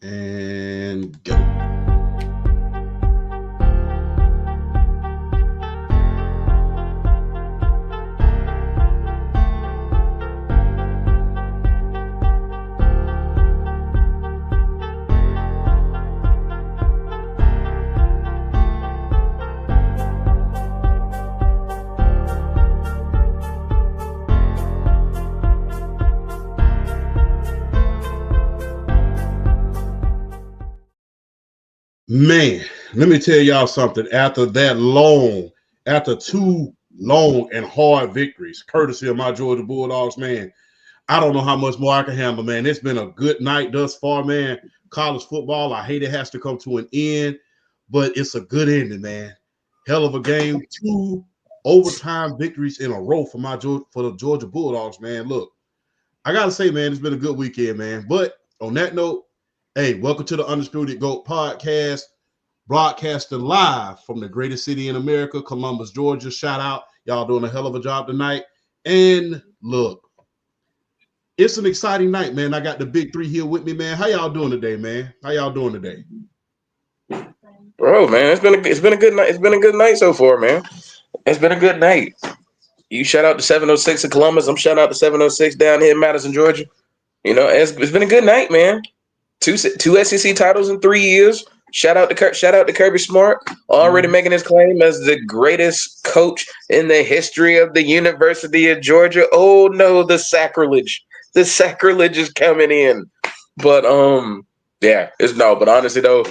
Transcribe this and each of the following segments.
And go. Man, let me tell y'all something. After two long and hard victories, courtesy of my Georgia Bulldogs, man, I don't know how much more I can handle, man. It's been a good night thus far, man. College football, I hate it has to come to an end, but it's a good ending, man. Hell of a game. 2 overtime victories in a row for the Georgia Bulldogs, man. Look, I gotta say, man, it's been a good weekend, man. But on that note, hey, welcome to the Undisputed GOAT podcast, broadcasting live from the greatest city in America, Columbus, Georgia. Shout out. Y'all doing a hell of a job tonight. And look, it's an exciting night, man. I got the big three here with me, man. How y'all doing today, man? How y'all doing today? Bro, man, it's been a good night. It's been a good night so far, man. It's been a good night. You shout out to 706 in Columbus. I'm shout out to 706 down here in Madison, Georgia. You know, it's been a good night, man. Two SEC titles in 3 years. Shout out to Kirby Smart, already making his claim as the greatest coach in the history of the University of Georgia. Oh no, the sacrilege! The sacrilege is coming in. But but honestly though,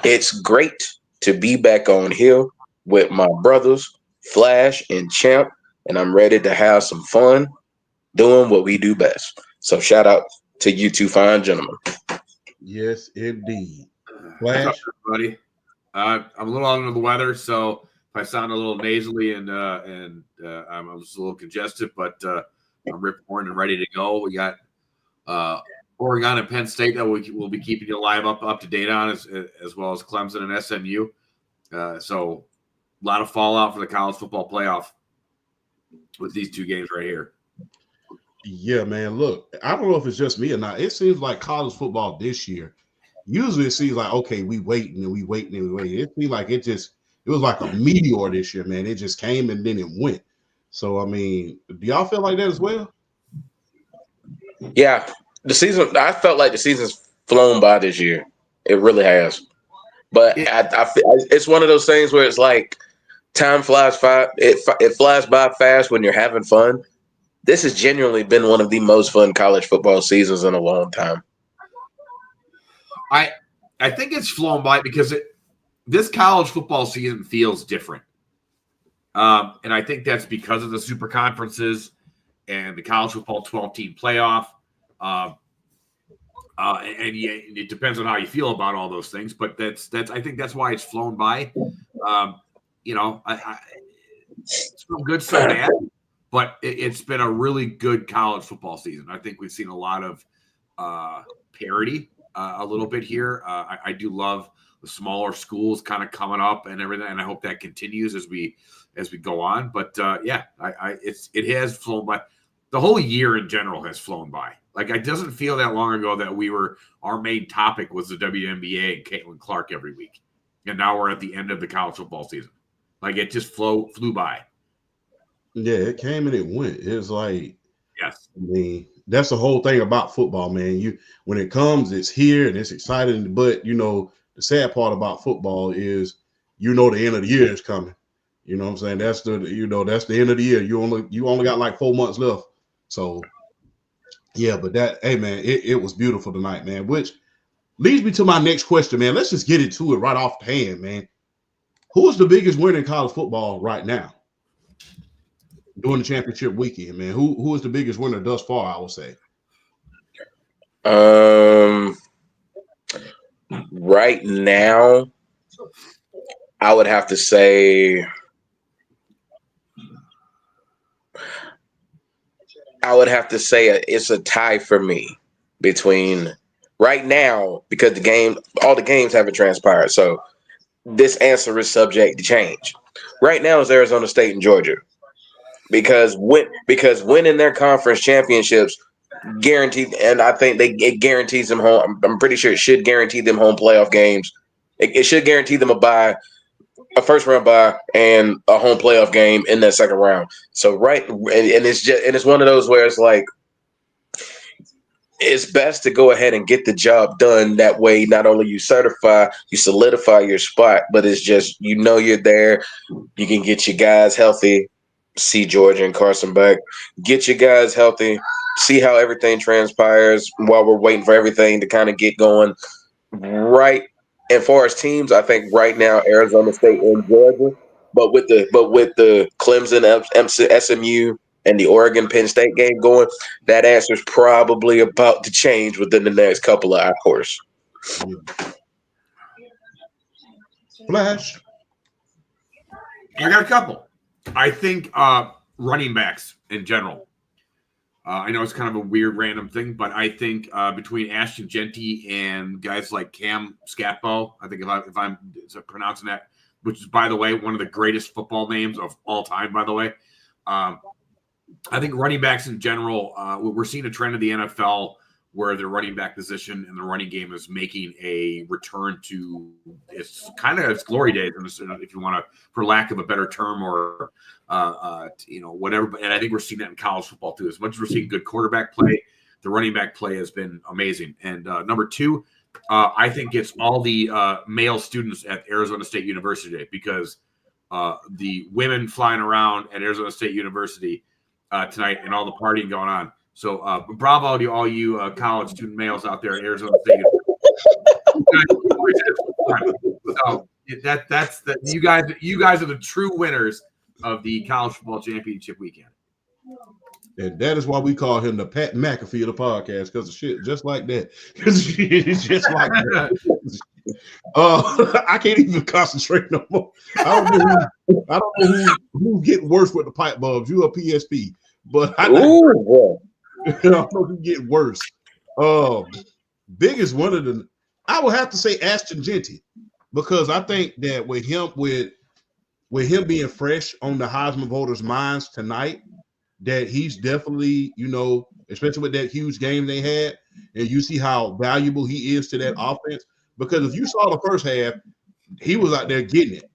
it's great to be back on here with my brothers Flash and Champ, and I'm ready to have some fun doing what we do best. So shout out to you two fine gentlemen. Yes, indeed. What's up, everybody? I'm a little under the weather, so if I sound a little nasally and I'm just a little congested, but I'm ripping and ready to go. We got Oregon and Penn State that we'll be keeping you live up to date on, as well as Clemson and SMU. So a lot of fallout for the college football playoff with these two games right here. Yeah, man. Look, I don't know if it's just me or not. It seems like college football this year, usually it seems like, okay, we waiting and we waiting and we waiting. It seems like it was like a meteor this year, man. It just came and then it went. So, I mean, do y'all feel like that as well? Yeah. I felt like the season's flown by this year. It really has. But I feel it's one of those things where it's like time flies by. It flies by fast when you're having fun. This has genuinely been one of the most fun college football seasons in a long time. I think it's flown by because this college football season feels different. And I think that's because of the super conferences and the college football 12-team playoff. And it depends on how you feel about all those things, but I think that's why it's flown by. It's been good, so bad, but it's been a really good college football season. I think we've seen a lot of parity a little bit here. I do love the smaller schools kind of coming up and everything, and I hope that continues as we go on. But it has flown by. The whole year in general has flown by. Like, it doesn't feel that long ago that our main topic was the WNBA and Caitlin Clark every week. And now we're at the end of the college football season. Like, it just flew by. Yeah, it came and it went. It was like, yes. I mean, that's the whole thing about football, man. When it comes, it's here and it's exciting. But, the sad part about football is, the end of the year is coming. You know what I'm saying? That's the end of the year. You only got like 4 months left. So, yeah, but hey, man, it was beautiful tonight, man, which leads me to my next question, man. Let's just get into it right off the hand, man. Who is the biggest winner in college football right now during the championship weekend, man? Who is the biggest winner thus far, I would say? Right now, I would have to say it's a tie for me between right now, because all the games haven't transpired. So this answer is subject to change. Right now is Arizona State and Georgia, because winning their conference championships guaranteed, and I think it guarantees them home. I'm pretty sure it should guarantee them home playoff games. It should guarantee them a first round bye and a home playoff game in that second round. So and it's one of those where it's like it's best to go ahead and get the job done. That way, not only you solidify your spot, but it's just you're there. You can get your guys healthy. See Georgia and Carson back. Get your guys healthy. See how everything transpires while we're waiting for everything to kind of get going. Right. As far as teams, I think right now Arizona State and Georgia, but with the Clemson, SMU, and the Oregon Penn State game going, that answer is probably about to change within the next couple of hours. Flash. I got a couple. I think running backs in general. I know it's kind of a weird random thing, but I think between Ashton Genty and guys like Cam Scatbo, I think if I'm pronouncing that, which is, by the way, one of the greatest football names of all time, by the way. I think running backs in general, we're seeing a trend in the NFL where the running back position and the running game is making a return to its glory days, if you want to, for lack of a better term, or whatever. And I think we're seeing that in college football too. As much as we're seeing good quarterback play, the running back play has been amazing. And number two, I think it's all the male students at Arizona State University, because the women flying around at Arizona State University tonight and all the partying going on. So bravo to all you college student males out there at Arizona State. So you guys are the true winners of the college football championship weekend. And that is why we call him the Pat McAfee of the podcast, because of shit just like that. It's just like that. I can't even concentrate no more. I don't know who's getting worse with the pipe bombs. You or PSP, but I don't know who get worse. Biggest one of them, I would have to say Ashton Genty, because I think that with him being fresh on the Heisman voters' minds tonight, that he's definitely, especially with that huge game they had, and you see how valuable he is to that offense. Because if you saw the first half, he was out there getting it.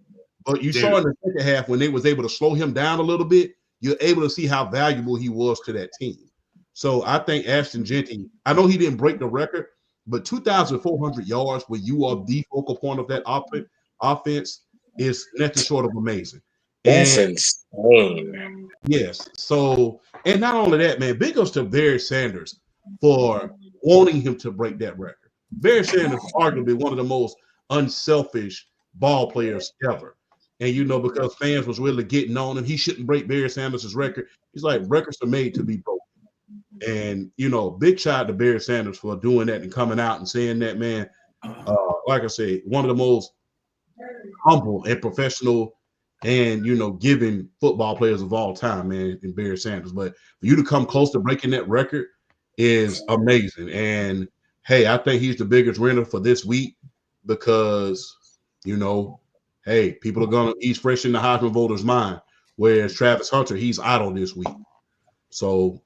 But you saw in the second half, when they was able to slow him down a little bit, you're able to see how valuable he was to that team. So I think Ashton Genty, I know he didn't break the record, but 2,400 yards where you are the focal point of that offense is nothing short of amazing. That's insane. Yes. So, and not only that, man, big ups to Barry Sanders for wanting him to break that record. Barry Sanders is arguably one of the most unselfish ball players ever. And, because fans was really getting on him, he shouldn't break Barry Sanders' record. He's like, records are made to be broken. And, big shout out to Barry Sanders for doing that and coming out and saying that, man. Like I said, one of the most humble and professional and, giving football players of all time, man, in Barry Sanders. But for you to come close to breaking that record is amazing. And, hey, I think he's the biggest winner for this week because, hey, he's fresh in the Heisman voters' mind, whereas Travis Hunter, he's idle this week. So,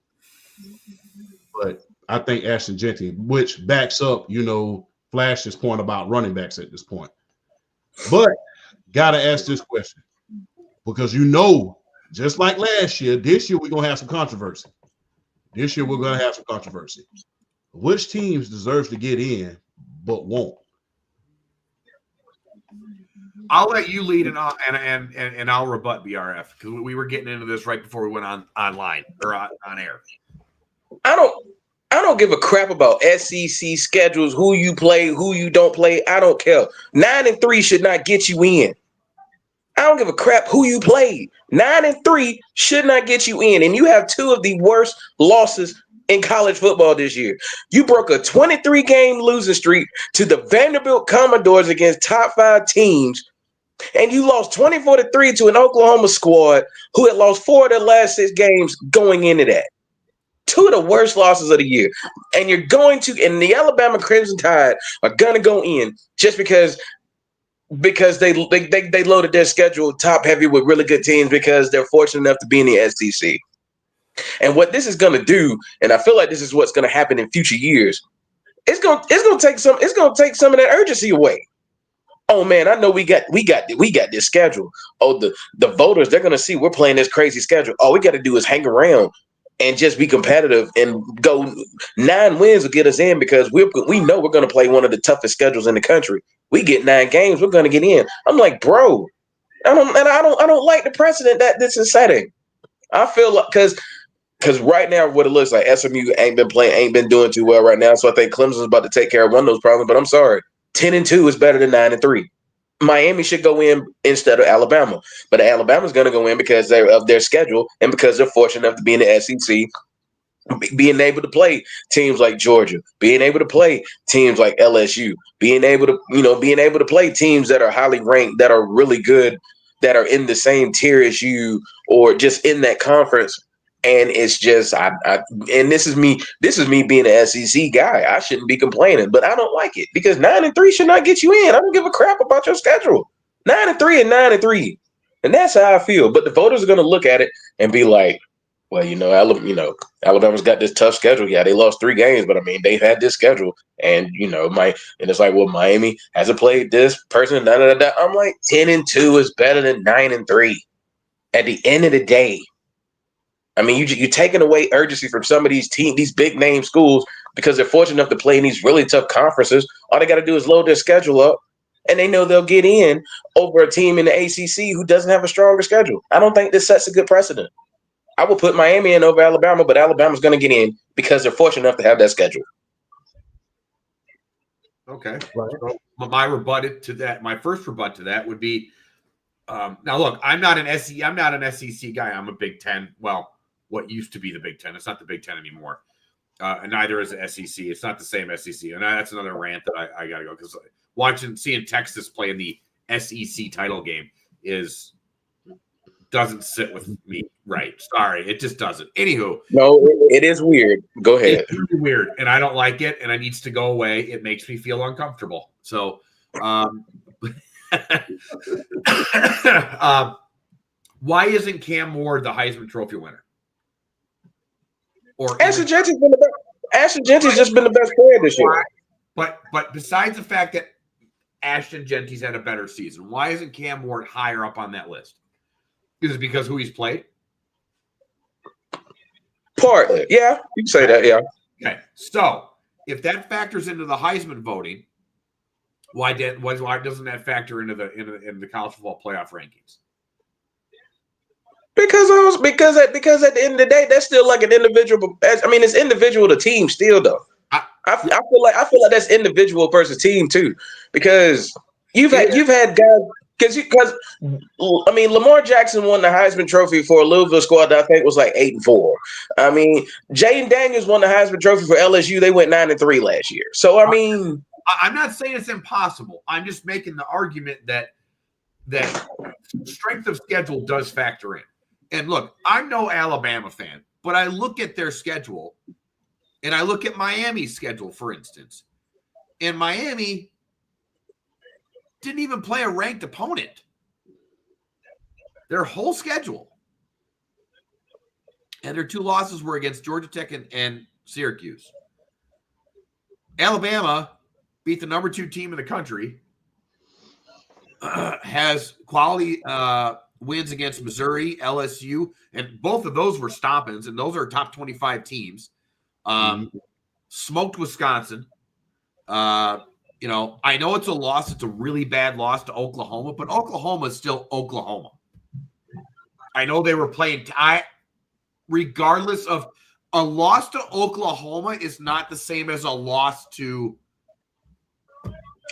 but I think Ashton Genty, which backs up, Flash's point about running backs at this point. But gotta ask this question, because just like last year, this year we're gonna have some controversy. Which teams deserves to get in but won't? I'll let you lead and I'll rebut BRF, because we were getting into this right before we went online or on air. I don't give a crap about SEC schedules, who you play, who you don't play. I don't care. 9-3 should not get you in. I don't give a crap who you played. 9-3 should not get you in. And you have two of the worst losses in college football this year. You broke a 23-game losing streak to the Vanderbilt Commodores against top 5 teams. And you lost 24-3 to an Oklahoma squad who had lost 4 of their last 6 games going into that. 2 of the worst losses of the year. And and the Alabama Crimson Tide are going to go in just because they loaded their schedule top heavy with really good teams, because they're fortunate enough to be in the SEC. And what this is going to do, and I feel like this is what's going to happen in future years, it's going to take some of that urgency away. Oh man, I know we got this schedule. Oh, the voters, they're going to see we're playing this crazy schedule. All we got to do is hang around and just be competitive and go. 9 wins will get us in because we know we're going to play one of the toughest schedules in the country. We get 9 games, we're going to get in. I'm like, bro, I don't like the precedent that this is setting. I feel like because right now what it looks like, SMU ain't been doing too well right now. So I think Clemson's about to take care of one of those problems. But I'm sorry, 10-2 is better than 9-3. Miami should go in instead of Alabama, but Alabama's going to go in because of their schedule and because they're fortunate enough to be in the SEC, being able to play teams like Georgia, being able to play teams like LSU, being able to play teams that are highly ranked, that are really good, that are in the same tier as you or just in that conference. And it's just, and this is me being an SEC guy. I shouldn't be complaining, but I don't like it because 9-3 should not get you in. I don't give a crap about your schedule. 9-3 and 9-3, and that's how I feel. But the voters are going to look at it and be like, well, Alabama's got this tough schedule. Yeah, they lost 3 games, but I mean, they've had this schedule, and and it's like, well, Miami hasn't played this person. I'm like, 10-2 is better than 9-3. At the end of the day. I mean, you're taking away urgency from some of these big name schools because they're fortunate enough to play in these really tough conferences. All they got to do is load their schedule up, and they know they'll get in over a team in the ACC who doesn't have a stronger schedule. I don't think this sets a good precedent. I will put Miami in over Alabama, but Alabama's going to get in because they're fortunate enough to have that schedule. Okay. Right. So my first rebut to that would be, now look, I'm not an SEC guy. I'm a Big Ten. Well, what used to be the Big Ten. It's not the Big Ten anymore. And neither is the SEC. It's not the same SEC. And that's another rant that I got to go because seeing Texas play in the SEC title game doesn't sit with me right. Sorry, it just doesn't. Anywho. No, it is weird. Go ahead. It's really weird, and I don't like it, and it needs to go away. It makes me feel uncomfortable. So, why isn't Cam Ward the Heisman Trophy winner? Or Ashton Genty's been the best. Ashton Genty's just been the best player this year. But besides the fact that Ashton Genty's had a better season, why isn't Cam Ward higher up on that list? Is it because who he's played? Partly, yeah, you can say that, yeah. Okay, so if that factors into the Heisman voting, why doesn't that factor into the college football playoff rankings? Because at the end of the day, that's still like an individual. I mean, it's individual to team still though. I feel like that's individual versus team too, because you've had guys. Because I mean, Lamar Jackson won the Heisman Trophy for a Louisville squad that I think was like 8-4. I mean, Jaden Daniels won the Heisman Trophy for LSU. They went 9-3 last year. So I mean, I'm not saying it's impossible. I'm just making the argument that strength of schedule does factor in. And look, I'm no Alabama fan, but I look at their schedule, and I look at Miami's schedule, for instance, and Miami didn't even play a ranked opponent. Their whole schedule. And their 2 losses were against Georgia Tech and Syracuse. Alabama beat the number 2 team in the country, has quality wins against Missouri, LSU, and both of those were stompings, and those are top 25 teams. Smoked Wisconsin. I know it's a loss. It's a really bad loss to Oklahoma, but Oklahoma is still Oklahoma. I know they were playing regardless of a loss to Oklahoma is not the same as a loss to.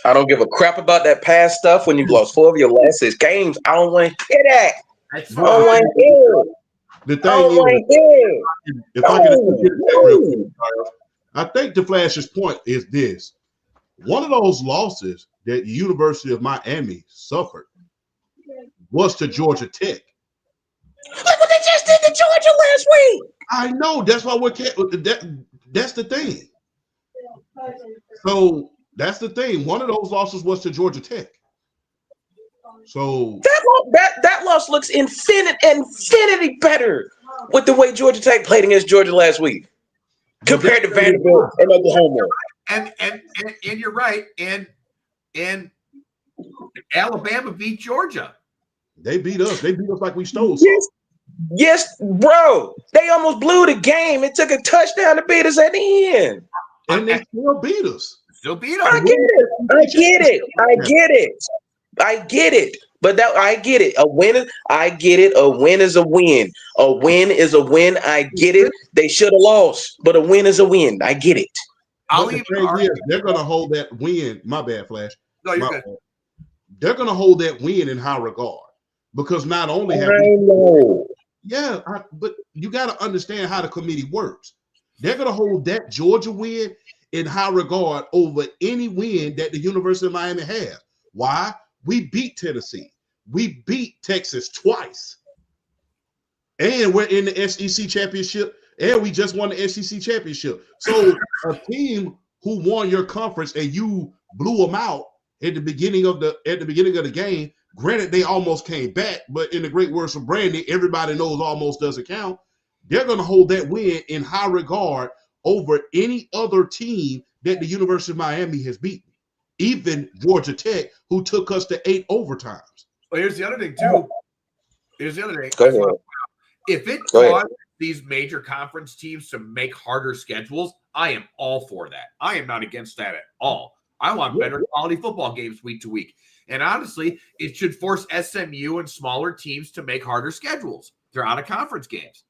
I don't give a crap about that past stuff when you've lost 4 of your last 6 games. I don't want to hear that. That's I don't want to hear it. The thing is, if I can get that real quick, I think the Flash's point is this. One of those losses that the University of Miami suffered was to Georgia Tech. Look what they just did to Georgia last week. I know. That's why that's the thing. So that's the thing. One of those losses was to Georgia Tech. So that loss looks infinity better with the way Georgia Tech played against Georgia last week compared to Vanderbilt and Oklahoma. And you're right. And Alabama beat Georgia. They beat us. They beat us like we stole something. Yes, bro. They almost blew the game. It took a touchdown to beat us at the end. And they still beat us. Still beat us. I get it. But I get it. A win is a win. A win is a win. I get it. They should have lost, but a win is a win. I get it. They're gonna hold that win. My bad, Flash. No, you're good. They're gonna hold that win in high regard because not only have but you got to understand how the committee works. They're gonna hold that Georgia win in high regard over any win that the University of Miami has. Why? We beat Tennessee. We beat Texas twice. And we're in the SEC championship. And we just won the SEC championship. So a team who won your conference and you blew them out at the beginning of the game, granted they almost came back, but in the great words of Brandy, everybody knows almost doesn't count. They're going to hold that win in high regard over any other team that the University of Miami has beaten. Even Georgia Tech, who took us to 8 overtimes. Well, here's the other thing, too. If it causes these major conference teams to make harder schedules, I am all for that. I am not against that at all. I want better quality football games week to week. And honestly, it should force SMU and smaller teams to make harder schedules. They're out of conference games.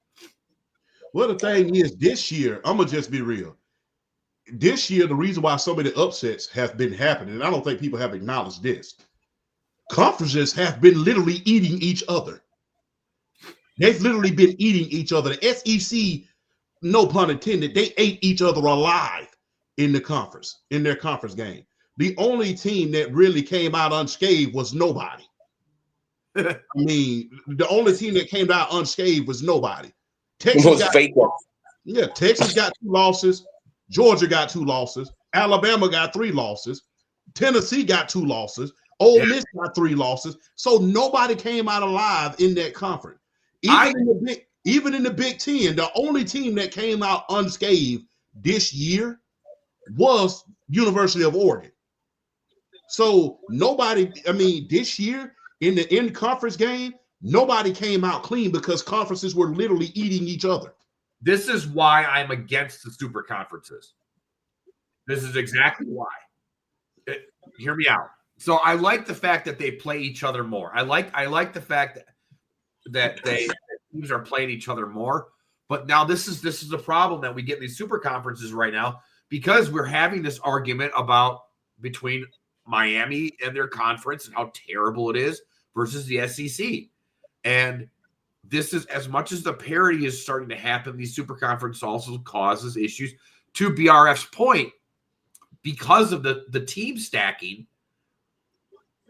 Well, the thing is, this year, I'm going to just be real. This year, the reason why so many upsets have been happening, and I don't think people have acknowledged this, conferences have been literally eating each other. They've literally been eating each other. The SEC, no pun intended, they ate each other alive in their conference game. The only team that really came out unscathed was nobody. I mean, the only team that came out unscathed was nobody. Texas got 2 losses. Georgia got 2 losses. Alabama got 3 losses. Tennessee got 2 losses. Ole Miss got 3 losses. So nobody came out alive in that conference. Even in the Big Ten, the only team that came out unscathed this year was University of Oregon. So this year in the in-conference game, nobody came out clean because conferences were literally eating each other. This is why I'm against the super conferences. This is exactly why. Hear me out. So I like the fact that they play each other more. I like the fact that teams are playing each other more. But now this is the problem that we get in these super conferences right now because we're having this argument about between Miami and their conference and how terrible it is versus the SEC. And this is, as much as the parity is starting to happen, these super conference also causes issues. To BRF's point, because of the team stacking,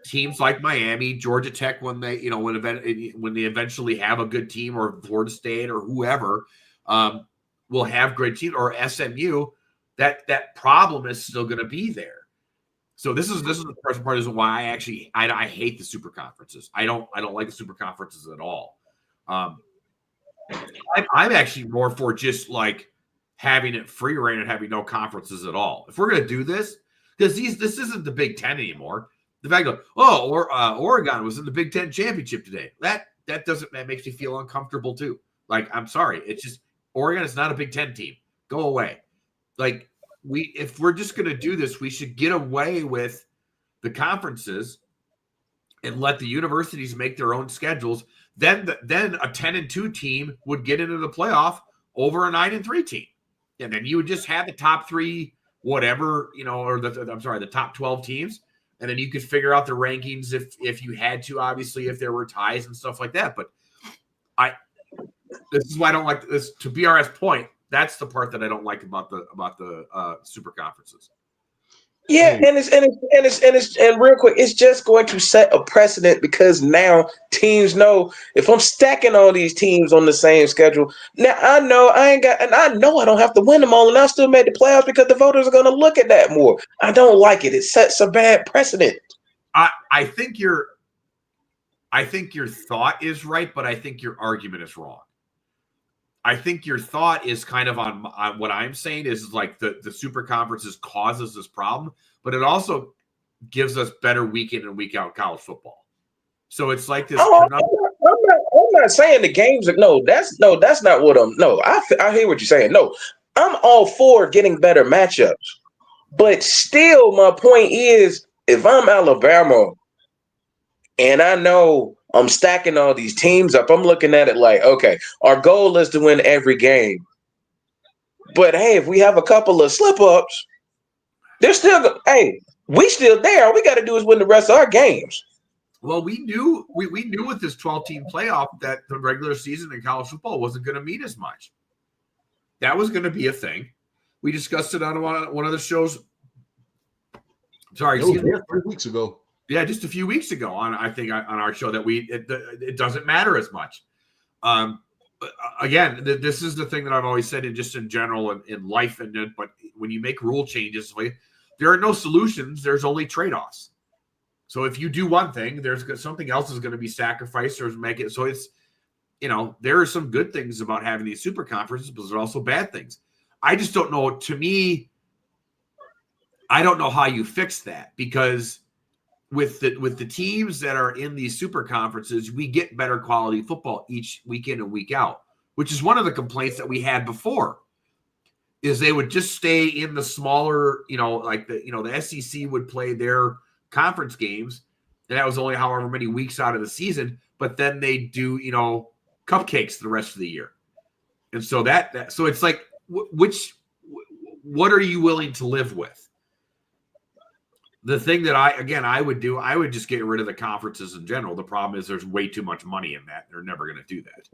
teams like Miami, Georgia Tech, when they eventually have a good team, or Florida State or whoever will have great teams, or SMU, that problem is still going to be there. So this is the first part is why I hate the super conferences. I don't like the super conferences at all. I'm actually more for just like having it free reign and having no conferences at all. If we're going to do this, because this isn't the Big Ten anymore. The fact of, Oregon was in the Big Ten championship today. That makes me feel uncomfortable too. Like, I'm sorry. It's just Oregon is not a Big Ten team. Go away. Like, if we're just going to do this, we should get away with the conferences and let the universities make their own schedules. Then a 10-2 team would get into the playoff over a 9-3 team. And then you would just have the top 3, whatever, or the top 12 teams. And then you could figure out the rankings if you had to, obviously, if there were ties and stuff like that. But this is why I don't like this. To BR's point, that's the part that I don't like about the super conferences. Yeah, and real quick, it's just going to set a precedent because now teams know if I'm stacking all these teams on the same schedule, now I know I don't have to win them all, and I still made the playoffs because the voters are going to look at that more. I don't like it. It sets a bad precedent. I think your thought is right, but I think your argument is wrong. I think your thought is kind of on what I'm saying is like the super conferences causes this problem, but it also gives us better week in and week out college football. So it's like this. I'm not saying the games are that's not what I'm. No, I hear what you're saying. No, I'm all for getting better matchups, but still, my point is, if I'm Alabama and I know I'm stacking all these teams up, I'm looking at it like, okay, our goal is to win every game. But hey, if we have a couple of slip ups, they're still we still there. All we got to do is win the rest of our games. Well, we knew with this 12-team playoff that the regular season in college football wasn't going to mean as much. That was going to be a thing. We discussed it on one of the shows. Sorry, 3 weeks ago. Yeah, just a few weeks ago on our show that it doesn't matter as much. Again, this is the thing that I've always said, in general in life, but when you make rule changes, there are no solutions. There's only trade-offs. So if you do one thing, there's something else is going to be sacrificed or make it. So it's, there are some good things about having these super conferences, but there are also bad things. I just don't know. To me, I don't know how you fix that, because with the teams that are in these super conferences, we get better quality football each week in and week out, which is one of the complaints that we had before, is they would just stay in the smaller, the SEC would play their conference games, and that was only however many weeks out of the season, but then they do, cupcakes the rest of the year. And so so it's like, what are you willing to live with? The thing that I would do, I would just get rid of the conferences in general. The problem is there's way too much money in that. They're never going to do that.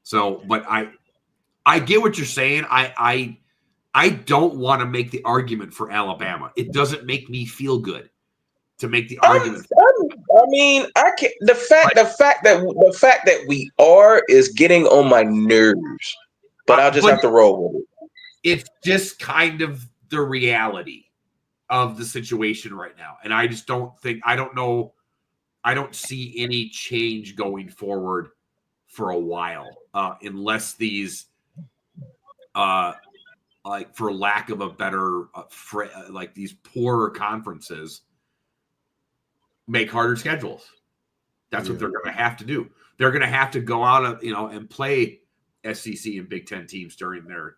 So, but I get what you're saying. I don't want to make the argument for Alabama. It doesn't make me feel good to make the argument. I mean, I can't. The fact that we are is getting on my nerves. But I'll just have to roll with it. It's just kind of the reality of the situation right now, and I just don't see any change going forward for a while, unless these like, for lack of a better like, these poorer conferences make harder schedules. That's what they're going to have to do. They're going to have to go out and play SEC and Big Ten teams during their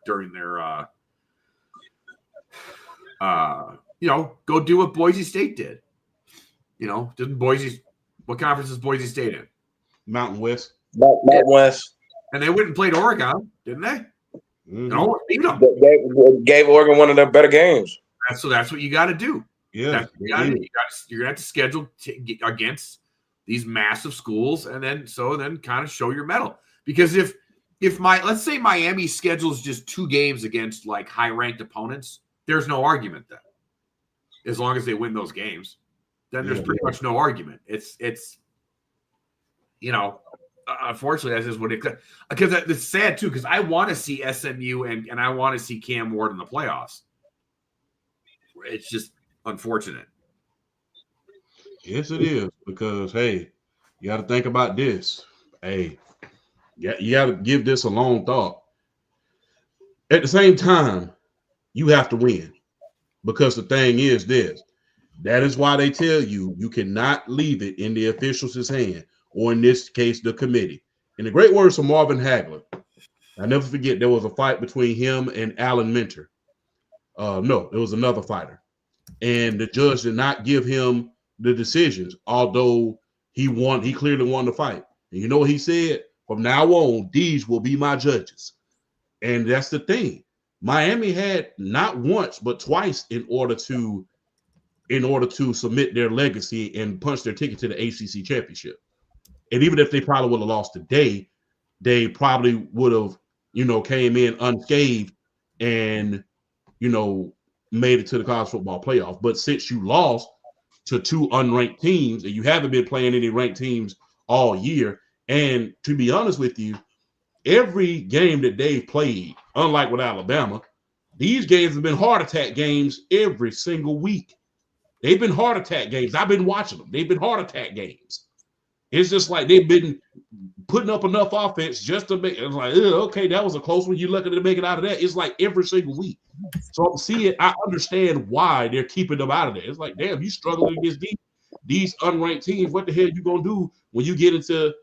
go do what Boise State did. What conference is Boise State in? Mountain West. Mountain West. And they went and played Oregon, didn't they? Mm-hmm. They gave Oregon one of their better games. That's what you got to do. Yeah, you're gonna have to schedule against these massive schools, and then kind of show your mettle. Because if let's say Miami schedules just 2 games against like high-ranked opponents, there's no argument then. As long as they win those games, then there's pretty much no argument. It's unfortunately, that's just what it, because it's sad too, because I want to see SMU and I want to see Cam Ward in the playoffs. It's just unfortunate. Yes, it is, because hey, you got to think about this. Hey, you got to give this a long thought. At the same time, you have to win, because the thing is this. That is why they tell you cannot leave it in the officials' hand, or in this case, the committee. In the great words of Marvin Hagler, I never forget, there was a fight between him and Alan Minter. No, it was another fighter. And the judge did not give him the decisions, although he clearly won the fight. And you know what he said? From now on, these will be my judges. And that's the thing. Miami had not once, but twice in order to submit their legacy and punch their ticket to the ACC championship. And even if they probably would have lost today, they probably would have, came in unscathed and, made it to the college football playoff. But since you lost to 2 unranked teams, and you haven't been playing any ranked teams all year, and to be honest with you, every game that they've played, unlike with Alabama, these games have been heart attack games every single week. They've been heart attack games. I've been watching them. They've been heart attack games. It's just like they've been putting up enough offense just to make it's like, okay, that was a close one. You're lucky to make it out of that. It's like every single week. So I understand why they're keeping them out of there. It's like, damn, you struggling against these unranked teams. What the hell you gonna do when you get into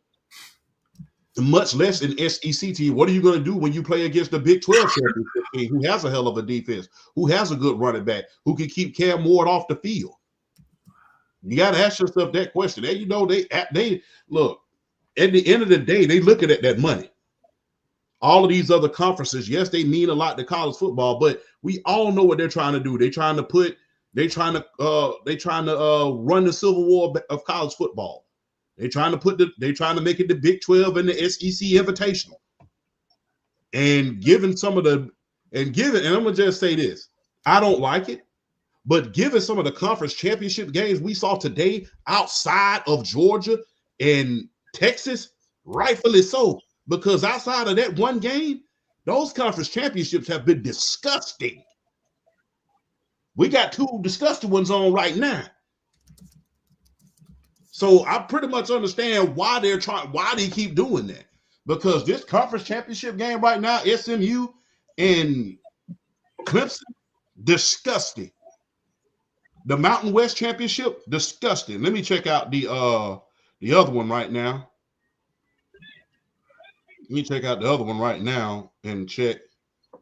much less an SEC team? What are you going to do when you play against the Big 12 championship team who has a hell of a defense, who has a good running back, who can keep Cam Ward off the field? You got to ask yourself that question. And, you know, they look, at the end of the day, they looking at that money. All of these other conferences, yes, they mean a lot to college football, but we all know what they're trying to do. They're trying to run the Civil War of college football. They're trying to make it the Big 12 and the SEC Invitational. And I'm gonna just say this. I don't like it, but given some of the conference championship games we saw today outside of Georgia and Texas, rightfully so, because outside of that one game, those conference championships have been disgusting. We got two disgusting ones on right now. So I pretty much understand why they keep doing that. Because this conference championship game right now, SMU and Clemson, disgusting. The Mountain West Championship, disgusting. Let me check out the other one right now. Let me check out the other one right now and check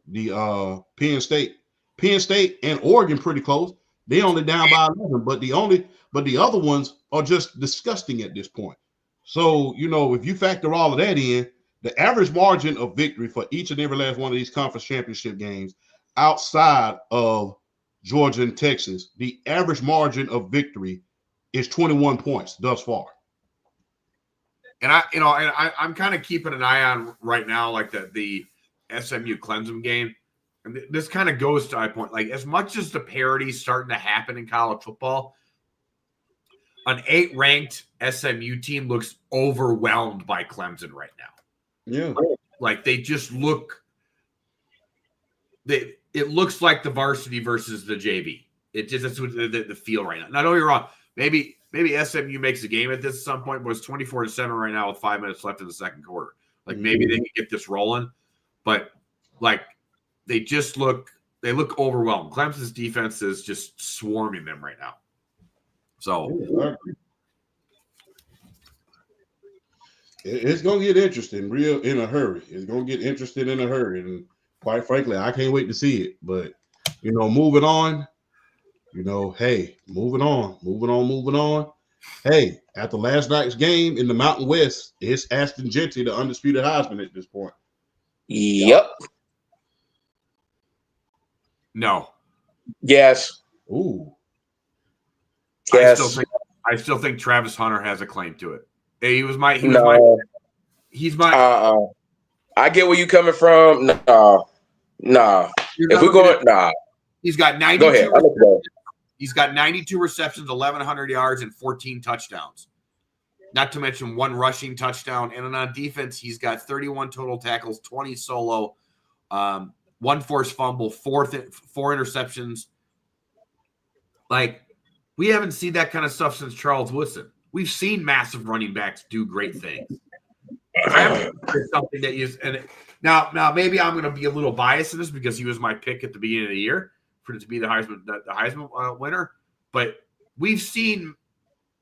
the Penn State. Penn State and Oregon pretty close. They only down by 11, but the other ones are just disgusting at this point. So, you know, if you factor all of that in, the average margin of victory for each and every last one of these conference championship games outside of Georgia and Texas, the average margin of victory is 21 points thus far. And I'm kind of keeping an eye on right now, like the SMU Clemson game. And this kind of goes to my point. Like, as much as the parity is starting to happen in college football, an 8-ranked SMU team looks overwhelmed by Clemson right now. Yeah. Like, they just look – it looks like the varsity versus the JV. That's what the feel right now. Now, don't get me wrong. Maybe SMU makes a game at this at some point, but it's 24-7 right now with 5 minutes left in the second quarter. Like, maybe they can get this rolling. But, like – they look overwhelmed. Clemson's defense is just swarming them right now. So it's gonna get interesting in a hurry. It's gonna get interesting in a hurry. And quite frankly, I can't wait to see it. But you know, moving on, hey, moving on. Hey, after last night's game in the Mountain West, it's Ashton Jeanty, the undisputed Heisman at this point. Yep. No. Yes. Ooh. Yes. I still think Travis Hunter has a claim to it. He's my. I get where you coming from. Nah. If we're going, nah. He's got 92. Go ahead. He's got 92 receptions, 1,100 yards, and 14 touchdowns. Not to mention 1 rushing touchdown. And on defense, he's got 31 total tackles, 20 solo, 1 forced fumble, 4 interceptions. Like, we haven't seen that kind of stuff since Charles Woodson. We've seen massive running backs do great things. It's something that is, and now maybe I'm going to be a little biased in this because he was my pick at the beginning of the year for it to be the Heisman winner. But we've seen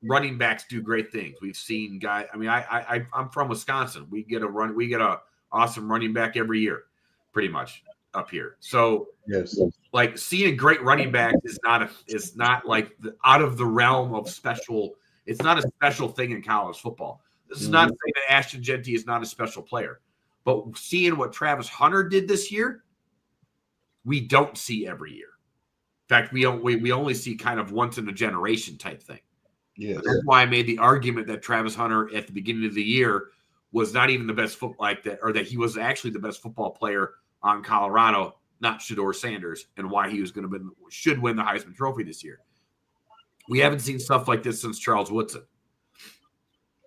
running backs do great things. We've seen guys. I mean, I'm from Wisconsin. We get a awesome running back every year, pretty much up here. So yes, like seeing great running backs is not like out of the realm of special. It's not a special thing in college football. This is not saying that Ashton Jeanty is not a special player, but seeing what Travis Hunter did this year, we don't see every year. In fact, we only see kind of once in a generation type thing. Yeah, that's why I made the argument that Travis Hunter at the beginning of the year was not even the best or that he was actually the best football player on Colorado, not Shedeur Sanders, and why he was should win the Heisman Trophy this year. We haven't seen stuff like this since Charles Woodson.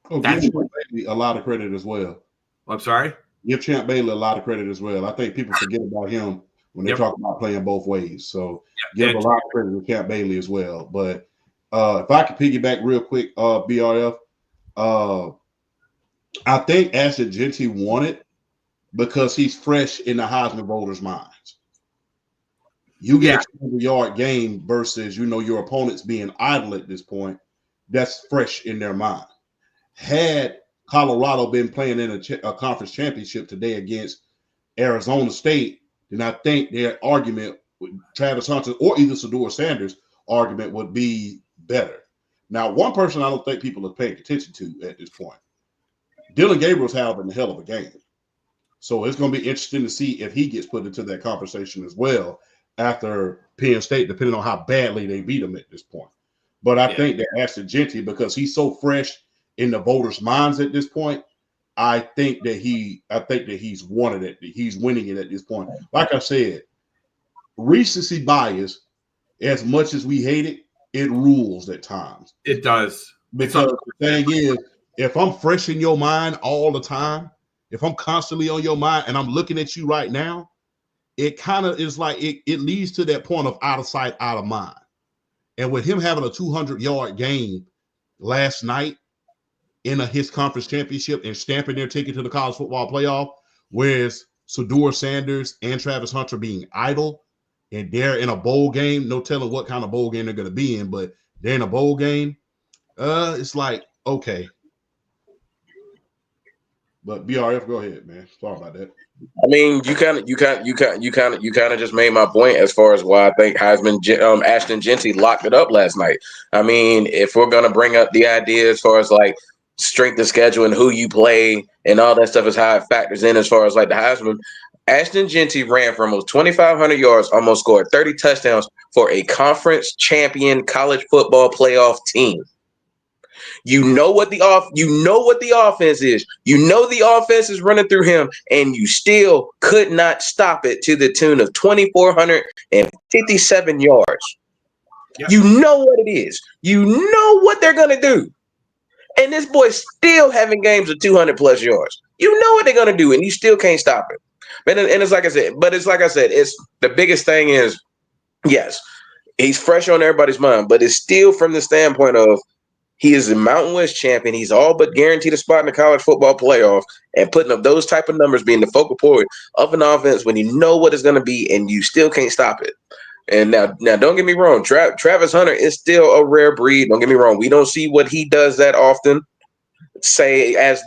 Oh, give Champ Bailey a lot of credit as well. I'm sorry? Give Champ Bailey a lot of credit as well. I think people forget about him when they talk about playing both ways. So give a lot of credit to Champ Bailey as well. But if I could piggyback real quick, BRF, Uh, I think Ashton Genty won it because he's fresh in the Heisman voters' minds. You get a 200-yard game versus, your opponents being idle at this point. That's fresh in their mind. Had Colorado been playing in a conference championship today against Arizona State, then I think their argument with Travis Hunter or either Shedeur Sanders' argument would be better. Now, one person I don't think people are paying attention to at this point, Dylan Gabriel's having a hell of a game. So it's going to be interesting to see if he gets put into that conversation as well after Penn State, depending on how badly they beat him at this point. But I think that Ashton Genty, because he's so fresh in the voters' minds at this point, I think that he's won it. He's winning it at this point. Like I said, recency bias, as much as we hate it, it rules at times. It does. Because the thing is, if I'm fresh in your mind all the time, if I'm constantly on your mind and I'm looking at you right now, it kind of is like it leads to that point of out of sight, out of mind. And with him having a 200-yard game last night in his conference championship and stamping their ticket to the college football playoff, whereas Shedeur Sanders and Travis Hunter being idle and they're in a bowl game, no telling what kind of bowl game they're going to be in, but they're in a bowl game. It's like, okay. But BRF, go ahead, man. Sorry about that. I mean, you kind of just made my point as far as why I think Ashton Genty locked it up last night. I mean, if we're gonna bring up the idea as far as like strength of schedule and who you play and all that stuff is how it factors in as far as like the Heisman, Ashton Genty ran for almost 2,500 yards, almost scored 30 touchdowns for a conference champion college football playoff team. You know what the offense is. You know the offense is running through him, and you still could not stop it to the tune of 2,457 yards. Yep. You know what it is. You know what they're gonna do. And this boy's still having games of 200+ yards. You know what they're gonna do, and you still can't stop it. And it's like I said, it's the biggest thing is, yes, he's fresh on everybody's mind, but it's still from the standpoint of he is the Mountain West champion. He's all but guaranteed a spot in the college football playoff, and putting up those type of numbers, being the focal point of an offense when you know what it's going to be and you still can't stop it. And now don't get me wrong, Travis Hunter is still a rare breed. Don't get me wrong. We don't see what he does that often, say as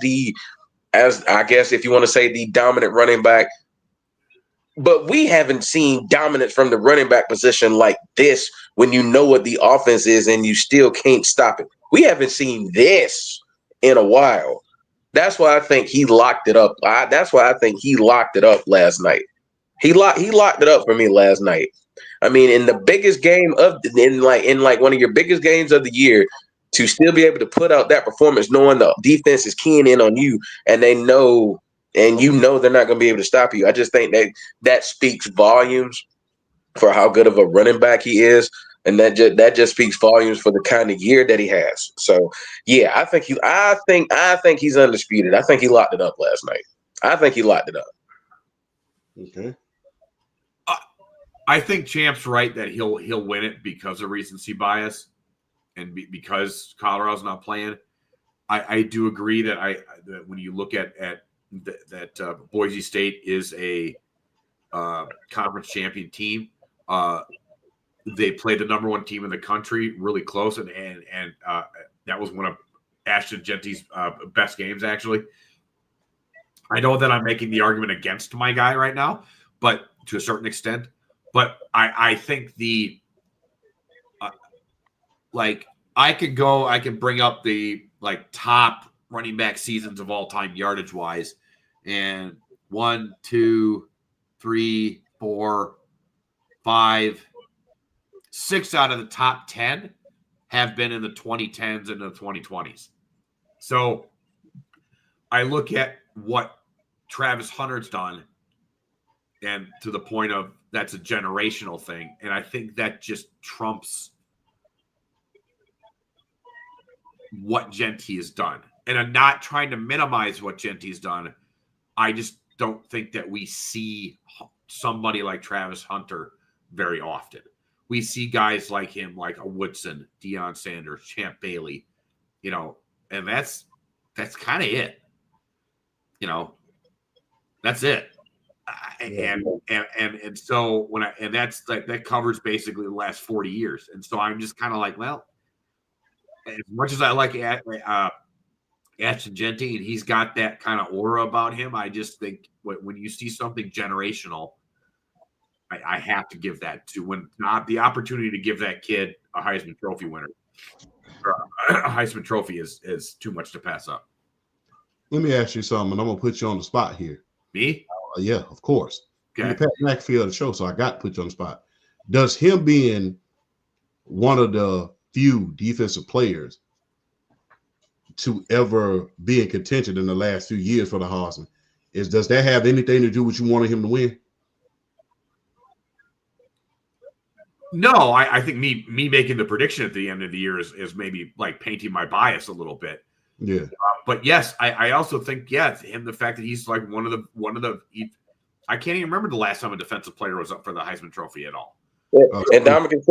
I guess if you want to say the dominant running back. But we haven't seen dominance from the running back position like this when you know what the offense is and you still can't stop it. We haven't seen this in a while. That's why I think he locked it up. That's why I think he locked it up last night. He locked it up for me last night. I mean, in the biggest game in one of your biggest games of the year, to still be able to put out that performance, knowing the defense is keying in on you, and they know, and you know they're not going to be able to stop you. I just think that speaks volumes for how good of a running back he is. And that just speaks volumes for the kind of year that he has. So yeah, I think he's undisputed. I think he locked it up last night. I think he locked it up. Okay. I think Champ's right that he'll win it because of recency bias and because Colorado's not playing. I do agree that when you look at that Boise State is a conference champion team. They played the number one team in the country really close, and that was one of Ashton Genty's best games, actually. I know that I'm making the argument against my guy right now, but to a certain extent. But I think I can bring up the top running back seasons of all time yardage wise, and 1, 2, 3, 4, 5, 6 out of the top 10 have been in the 2010s and the 2020s. So I look at what Travis Hunter's done, and to the point of that's a generational thing. And I think that just trumps what Genty has done. And I'm not trying to minimize what Genty's done. I just don't think that we see somebody like Travis Hunter very often. We see guys like him, like a Woodson, Deion Sanders, Champ Bailey, and that's that's kind of it. You know, that's it. And so that's like that covers basically the last 40 years. And so I'm just kind of like, well, as much as I like Ashton Genty and he's got that kind of aura about him, I just think when you see something generational, I have to give that to when not the opportunity to give that kid a Heisman Trophy winner. A Heisman Trophy is too much to pass up. Let me ask you something, and I'm gonna put you on the spot here. Me? Yeah, of course. Okay. You're Pat McAfee of the show, so I got to put you on the spot. Does him being one of the few defensive players to ever be in contention in the last few years for the Heisman, does that have anything to do with you wanting him to win? No, I think me making the prediction at the end of the year is maybe like painting my bias a little bit. Yeah. But yes, I also think him the fact that he's like one of the I can't even remember the last time a defensive player was up for the Heisman Trophy at all. Yeah. And Dominican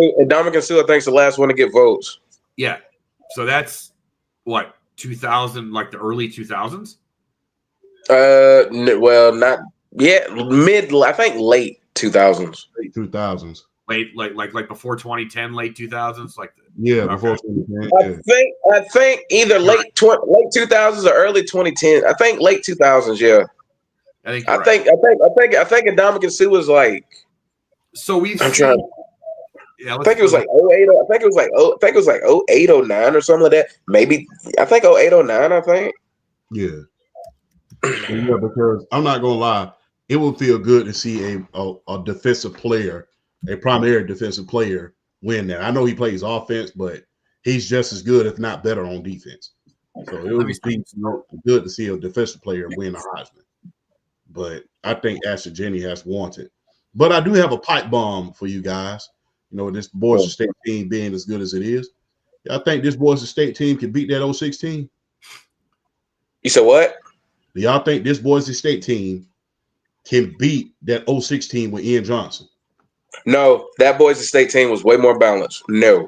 Sue, I think, is the last one to get votes. Yeah. So that's what 2000, like the early 2000s. Well, not yet. I think late 2000s. Late 2000s. Late, like before 2010, late 2000s, like before 2010. I think either late 2000s or early 2010. I think late 2000s. Yeah. I think Dominican Sue was like. So we've. I'm trying. Yeah, I think it was like 08. I think it was like 08, 09 or something like that. Maybe I think 08, 09. I think. Yeah. Yeah, because I'm not gonna lie, it would feel good to see a defensive player, a primary defensive player, win that. I know he plays offense, but he's just as good, if not better, on defense. So it would be good to see a defensive player win a Heisman. But I think Ashton Genty has warranted. But I do have a pipe bomb for you guys. You know, this Boise State team being as good as it is, I think this Boise State team can beat that 06 team. You said what? Do y'all think this Boise State team can beat that 06 team with Ian Johnson? No, that Boise State team was way more balanced. No.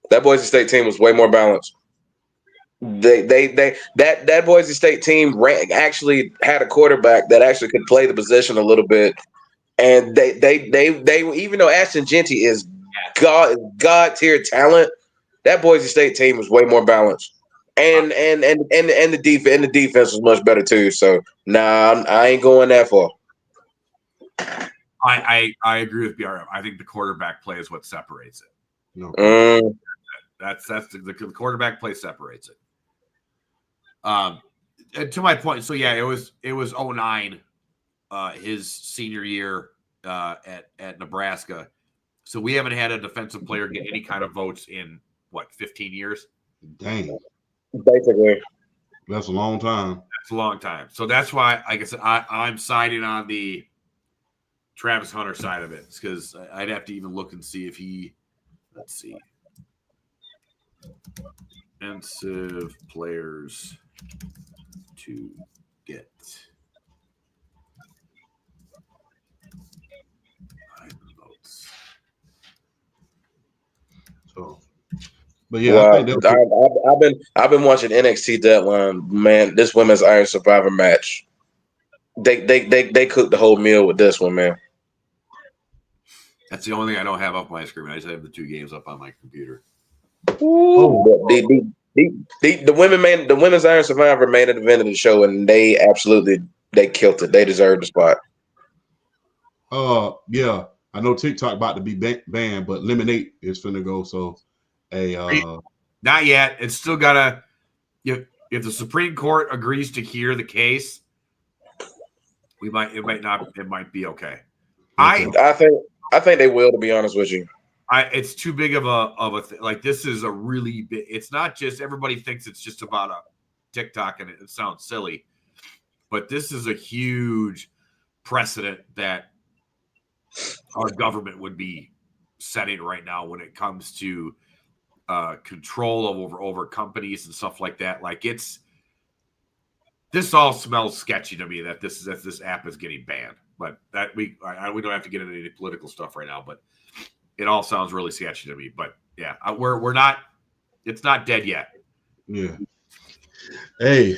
That Boise State team was way more balanced. That Boise State team actually had a quarterback that actually could play the position a little bit. And they even though Ashton Genty is God tier talent, that Boise State team was way more balanced. And the defense was much better too. So I ain't going that far. I agree with BRM. I think the quarterback play is what separates it. No. That's the quarterback play separates it. And to my point, so yeah, it was 09, his senior year at Nebraska. So we haven't had a defensive player get any kind of votes in 15 years? Dang. Basically. That's a long time. That's a long time. So that's why, like I said, I'm siding on the Travis Hunter side of it, because I'd have to even look and see if he, let's see, defensive players to get votes. So, but yeah, I've been watching NXT Deadline. Man, this Women's Iron Survivor match, they cooked the whole meal with this one, man. That's the only thing I don't have up my screen. I just have the two games up on my computer. The Women's Iron Survivor main event of the show, and they killed it. They deserved the spot. Yeah, I know TikTok about to be banned, but Lemonade is finna go. So, not yet. It's still gotta. If the Supreme Court agrees to hear the case, it might be okay. I think they will, to be honest with you. It's too big of a thing. Like, this is a really big. It's not just, everybody thinks it's just about a TikTok and it sounds silly, but this is a huge precedent that our government would be setting right now when it comes to control over companies and stuff like that. Like, this all smells sketchy to me that this app is getting banned. But that we don't have to get into any political stuff right now. But it all sounds really sketchy to me. But yeah, we're not. It's not dead yet. Yeah. Hey,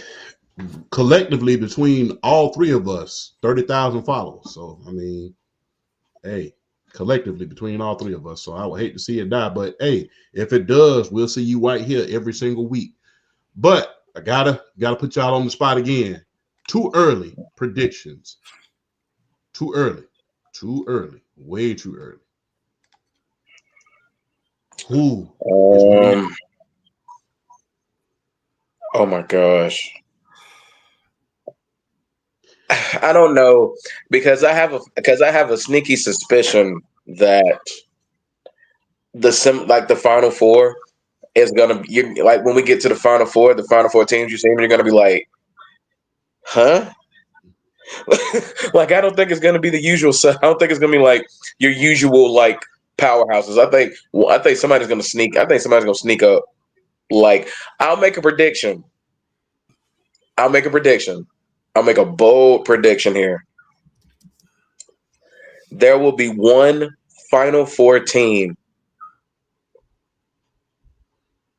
collectively between all three of us, 30,000 followers. So I mean, hey, collectively between all three of us. So I would hate to see it die, but hey, if it does, we'll see you right here every single week. But I gotta put y'all on the spot again. Too early predictions. Too early. Too early. Way too early. Who is gonna be? Oh my gosh. I don't know because I have a sneaky suspicion that the Final Four is gonna be like when we get to the Final Four teams you see, you're gonna be like, huh? Like I don't think it's gonna be the usual. I don't think it's gonna be like your usual like powerhouses. I think somebody's gonna sneak. I think somebody's gonna sneak up. Like I'll make a prediction. I'll make a bold prediction here. There will be one Final Four team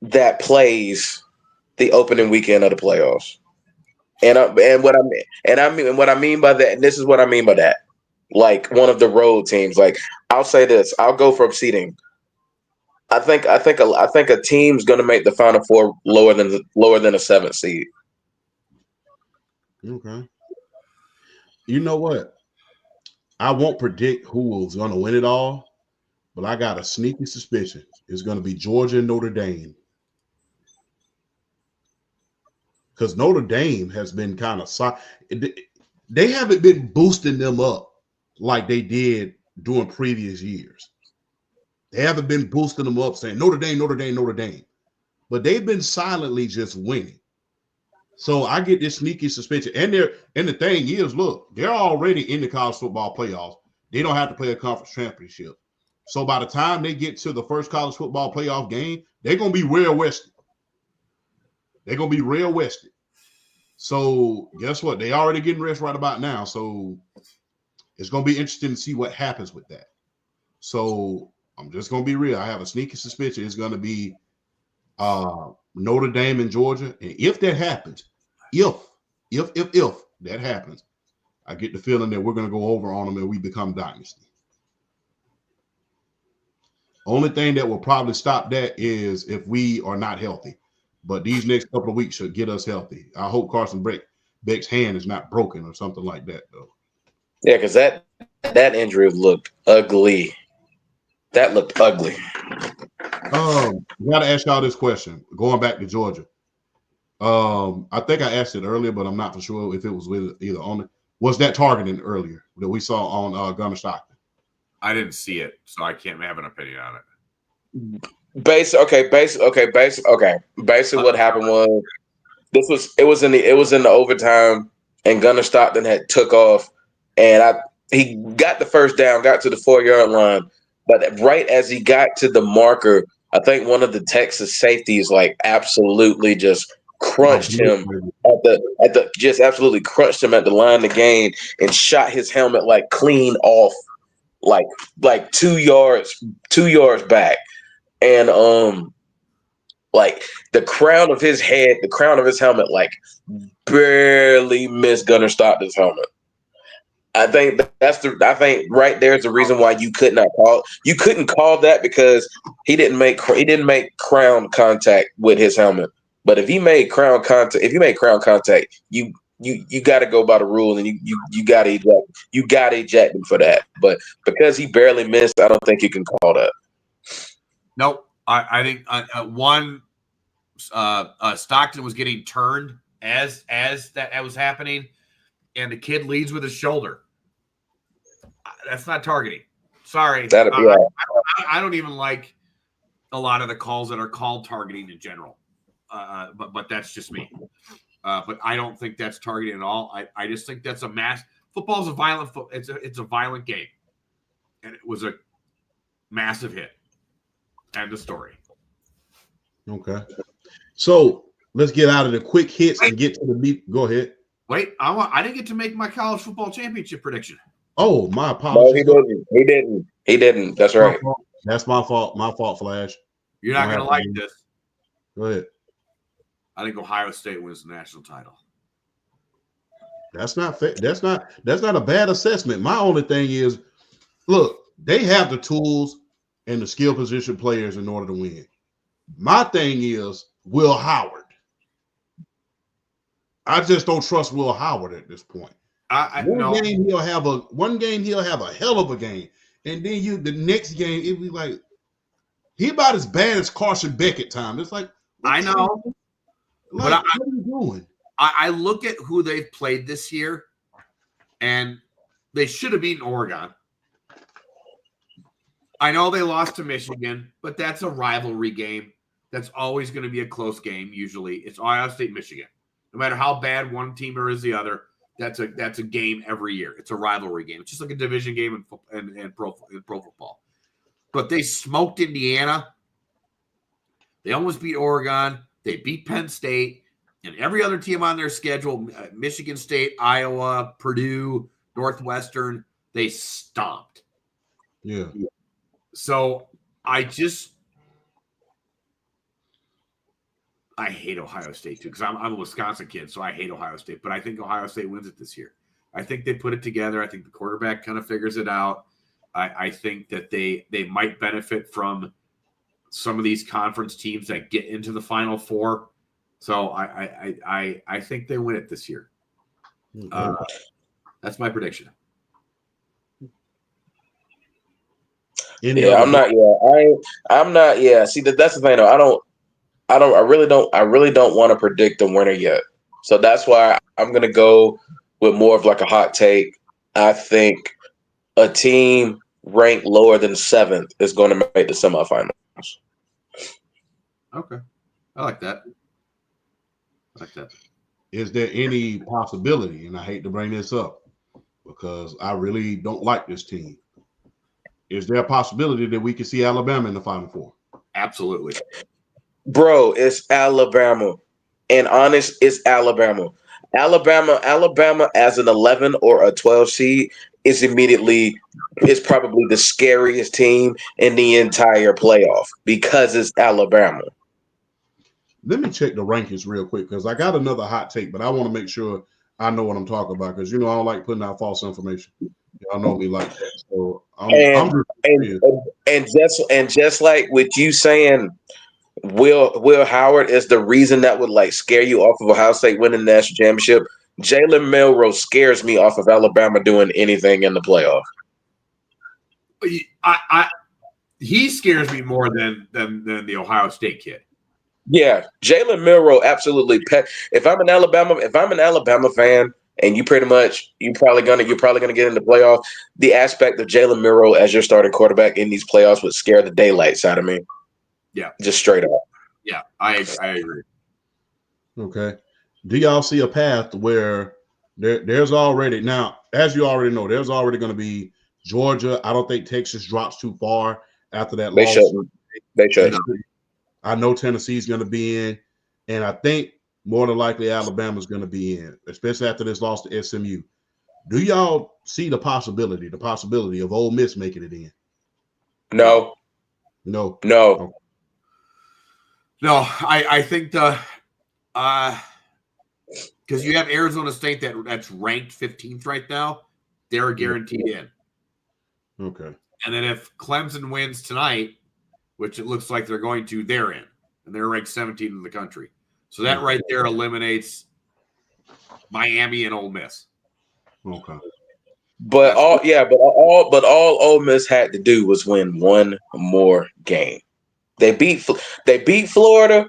that plays the opening weekend of the playoffs. And what I mean by that, and this is what I mean by that, like one of the road teams. Like I'll say this, I'll go from seeding. I think a team's going to make the Final Four lower than a 7th seed. Okay. You know what? I won't predict who is going to win it all, but I got a sneaky suspicion it's going to be Georgia and Notre Dame. Because Notre Dame has been kind of they haven't been boosting them up like they did during previous years. They haven't been boosting them up saying Notre Dame, Notre Dame, Notre Dame. But they've been silently just winning. So I get this sneaky suspicion. And the thing is, look, they're already in the college football playoffs. They don't have to play a conference championship. So by the time they get to the first college football playoff game, they're going to be real wested. They're going to be real wested. So guess what? They already getting rest right about now. So it's going to be interesting to see what happens with that. So I'm just going to be real. I have a sneaky suspicion it's going to be Notre Dame and Georgia. And if that happens, if that happens, I get the feeling that we're going to go over on them and we become dynasty. Only thing that will probably stop that is if we are not healthy. But these next couple of weeks should get us healthy. I hope Carson Beck's hand is not broken or something like that, though. Yeah, because that injury looked ugly. That looked ugly. Got to ask y'all this question. Going back to Georgia. I think I asked it earlier, but I'm not for sure if it was with either on it. Was that targeting earlier that we saw on Gunnar Stockton? I didn't see it, so I can't have an opinion on it. Basically, what happened was it was in the overtime, and Gunnar Stockton had took off, and he got the first down, got to the 4-yard line, but right as he got to the marker, I think one of the Texas safeties like absolutely just crunched him absolutely crunched him at the line of the game and shot his helmet like clean off, like 2 yards back. And like the crown of his helmet, like barely missed Gunnar Stockton's helmet. I think right there's the reason why you couldn't call that, because he didn't make crown contact with his helmet. But if you made crown contact, you got to go by the rule, and you got to eject him for that. But because he barely missed, I don't think you can call that. Nope. I think Stockton was getting turned as that was happening, and the kid leads with his shoulder. That's not targeting. Sorry. I don't even like a lot of the calls that are called targeting in general. But that's just me. But I don't think that's targeting at all. I just think that's a mass. Football is a violent. It's a violent game, and it was a massive hit. End of story. Okay. So let's get out of the quick hits and get to the meat. Go ahead. Wait, I didn't get to make my college football championship prediction. Oh, my apologies. No, he didn't. That's right. That's my fault. My fault, Flash. You're not going to like this. Go ahead. I think Ohio State wins the national title. That's not fair. That's not a bad assessment. My only thing is, look, they have the tools and the skill position players in order to win. My thing is Will Howard. I just don't trust Will Howard at this point. One game he'll have a hell of a game, and then the next game it'll be like he about as bad as Carson Beck at times. It's like I know, like, what are you doing? I look at who they've played this year, and they should have beaten Oregon. I know they lost to Michigan, but that's a rivalry game. That's always going to be a close game. Usually, it's Ohio State, Michigan. No matter how bad one team is the other, that's a game every year. It's a rivalry game. It's just like a division game in pro football. But they smoked Indiana. They almost beat Oregon. They beat Penn State. And every other team on their schedule, Michigan State, Iowa, Purdue, Northwestern, they stomped. Yeah. So I hate Ohio State too because I'm a Wisconsin kid, so I hate Ohio State. But I think Ohio State wins it this year. I think they put it together. I think the quarterback kind of figures it out. I think that they might benefit from some of these conference teams that get into the Final Four. So I think they win it this year. That's my prediction. I'm not. Yeah. See, that's the thing though. I really don't want to predict the winner yet. So that's why I'm going to go with more of like a hot take. I think a team ranked lower than 7th is going to make the semifinals. Okay. I like that. Is there any possibility, and I hate to bring this up because I really don't like this team, is there a possibility that we can see Alabama in the Final Four? Absolutely. Bro, it's Alabama. And honest, it's Alabama. Alabama as an 11 or a 12 seed is probably the scariest team in the entire playoff because it's Alabama. Let me check the rankings real quick because I got another hot take, but I want to make sure I know what I'm talking about because I don't like putting out false information. Y'all know me like that. So just like with you saying Will Howard is the reason that would like scare you off of Ohio State winning the national championship. Jalen Milroe scares me off of Alabama doing anything in the playoff. He scares me more than the Ohio State kid. Yeah, Jalen Milroe absolutely. If I'm an Alabama fan, and you're probably gonna get in the playoff, the aspect of Jalen Milroe as your starting quarterback in these playoffs would scare the daylights out of me. Yeah, just straight up. Yeah, I agree. Okay, do y'all see a path where there's already now, as you already know, there's already going to be Georgia. I don't think Texas drops too far after that loss. They shouldn't. I know Tennessee's going to be in, and I think more than likely Alabama's going to be in, especially after this loss to SMU. Do y'all see the possibility of Ole Miss making it in? No. No, I think because you have Arizona State that's ranked 15th right now, they're guaranteed in. Okay. And then if Clemson wins tonight, which it looks like they're going to, they're in. And they're ranked 17th in the country. So that right there eliminates Miami and Ole Miss. Okay. But all Ole Miss had to do was win one more game. They beat Florida.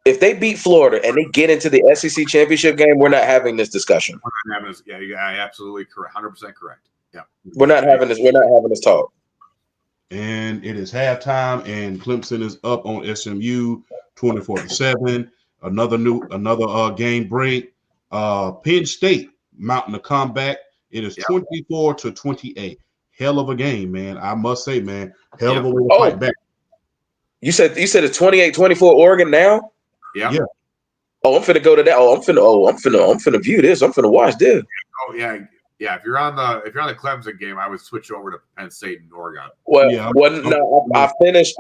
If they beat Florida and they get into the SEC championship game, we're not having this discussion. We're not having this. Yeah, absolutely correct. 100% correct. Yeah. We're not having this talk. And it is halftime, and Clemson is up on SMU 24-7. Another game break. Penn State mounting a comeback. It is 24-28. Hell of a game, man. I must say, man. Hell of a way to fight back. You said it's 28-24 Oregon now? Yeah. Oh, I'm finna go to that. I'm finna view this. I'm finna watch this. Oh yeah. Yeah, if you're on the Clemson game, I would switch over to Penn State and Oregon. I finished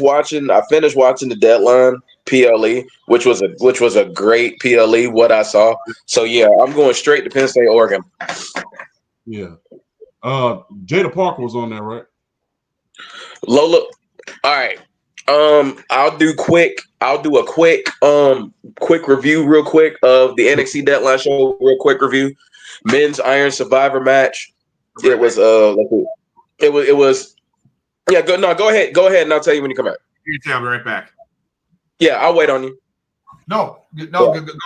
watching the deadline, PLE, which was a great PLE. What I saw. So yeah, I'm going straight to Penn State, Oregon. Yeah. Jada Parker was on there, right? Lola. All right. I'll do a quick review real quick of the NXT Deadline Show. Real quick review. Men's Iron Survivor match. It was yeah. Go ahead, and I'll tell you when you come out. You can tell me right back. Yeah, I'll wait on you. No, go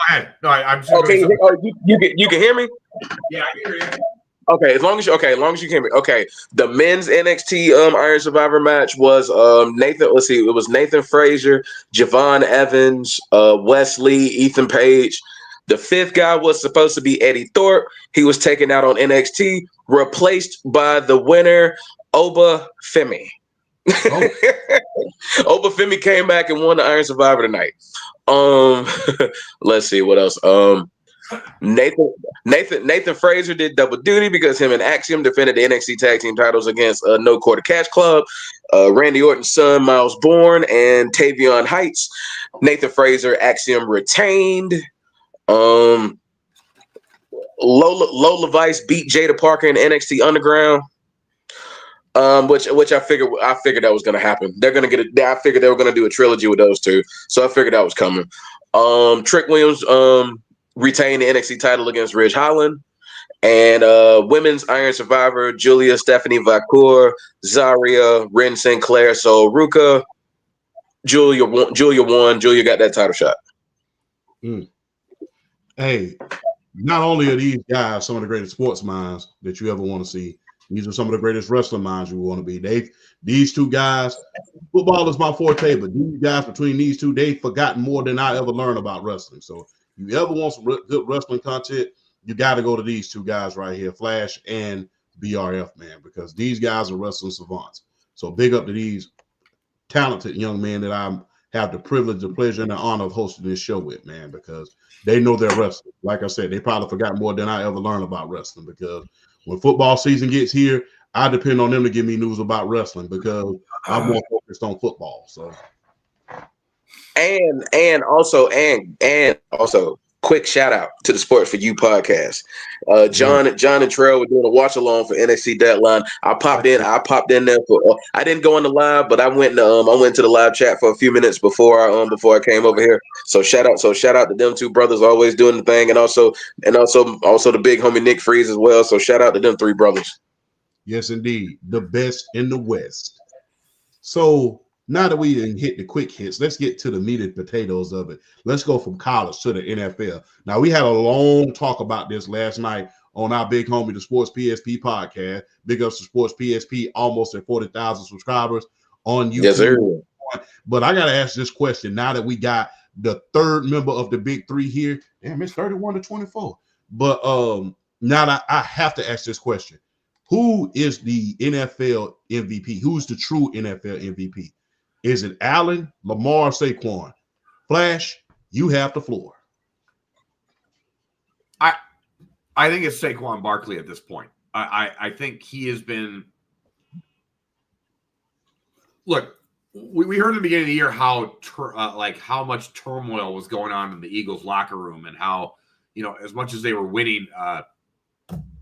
ahead. No, I'm just okay. You can hear me? Yeah, I can hear you. Okay, as long as you can hear me. Okay, the men's NXT Iron Survivor match was Nathan. Let's see, it was Nathan Frazier, Javon Evans, Wesley, Ethan Page. The fifth guy was supposed to be Eddie Thorpe. He was taken out on NXT, replaced by the winner, Oba Femi. Oh. Oba Femi came back and won the Iron Survivor tonight. Let's see what else. Nathan Frazier did double duty because him and Axiom defended the NXT Tag Team titles against No Quarter Cash Club, Randy Orton's son Miles Bourne, and Tavion Heights. Nathan Frazier, Axiom retained. Lola Vice beat Jada Parker in NXT Underground. Which I figured that was gonna happen. They're gonna get it. I figured they were gonna do a trilogy with those two, so I figured that was coming. Trick Williams retained the NXT title against Ridge Holland, and women's Iron Survivor Julia Stephanie Vacour, Zaria, Ren Sinclair, so Ruka. Julia won. Julia got that title shot. Hey, not only are these guys some of the greatest sports minds that you ever want to see, these are some of the greatest wrestling minds you want to be. These two guys, football is my forte, but these guys between these two, they've forgotten more than I ever learned about wrestling. So you ever want some good wrestling content, you got to go to these two guys right here, Flash and BRF, man, because these guys are wrestling savants. So big up to these talented young men that I have the privilege, the pleasure, and the honor of hosting this show with, man, because they know their wrestling. Like I said, they probably forgot more than I ever learned about wrestling, because when football season gets here, I depend on them to give me news about wrestling because I'm more focused on football. So, and also, quick shout out to the Sport for You podcast. John and Trell were doing a watch along for NXT Deadline. I popped in there for. I didn't go on the live, but I went to the live chat for a few minutes before I came over here. So shout out to them two brothers always doing the thing, and also the big homie Nick Freeze as well. So shout out to them three brothers. Yes, indeed, the best in the West. So now that we didn't hit the quick hits, let's get to the meat and potatoes of it. Let's go from college to the NFL. Now, we had a long talk about this last night on our big homie, the Sports PSP podcast. Big ups to Sports PSP, almost at 40,000 subscribers on YouTube. Yes, sir. But I got to ask this question now that we got the third member of the big three here. Damn, it's 31-24. But now that I have to ask this question. Who is the NFL MVP? Who's the true NFL MVP? Is it Allen, Lamar, Saquon? Flash, you have the floor. I think it's Saquon Barkley at this point. I think he has been. Look, we heard at the beginning of the year how much turmoil was going on in the Eagles locker room, and how, as much as they were winning.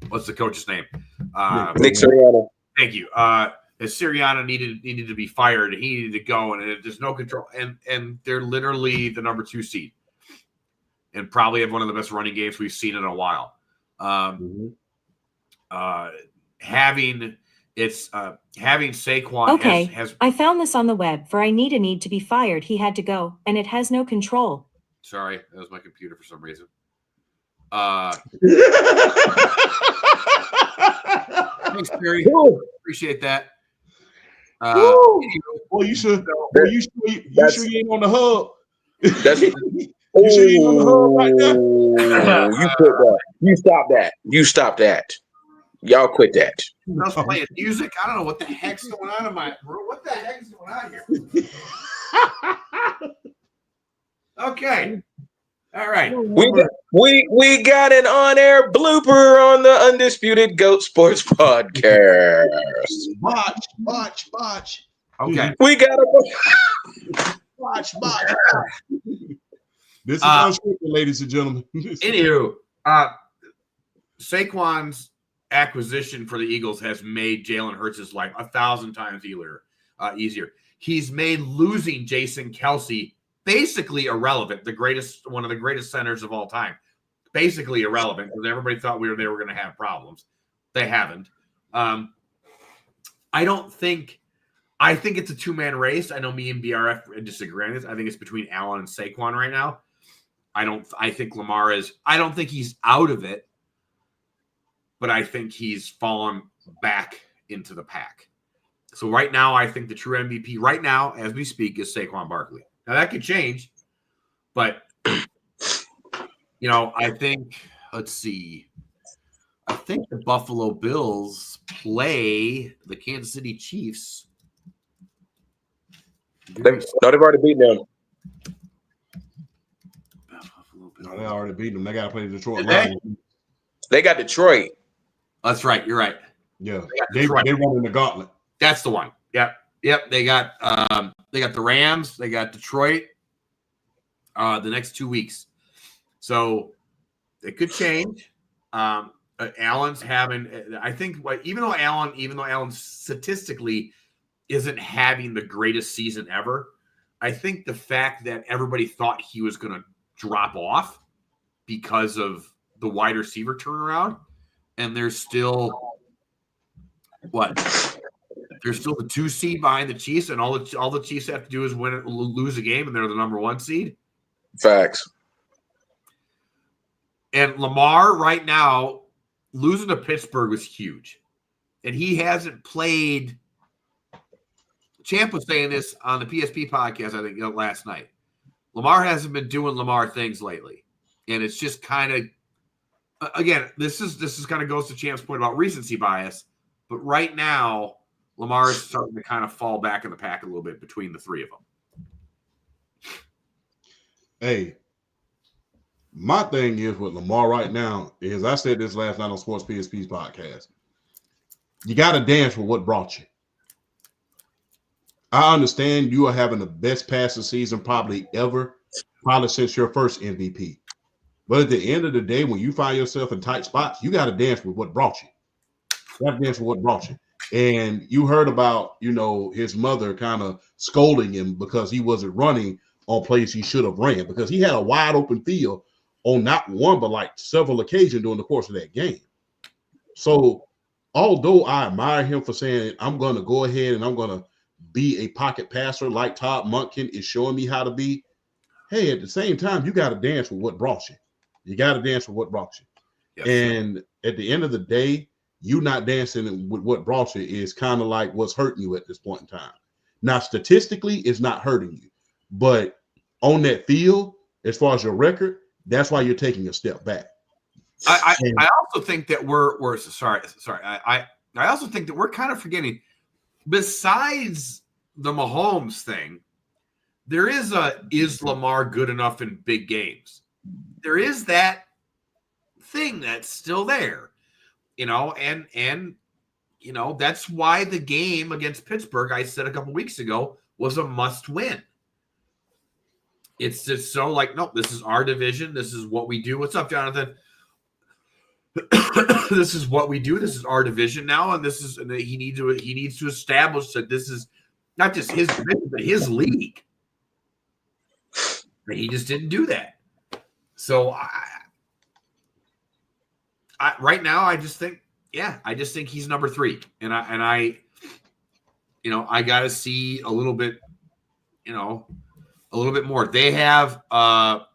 What's the coach's name? Nick Sirianni. Thank you. Sirianni needed to be fired. He needed to go, and there's no control. And they're literally the number 2 seed, and probably have one of the best running games we've seen in a while. Having Saquon. Okay, has I found this on the web. For I need to be fired. He had to go, and it has no control. Sorry, that was my computer for some reason. Thanks, Barry. Appreciate that. Well, you should. You ain't on the hub. You should ain't on the hub right there. You stop that. Y'all quit that. I was playing music. I don't know what the heck's going on in my room. What the heck is going on here? Okay. All right. We got an on-air blooper on the Undisputed GOAT Sports Podcast. Watch. Okay. We got a Box. This is unscripted, ladies and gentlemen. Anywho, Saquon's acquisition for the Eagles has made Jalen Hurts' life 1,000 times easier. He's made losing Jason Kelce basically irrelevant. One of the greatest centers of all time, basically irrelevant because everybody thought they were going to have problems. They haven't. I think it's a two-man race. I know me and BRF disagree on this. I think it's between Allen and Saquon right now. I think Lamar is. I don't think he's out of it, but I think he's fallen back into the pack. So right now, I think the true MVP right now, as we speak, is Saquon Barkley. Now that could change, but I think. Let's see. I think the Buffalo Bills play the Kansas City Chiefs. They've already beaten them. No, they already beat them. They got to play the Detroit Lions. They got Detroit. That's right. You're right. Yeah, they won in the gauntlet. That's the one. Yep. They got the Rams. They got Detroit. The next 2 weeks, so it could change. Allen's having. I think even though Allen statistically isn't having the greatest season ever, I think the fact that everybody thought he was going to drop off because of the wide receiver turnaround, and there's still There's still the 2 seed behind the Chiefs, and all the Chiefs have to do is lose a game, and they're the number 1 seed. Facts. And Lamar right now losing to Pittsburgh was huge, and he hasn't played. Champ was saying this on the PSP podcast, I think, last night. Lamar hasn't been doing Lamar things lately, and it's just kind of, again, this is kind of goes to Champ's point about recency bias, but right now Lamar is starting to kind of fall back in the pack a little bit between the three of them. Hey, my thing is with Lamar right now is, I said this last night on Sports PSP's podcast, you got to dance with what brought you. I understand you are having the best passing season probably since your first MVP. But at the end of the day, when you find yourself in tight spots, you got to dance with what brought you. You got to dance with what brought you. And you heard about, his mother kind of scolding him because he wasn't running on plays he should have ran, because he had a wide open field on not one, but like several occasions during the course of that game. So although I admire him for saying, I'm going to go ahead and I'm going to be a pocket passer like Todd Monken is showing me how to be, hey, at the same time, you got to dance with what brought you. You got to dance with what brought you. Yes, and at the end of the day, you not dancing with what brought you is kind of like what's hurting you at this point in time. Now, statistically, it's not hurting you, but on that field, as far as your record, that's why you're taking a step back. I also think that we're sorry. I also think that we're kind of forgetting, besides the Mahomes thing, there is Lamar good enough in big games? There is that thing that's still there, and that's why the game against Pittsburgh, I said a couple weeks ago, was a must win. It's just so like, no, this is our division. This is what we do. What's up, Jonathan? This is what we do. This is our division now, and he needs to establish that this is not just his division, but his league. And he just didn't do that. So I right now, I just think he's number 3, and I got to see a little bit more. They have the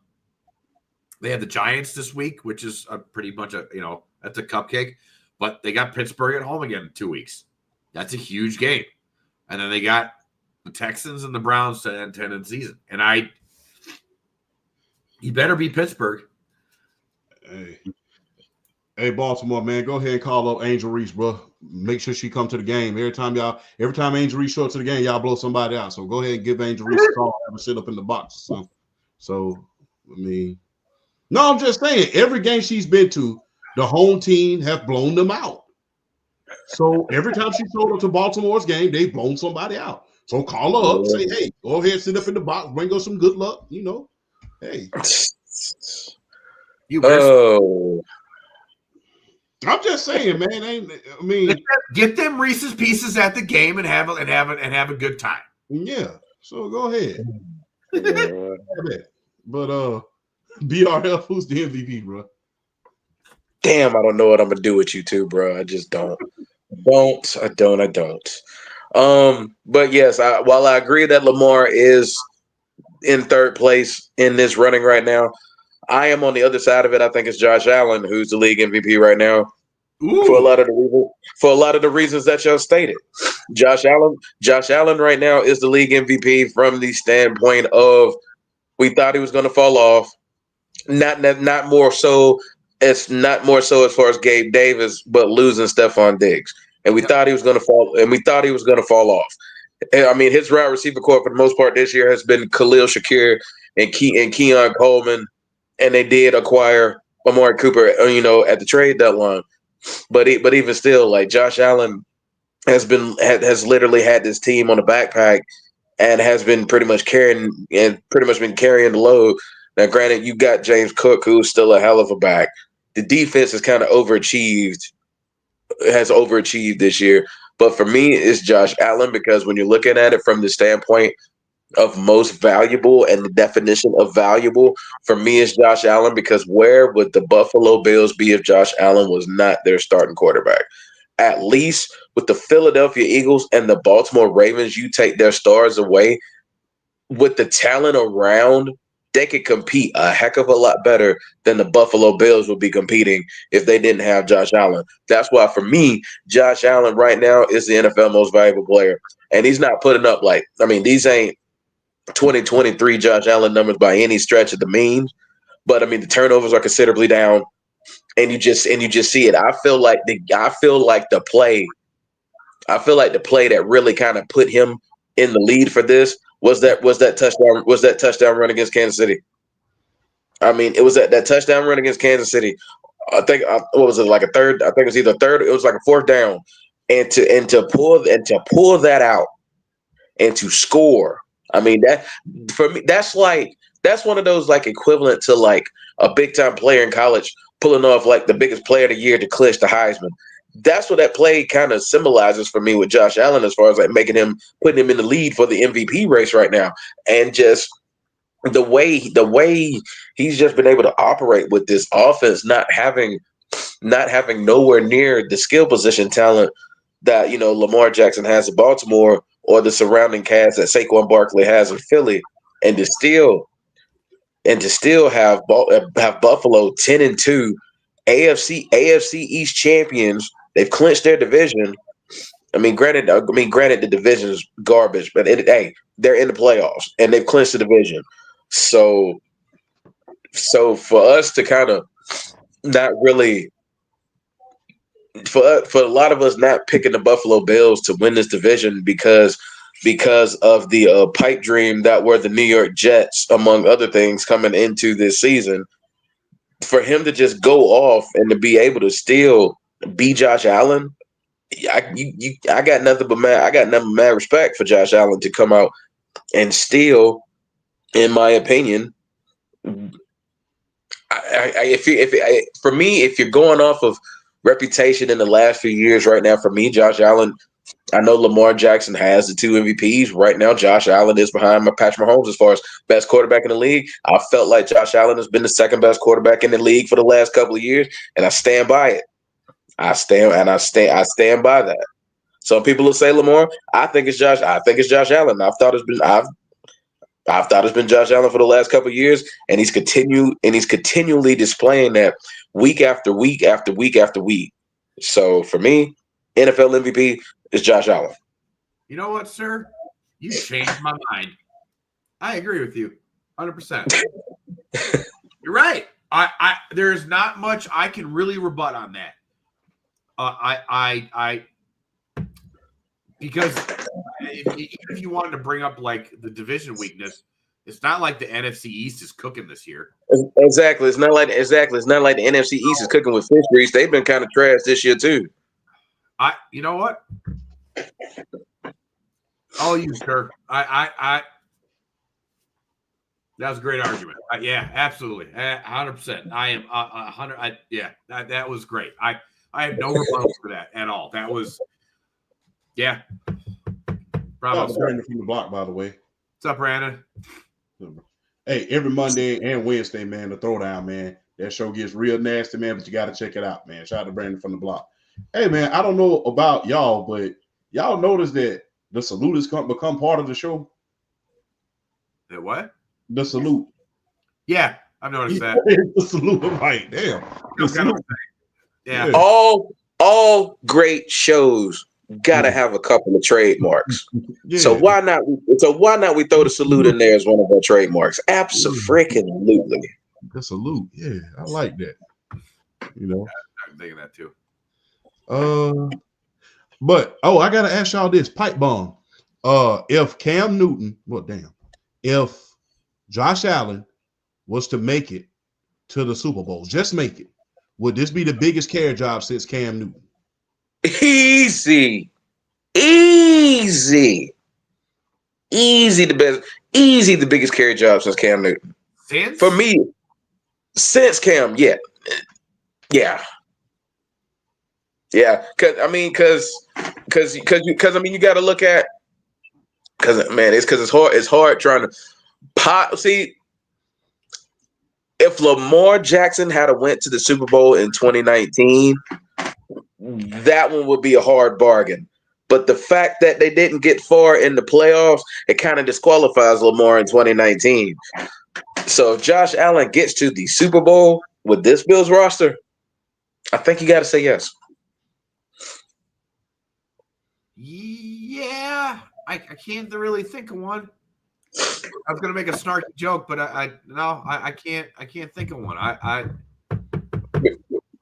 Giants this week, which is a pretty much that's a cupcake, but they got Pittsburgh at home again in 2 weeks. That's a huge game. And then they got the Texans and the Browns to end the season. And you better beat Pittsburgh. Hey, Baltimore, man, go ahead and call up Angel Reese, bro. Make sure she come to the game. Every time Angel Reese show up to the game, y'all blow somebody out. So go ahead and give Angel Reese a call, have her sit up in the box. So no, I'm just saying, every game she's been to, the home team have blown them out. So every time she showed up to Baltimore's game, they've blown somebody out. So call her up, say, hey, go ahead, sit up in the box, bring her some good luck, you know. Hey. You risk. I'm just saying, man. I mean, get them Reese's Pieces at the game and have a good time. Yeah. So go ahead. But BRF, who's the MVP, bro? Damn, I don't know what I'm gonna do with you two, bro. I just don't. I don't. But yes, while I agree that Lamar is in third place in this running right now, I am on the other side of it. I think it's Josh Allen who's the league MVP right now. Ooh. For a lot of the reasons that y'all stated. Josh Allen right now is the league MVP from the standpoint of we thought he was going to fall off. Not more so as far as Gabe Davis, but losing Stephon Diggs. And we thought he was going to fall off. I mean, his wide receiver core for the most part this year has been Khalil Shakir and Keon Coleman, and they did acquire Amari Cooper, at the trade deadline. But even still, like Josh Allen has literally had this team on the backpack and has been pretty much carrying the load. Now, granted, you got James Cook, who's still a hell of a back. The defense has kind of overachieved this year. But for me, it's Josh Allen because when you're looking at it from the standpoint of most valuable and the definition of valuable, for me, it's Josh Allen because where would the Buffalo Bills be if Josh Allen was not their starting quarterback? At least with the Philadelphia Eagles and the Baltimore Ravens, you take their stars away. With the talent around, they could compete a heck of a lot better than the Buffalo Bills would be competing if they didn't have Josh Allen. That's why, for me, Josh Allen right now is the NFL most valuable player. And he's not putting up these ain't 2023 Josh Allen numbers by any stretch of the means. But, I mean, the turnovers are considerably down. And you just see it. I feel like the play that really kind of put him in the lead for this was that touchdown run against Kansas City. I mean, it was that touchdown run against Kansas City. I think what was it, like a third? I think it was either third. It was like a fourth down, and to pull that out and to score. I mean, that for me, that's one of those like equivalent to like a big time player in college pulling off like the biggest player of the year to clinch the Heisman. That's what that play kind of symbolizes for me with Josh Allen, as far as like putting him in the lead for the MVP race right now, and just the way he's just been able to operate with this offense, not having nowhere near the skill position talent that Lamar Jackson has in Baltimore or the surrounding cast that Saquon Barkley has in Philly, and to still have Buffalo 10-2, AFC East champions. They've clinched their division. I mean, granted, the division's garbage, but they're in the playoffs and they've clinched the division. So for us to kind of not really, for a lot of us not picking the Buffalo Bills to win this division because of the pipe dream that were the New York Jets, among other things, coming into this season, for him to just go off and to be able to still be Josh Allen, I got nothing but mad respect for Josh Allen to come out and still, in my opinion, if you're going off of reputation in the last few years right now, for me, Josh Allen, I know Lamar Jackson has the 2 MVPs. Right now, Josh Allen is behind Patrick Mahomes as far as best quarterback in the league. I felt like Josh Allen has been the second best quarterback in the league for the last couple of years, and I stand by it. I stand by that. Some people will say Lamar. I think it's Josh Allen. I've thought it's been Josh Allen for the last couple of years, and he's continually displaying that week after week after week after week. So for me, NFL MVP is Josh Allen. You know what, sir? You changed my mind. I agree with you 100%. You're right. There's not much I can really rebut on that. Because if you wanted to bring up like the division weakness, it's not like the NFC East is cooking this year. Exactly. It's not like the NFC East is cooking with fish grease. They've been kind of trash this year too. You know what? All you, sir. That was a great argument. Yeah, absolutely, 100%. I am 100. Yeah, that was great. I have no rebuttal for that at all. That was, yeah. Bravo. Brandon from the block, by the way. What's up, Brandon? Hey, every Monday and Wednesday, man, the Throwdown, man. That show gets real nasty, man, but you got to check it out, man. Shout out to Brandon from the block. Hey, man, I don't know about y'all, but y'all notice that the salute has become part of the show? The what? The salute. Yeah, I've noticed that. The salute. I'm like, damn. Yeah. All great shows gotta have a couple of trademarks. Yeah. So why not? We throw the salute in there as one of our trademarks? Absolutely. The salute. Yeah, I like that. You know, I'm thinking that too. But I gotta ask y'all this pipe bomb. If Cam Newton, if Josh Allen was to make it to the Super Bowl, just make it, would this be the biggest carry job since Cam Newton? Easy, the biggest carry job since Cam Newton. For me, since Cam, yeah. Because you got to look at, it's hard trying to see. If Lamar Jackson had went to the Super Bowl in 2019, that one would be a hard bargain. But the fact that they didn't get far in the playoffs, it kind of disqualifies Lamar in 2019. So if Josh Allen gets to the Super Bowl with this Bills roster, I think you got to say yes. Yeah, I can't really think of one. I was going to make a snarky joke, but I can't think of one.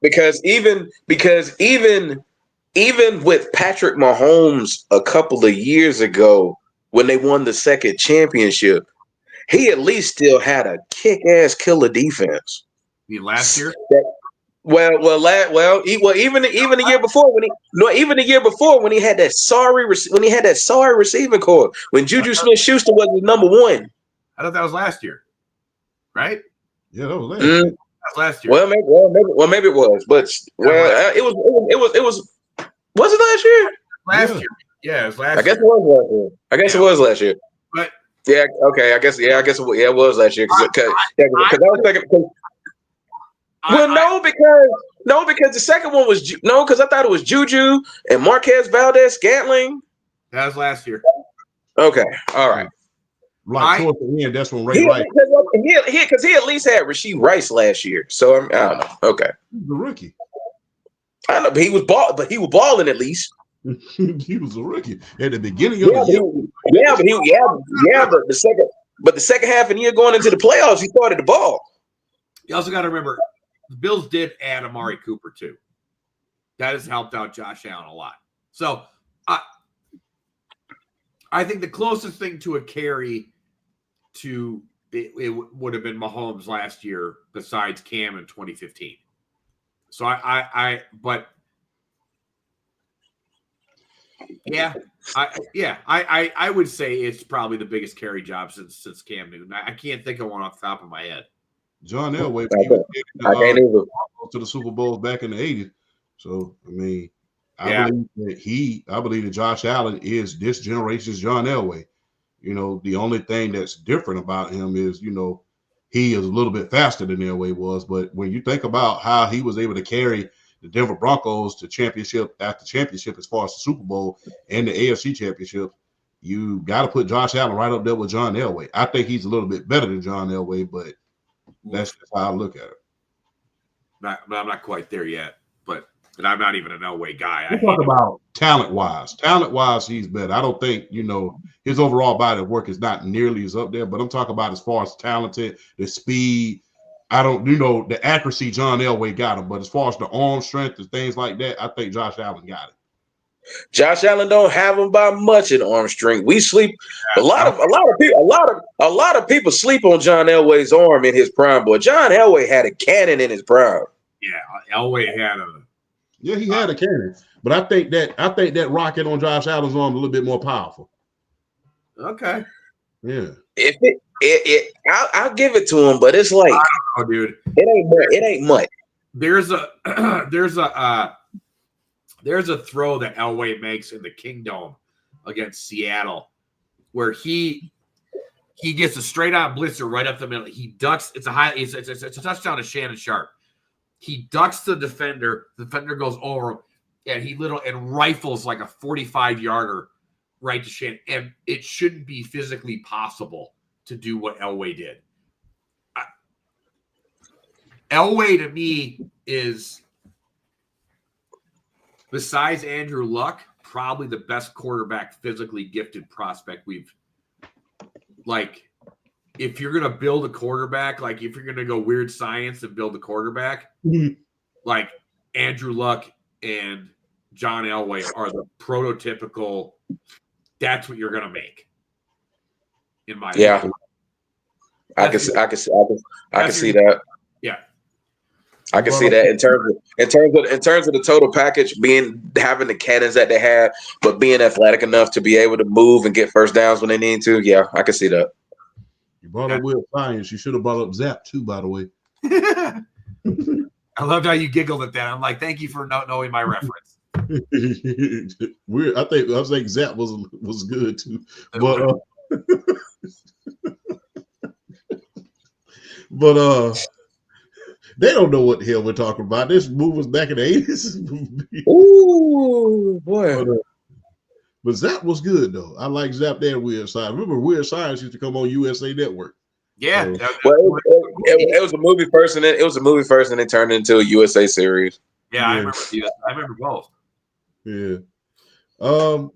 Because even with Patrick Mahomes a couple of years ago when they won the second championship, he at least still had a kick-ass killer defense. Last year? Even the year before when he had that sorry receiving core when Juju Smith-Schuster was the number one. I thought that was last year, right? Yeah, that was last year. That was last year. Maybe it was, but it was. Was it last year? Last year. Yeah, it was last year. I guess it was last year. It was last year. But yeah, okay. I guess it was last year because I was thinking. Because the second one was because I thought it was Juju and Marquez Valdez-Scantling. That was last year. Okay, all right. Like towards the end, that's when Ray Rice. Because he at least had Rasheed Rice last year, so I don't know. Okay, he's a rookie. I know, but he was balling at least. He was a rookie at the beginning of the year. But the second half of the year going into the playoffs, he started the ball. You also got to remember, the Bills did add Amari Cooper too. That has helped out Josh Allen a lot. So I think the closest thing to a carry to it would have been Mahomes last year, besides Cam in 2015. So I would say it's probably the biggest carry job since Cam Newton. I can't think of one off the top of my head. John Elway to the Super Bowl back in the 80s. So I mean, I believe that Josh Allen is this generation's John Elway. You know, the only thing that's different about him is, you know, he is a little bit faster than Elway was. But when you think about how he was able to carry the Denver Broncos to championship after championship as far as the Super Bowl and the AFC championship, you got to put Josh Allen right up there with John Elway. I think he's a little bit better than John Elway, but that's just how I look at it. I'm not quite there yet, and I'm not even an Elway guy. I talk about talent-wise. Talent-wise, he's better. I don't think, you know, his overall body of work is not nearly as up there, but I'm talking about as far as talented, the speed. The accuracy John Elway got him, but as far as the arm strength and things like that, I think Josh Allen got it. Josh Allen don't have him by much in arm strength. We sleep a lot of people sleep on John Elway's arm in his prime. Boy, John Elway had a cannon in his prime. Yeah, Elway had a. Yeah, he had a cannon, but I think that rocket on Josh Allen's arm a little bit more powerful. Okay. Yeah. If I'll give it to him, but it's like, oh, dude, it ain't much. There's a there's a throw that Elway makes in the Kingdome against Seattle where he gets a straight on blitzer right up the middle. He ducks. It's a touchdown to Shannon Sharp. He ducks the defender. The defender goes over him, and he rifles like a 45-yarder right to Shannon. And it shouldn't be physically possible to do what Elway did. Elway to me is, besides Andrew Luck, probably the best quarterback, physically gifted prospect we've, like, if you're going to build a quarterback, like if you're going to go weird science and build a quarterback, like Andrew Luck and John Elway are the prototypical, that's what you're going to make. In my opinion. I can see that. Yeah. I can see that in terms of the total package, having the cannons that they have, but being athletic enough to be able to move and get first downs when they need to. Yeah, I can see that. You brought up Will Science. You should have brought up Zap too, by the way. I loved how you giggled at that. I'm like, thank you for not knowing my reference. I think Zap was good too, but they don't know what the hell we're talking about. This movie was back in the 80s. Ooh, boy. But Zap was good, though. I like Zap and Weird Science. Remember, Weird Science used to come on USA Network. Yeah. So, it was a movie first, and it turned into a USA series. Yeah, I remember both. Yeah.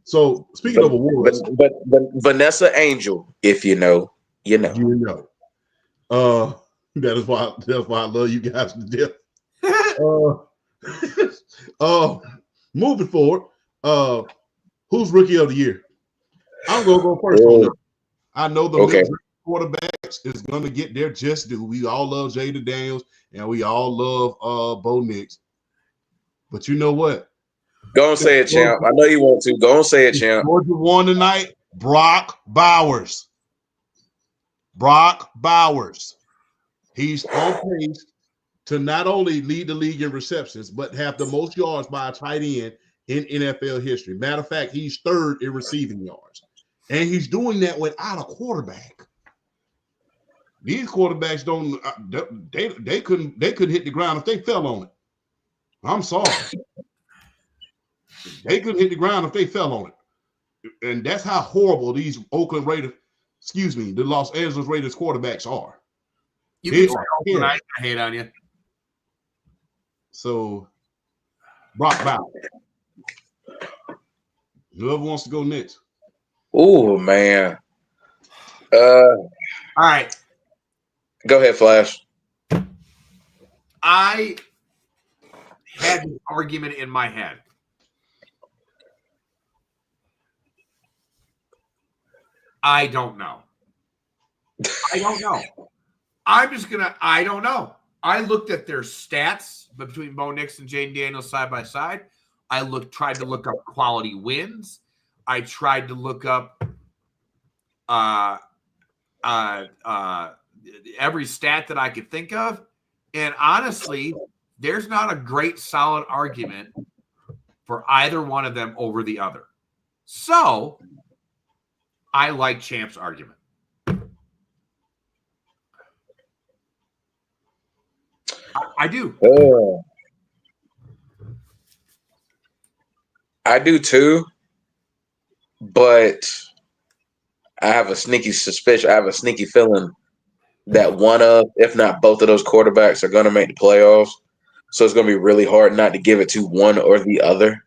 So, speaking of awards. But Vanessa Angel, if you know, you know. You know. That's why I love you guys to death. Moving forward, who's rookie of the year? I'm gonna go first on that. I know the quarterbacks is gonna get their just due. We all love Jada Daniels and we all love Bo Nix. But you know what? Go and say it, champ. I know you want to. Go and say it, champ. Georgia won tonight. Brock Bowers. He's on pace to not only lead the league in receptions, but have the most yards by a tight end in NFL history. Matter of fact, he's third in receiving yards. And he's doing that without a quarterback. These quarterbacks they couldn't hit the ground if they fell on it. I'm sorry. They couldn't hit the ground if they fell on it. And that's how horrible these the Los Angeles Raiders quarterbacks are. You can say I hate on you. So, Brock Bowers. Whoever wants to go next. Oh, man. All right. Go ahead, Flash. I had an argument in my head. I don't know. I don't know. I looked at their stats between Bo Nix and Jaden Daniels side by side. I tried to look up quality wins. I tried to look up every stat that I could think of. And honestly, there's not a great solid argument for either one of them over the other. So I like Champ's argument. I do. I do too, but I have a sneaky suspicion. I have a sneaky feeling that one of, if not both of those quarterbacks are going to make the playoffs. So it's going to be really hard not to give it to one or the other.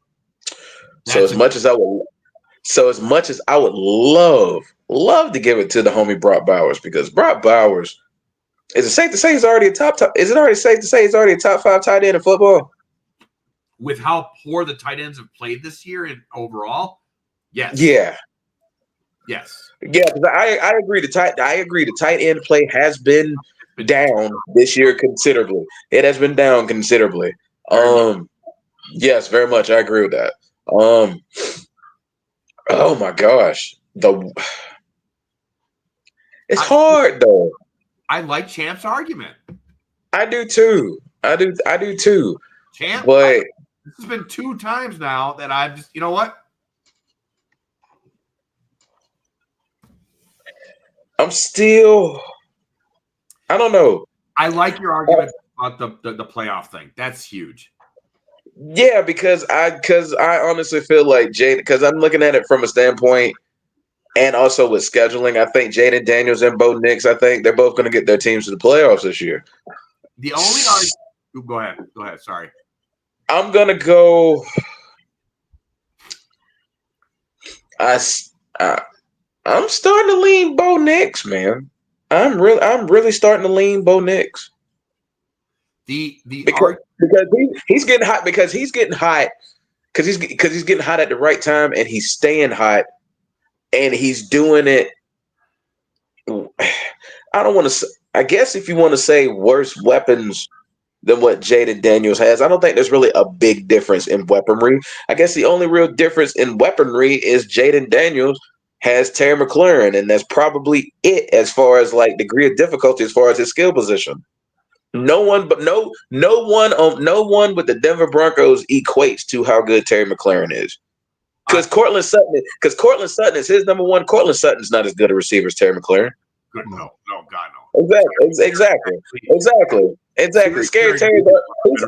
So as much as I would love to give it to the homie Brock Bowers, because Brock Bowers, is it safe to say he's already a top? Is it already safe to say he's already a top 5 tight end in football? With how poor the tight ends have played this year and overall, yes. Yeah. Yes. Yeah, because I agree. The tight end play has been down this year considerably. It has been down considerably. Yes, very much. I agree with that. Oh my gosh. It's hard though. I like Champ's argument. I do too. I do too. Champ, but this has been 2 times now that I've just, you know what? I'm still, I don't know. I like your argument about the playoff thing. That's huge. Yeah, because I honestly feel like Jaden, because I'm looking at it from a standpoint, and also with scheduling, I think Jaden Daniels and Bo Nix, I think they're both going to get their teams to the playoffs this year. The only argument, go ahead. Sorry, I'm gonna go. I'm starting to lean Bo Nix, man. I'm really starting to lean Bo Nix. Because he's getting hot because he's getting hot at the right time, and he's staying hot, and he's doing it. I don't want to. I guess if you want to say worse weapons than what Jaden Daniels has, I don't think there's really a big difference in weaponry. I guess the only real difference in weaponry is Jaden Daniels has Terry McLaurin, and that's probably it as far as like degree of difficulty as far as his skill position. No one with the Denver Broncos equates to how good Terry McLaurin is. Because Cortland Sutton is his number one. Cortland Sutton's not as good a receiver as Terry McLaurin. Good, no, God, no. Exactly. Scary Terry,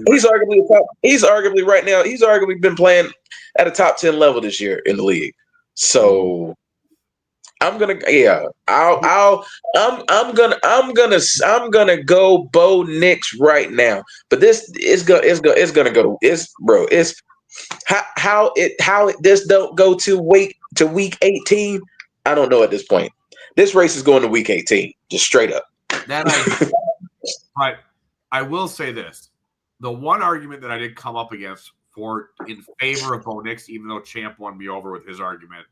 he's arguably a top. He's arguably right now. He's arguably been playing at a top 10 level this year in the league. So I'm gonna go Bo Nix right now. But this is gonna go. It's how this don't go to week 18. I don't know at this point. This race is going to week 18, just straight up. But I will say this: the one argument that I did come up against in favor of Bo Nix, even though Champ won me over with his argument,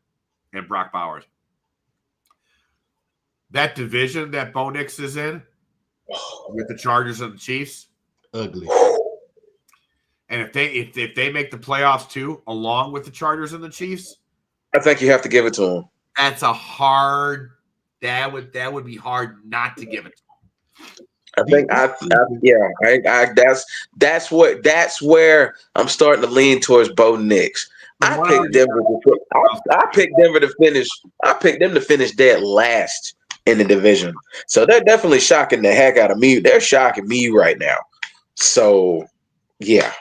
and Brock Bowers, that division that Bo Nix is in with the Chargers and the Chiefs, ugly. And if they make the playoffs too, along with the Chargers and the Chiefs, I think you have to give it to them. That's a hard. That would be hard not to give it to them. That's where I'm starting to lean towards Bo Nix. I picked Denver to finish. I picked them to finish dead last in the division. So they're definitely shocking the heck out of me. They're shocking me right now. So yeah.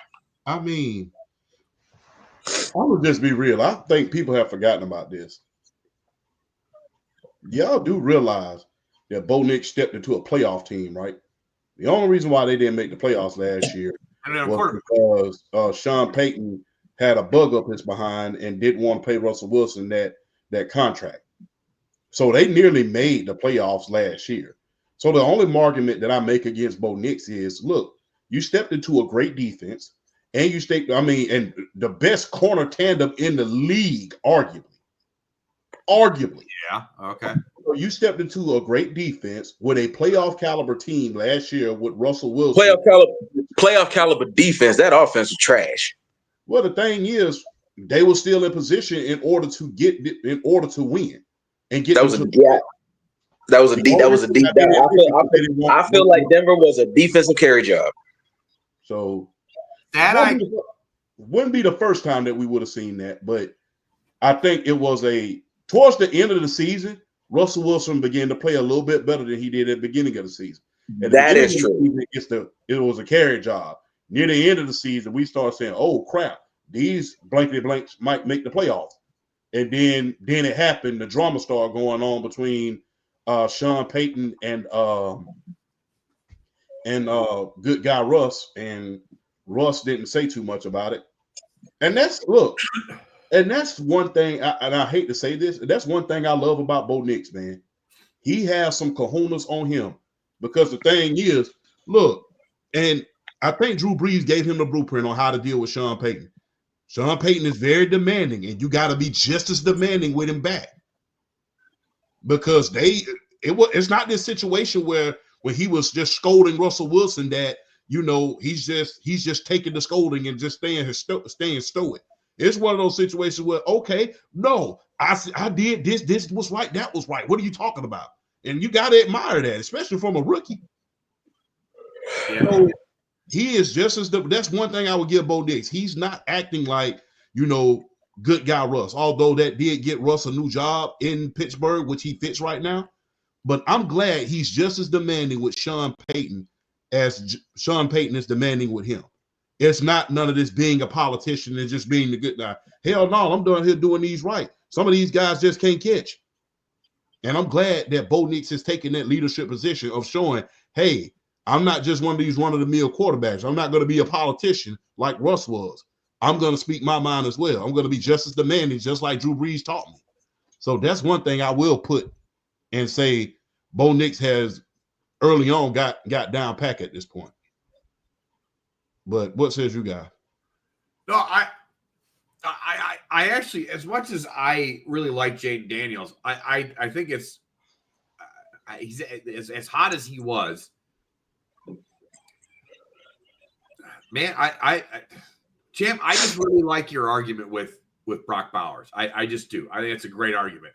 I mean, I would just be real. I think people have forgotten about this. Y'all do realize that Bo Nix stepped into a playoff team, right? The only reason why they didn't make the playoffs last year was because Sean Payton had a bug up his behind and didn't want to pay Russell Wilson that contract. So they nearly made the playoffs last year. So the only argument that I make against Bo Nix is, look, you stepped into a great defense, and and the best corner tandem in the league, arguably. Yeah. Okay. So you stepped into a great defense with a playoff caliber team last year with Russell Wilson. Playoff caliber defense. That offense was trash. Well, the thing is, they were still in position in order to win and get. That was a deep. I feel like Denver was a defensive carry job. So that wouldn't be the first time that we would have seen that, but I think it was towards the end of the season, Russell Wilson began to play a little bit better than he did at the beginning of the season. That is true. It was a carry job. Near the end of the season, we started saying, "Oh crap, these blankety blanks might make the playoffs." And then it happened. The drama started going on between Sean Payton and good guy Russ, and Russ didn't say too much about it. And that's one thing, and I hate to say this, that's one thing I love about Bo Nix, man. He has some cojones on him, because the thing is, look, and I think Drew Brees gave him the blueprint on how to deal with Sean Payton. Sean Payton is very demanding, and you got to be just as demanding with him back, because it's not this situation where he was just scolding Russell Wilson that, he's just taking the scolding and just staying stoic. It's one of those situations where, okay, no, I did this was right, that was right. What are you talking about? And you got to admire that, especially from a rookie. Yeah. So he is just as that's one thing I would give Bo Nix. He's not acting like, good guy Russ, although that did get Russ a new job in Pittsburgh, which he fits right now. But I'm glad he's just as demanding with Sean Payton as Sean Payton is demanding with him. It's not none of this being a politician and just being the good guy. Hell no, I'm down here doing these right. Some of these guys just can't catch. And I'm glad that Bo Nix is taking that leadership position of showing, hey, I'm not just one of these run-of-the-mill quarterbacks. I'm not going to be a politician like Russ was. I'm going to speak my mind as well. I'm going to be just as demanding, just like Drew Brees taught me. So that's one thing I will put and say Bo Nix has early on got down pack at this point. But what says you guys? No, I actually, as much as I really like Jaden Daniels, I think it's he's as hot as he was. Man, Champ, I just really like your argument with Brock Bowers. I just do. I think it's a great argument.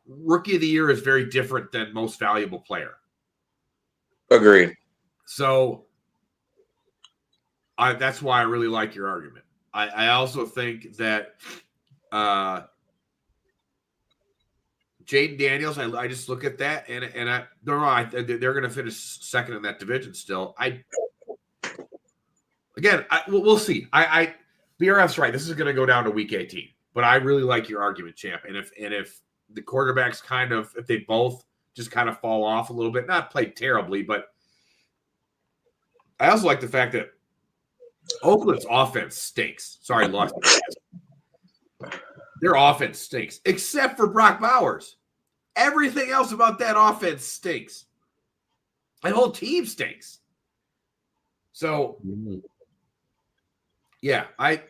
Rookie of the year is very different than most valuable player. Agreed. So that's why I really like your argument. I also think that Jaden Daniels, I just look at that and they're going to finish second in that division still. We'll see. BRF's right. This is going to go down to week 18, but I really like your argument, Champ. And if the quarterbacks if they both just kind of fall off a little bit, not play terribly, but I also like the fact that Oakland's offense stinks. Sorry, lost. Their offense stinks, except for Brock Bowers. Everything else about that offense stinks. That whole team stinks. So, yeah, I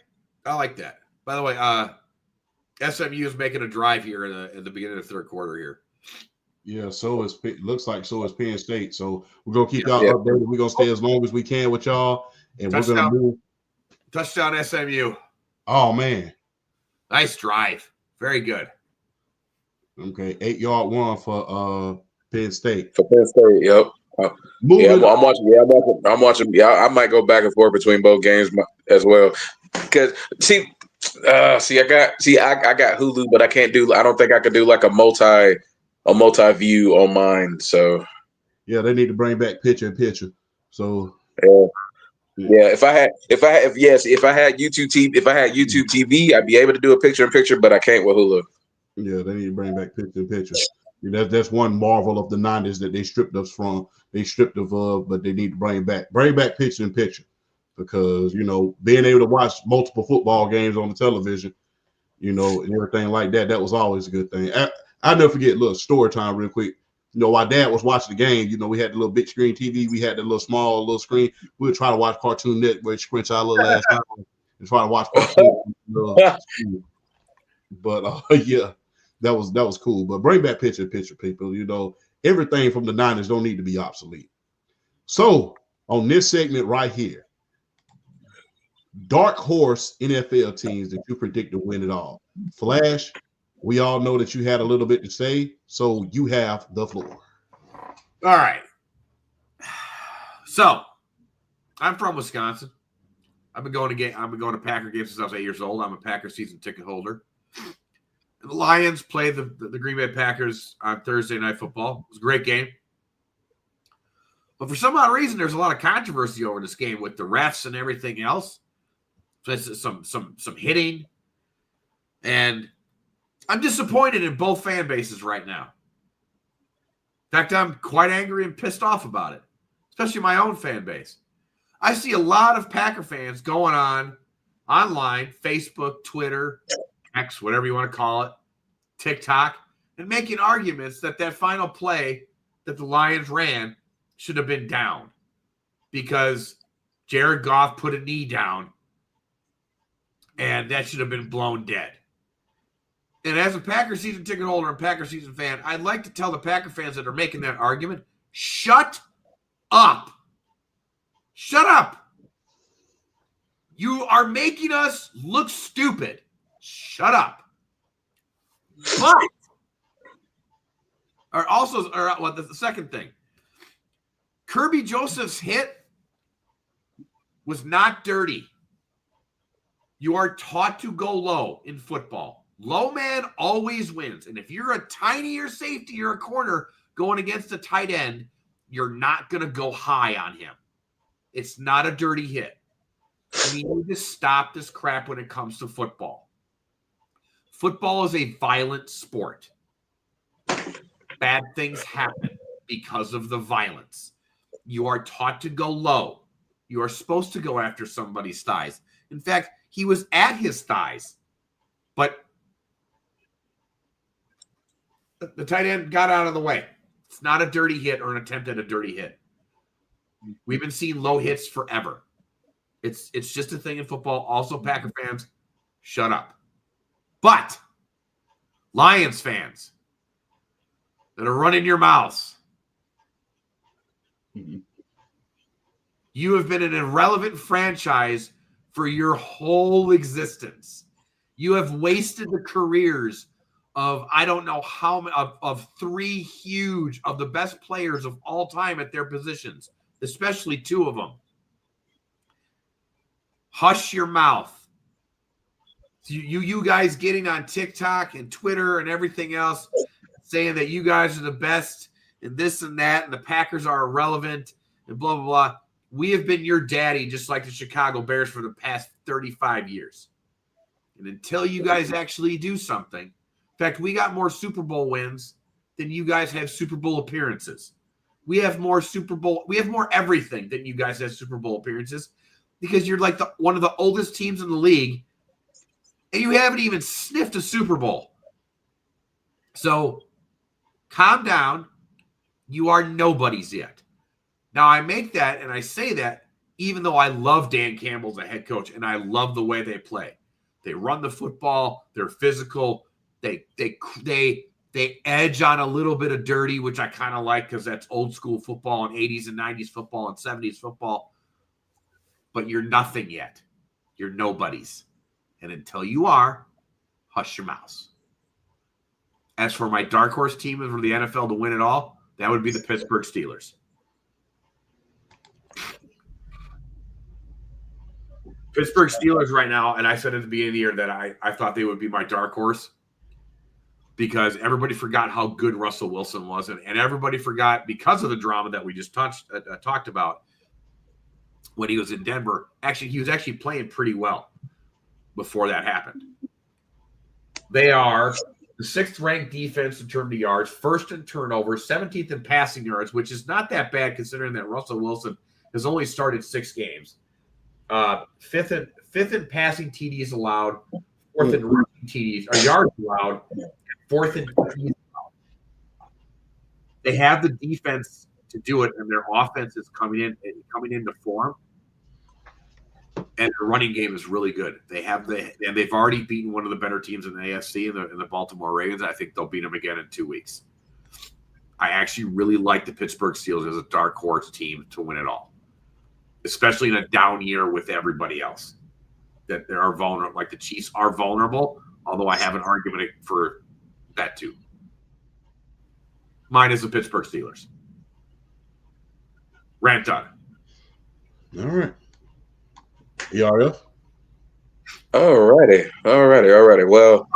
like that. By the way, SMU is making a drive here in the beginning of the third quarter here. Yeah, looks like so is Penn State. So we're gonna keep y'all updated. We're gonna stay as long as we can with y'all, and Touchdown. We're gonna move. Touchdown SMU. Oh man, nice drive. Very good. Okay, 8-yard one for Penn State. For Penn State, yep. I'm watching. Yeah, I might go back and forth between both games as well. Because I got Hulu, but I don't think I could do like a multi view on mine. So yeah, they need to bring back picture in picture. So yeah, if I had YouTube TV, I'd be able to do a picture in picture, but I can't with Hulu. Yeah, they need to bring back picture in picture. That's one marvel of the 90s that they stripped us from. They stripped of, but they need to bring back picture in picture, because being able to watch multiple football games on the television, and everything like that was always a good thing. I never forget. Look, story time real quick. While Dad was watching the game, we had the little big screen TV. We had the little screen. We would try to watch Cartoon Network, scrunch our little ass out and try to watch Cartoon. But yeah, that was cool. But bring back picture people. Everything from the 90s don't need to be obsolete. So on this segment right here, dark horse NFL teams that you predict to win it all. Flash, we all know that you had a little bit to say, so you have the floor. All right. So I'm from Wisconsin. I've been going to Packer games since I was 8 years old. I'm a Packer season ticket holder. And the Lions play the Green Bay Packers on Thursday Night Football. It was a great game. But for some odd reason, there's a lot of controversy over this game with the refs and everything else. Some hitting. And I'm disappointed in both fan bases right now. In fact, I'm quite angry and pissed off about it, especially my own fan base. I see a lot of Packer fans going online, Facebook, Twitter, X, whatever you want to call it, TikTok, and making arguments that final play that the Lions ran should have been down because Jared Goff put a knee down and that should have been blown dead. And as a Packer season ticket holder and Packer season fan, I'd like to tell the Packer fans that are making that argument, shut up. Shut up. You are making us look stupid. Shut up. But Or also, the second thing, Kirby Joseph's hit was not dirty. You are taught to go low in football. Low man always wins. And if you're a tinier safety or a corner going against a tight end, you're not going to go high on him. It's not a dirty hit. We need to stop this crap when it comes to football. Football is a violent sport. Bad things happen because of the violence. You are taught to go low. You are supposed to go after somebody's thighs. In fact, he was at his thighs, but the tight end got out of the way. It's not a dirty hit or an attempt at a dirty hit. We've been seeing low hits forever. It's just a thing in football. Also, Packer fans, shut up. But Lions fans that are running your mouths, you have been an irrelevant franchise for your whole existence. You have wasted the careers of I don't know how many of three huge of the best players of all time at their positions, especially two of them. Hush your mouth. You guys getting on TikTok and Twitter and everything else saying that you guys are the best and this and that and the Packers are irrelevant and blah, blah, blah. We have been your daddy just like the Chicago Bears for the past 35 years. And until you guys actually do something, in fact, we got more Super Bowl wins than you guys have Super Bowl appearances. We have more everything than you guys have Super Bowl appearances because you're like one of the oldest teams in the league and you haven't even sniffed a Super Bowl. So calm down. You are nobodies yet. Now, I make that and I say that even though I love Dan Campbell as a head coach and I love the way they play. They run the football. They're physical. They edge on a little bit of dirty, which I kind of like because that's old school football and 80s and 90s football and 70s football. But you're nothing yet. You're nobodies. And until you are, hush your mouths. As for my dark horse team for the NFL to win it all, that would be the Pittsburgh Steelers. Pittsburgh Steelers right now, and I said at the beginning of the year that I thought they would be my dark horse because everybody forgot how good Russell Wilson was, and everybody forgot because of the drama that we just talked about when he was in Denver. Actually, he was actually playing pretty well before that happened. They are the 6th-ranked defense in terms of yards, 1st in turnovers, 17th in passing yards, which is not that bad considering that Russell Wilson has only started 6 games. 5th in passing TDs allowed, 4th in rushing TDs or yards allowed, 4th in TDs allowed. They have the defense to do it, and their offense is coming into form. And the running game is really good. And they've already beaten one of the better teams in the AFC in the Baltimore Ravens. I think they'll beat them again in 2 weeks. I actually really like the Pittsburgh Steelers as a dark horse team to win it all, especially in a down year with everybody else. That they are vulnerable, like the Chiefs are vulnerable, although I have an argument for that too. Mine is the Pittsburgh Steelers. Rant done. All right. ERF? All righty. Well,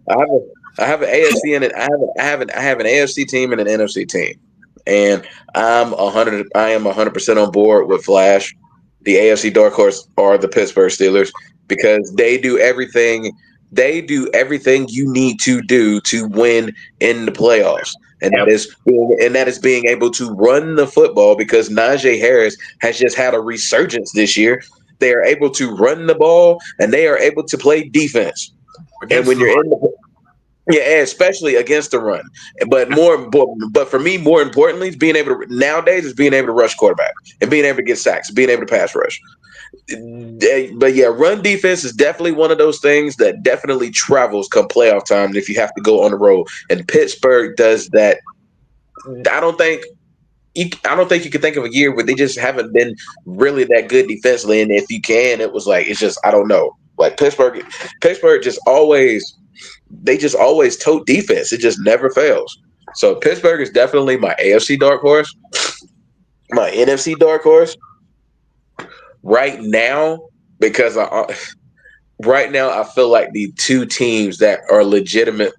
I have an AFC and I have an AFC team and an NFC team, and I am 100% on board with Flash. The AFC dark horse are the Pittsburgh Steelers because they do everything. They do everything you need to do to win in the playoffs, and that is being able to run the football because Najee Harris has just had a resurgence this year. They are able to run the ball and they are able to play defense. And when you're especially against the run. But for me, more importantly, is being able to rush quarterback and being able to get sacks, being able to pass rush. But yeah, run defense is definitely one of those things that definitely travels come playoff time if you have to go on the road. And Pittsburgh does that. I don't think you can think of a year where they just haven't been really that good defensively. And if you can, it's just I don't know. Like Pittsburgh just always tote defense. It just never fails. So Pittsburgh is definitely my AFC dark horse. My NFC dark horse right now, because right now I feel like the two teams that are legitimate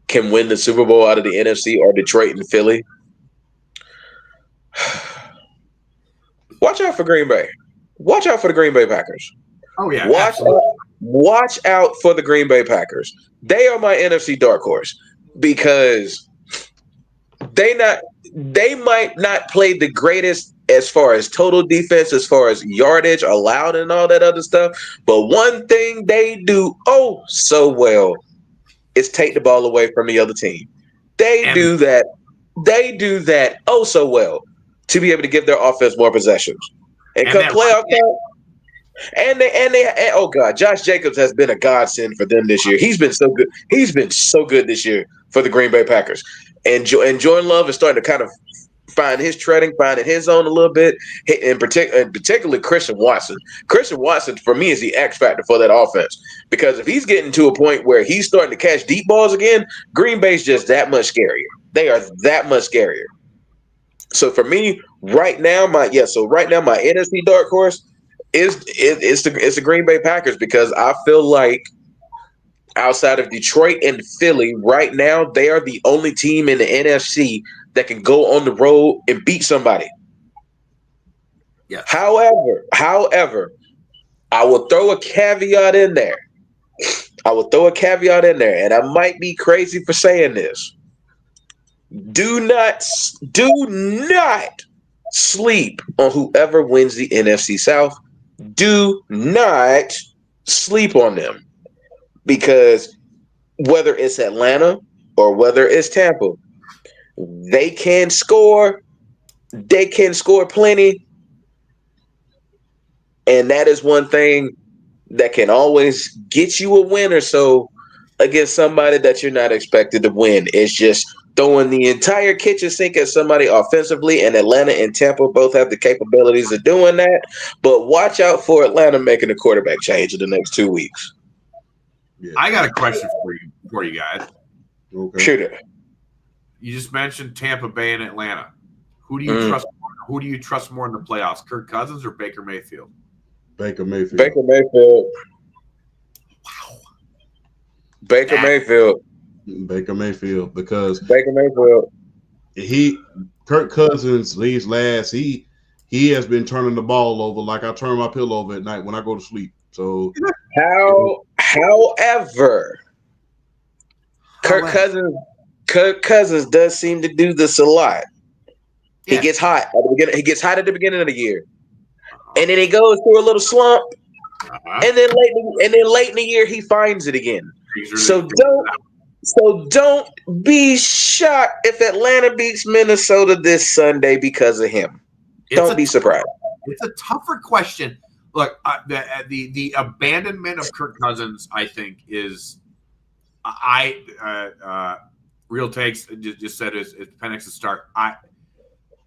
can win the Super Bowl out of the NFC are Detroit and Philly. Watch out for Green Bay. Watch out for the Green Bay Packers. Oh yeah, absolutely. Watch out for the Green Bay Packers. They are my NFC dark horse because they might not play the greatest as far as total defense, as far as yardage allowed and all that other stuff. But one thing they do so well is take the ball away from the other team. They do that so well to be able to give their offense more possessions. And come playoff time. And oh God, Josh Jacobs has been a godsend for them this year. He's been so good. He's been so good this year for the Green Bay Packers. And Jordan Love is starting to kind of find his treading, finding his zone a little bit. And particularly Christian Watson. Christian Watson, for me, is the X factor for that offense. Because if he's getting to a point where he's starting to catch deep balls again, Green Bay's just that much scarier. They are that much scarier. So for me, right now, my NFC dark horse is the Green Bay Packers, because I feel like outside of Detroit and Philly, right now they are the only team in the NFC that can go on the road and beat somebody. Yeah. However, I will throw a caveat in there. And I might be crazy for saying this. Do not sleep on whoever wins the NFC South. Do not sleep on them, because whether it's Atlanta or whether it's Tampa, they can score. They can score plenty. And that is one thing that can always get you a win or so against somebody that you're not expected to win. It's just throwing the entire kitchen sink at somebody offensively, and Atlanta and Tampa both have the capabilities of doing that. But watch out for Atlanta making a quarterback change in the next 2 weeks. Yeah. I got a question for you guys. Okay. Shoot it. You just mentioned Tampa Bay and Atlanta. Who do you trust? Who do you trust more in the playoffs, Kirk Cousins or Baker Mayfield? Baker Mayfield. Wow. Baker Mayfield, because Baker Mayfield. Kirk Cousins leaves last. He has been turning the ball over like I turn my pillow over at night when I go to sleep. So however, Kirk Cousins does seem to do this a lot. Yeah. He gets hot at the beginning. He gets hot at the beginning of the year, and then he goes through a little slump, and then late in the year he finds it again. So don't be shocked if Atlanta beats Minnesota this Sunday because of him. Don't be surprised. It's a tougher question. Look, the abandonment of Kirk Cousins, I think, is Real Takes just said is Penix to start.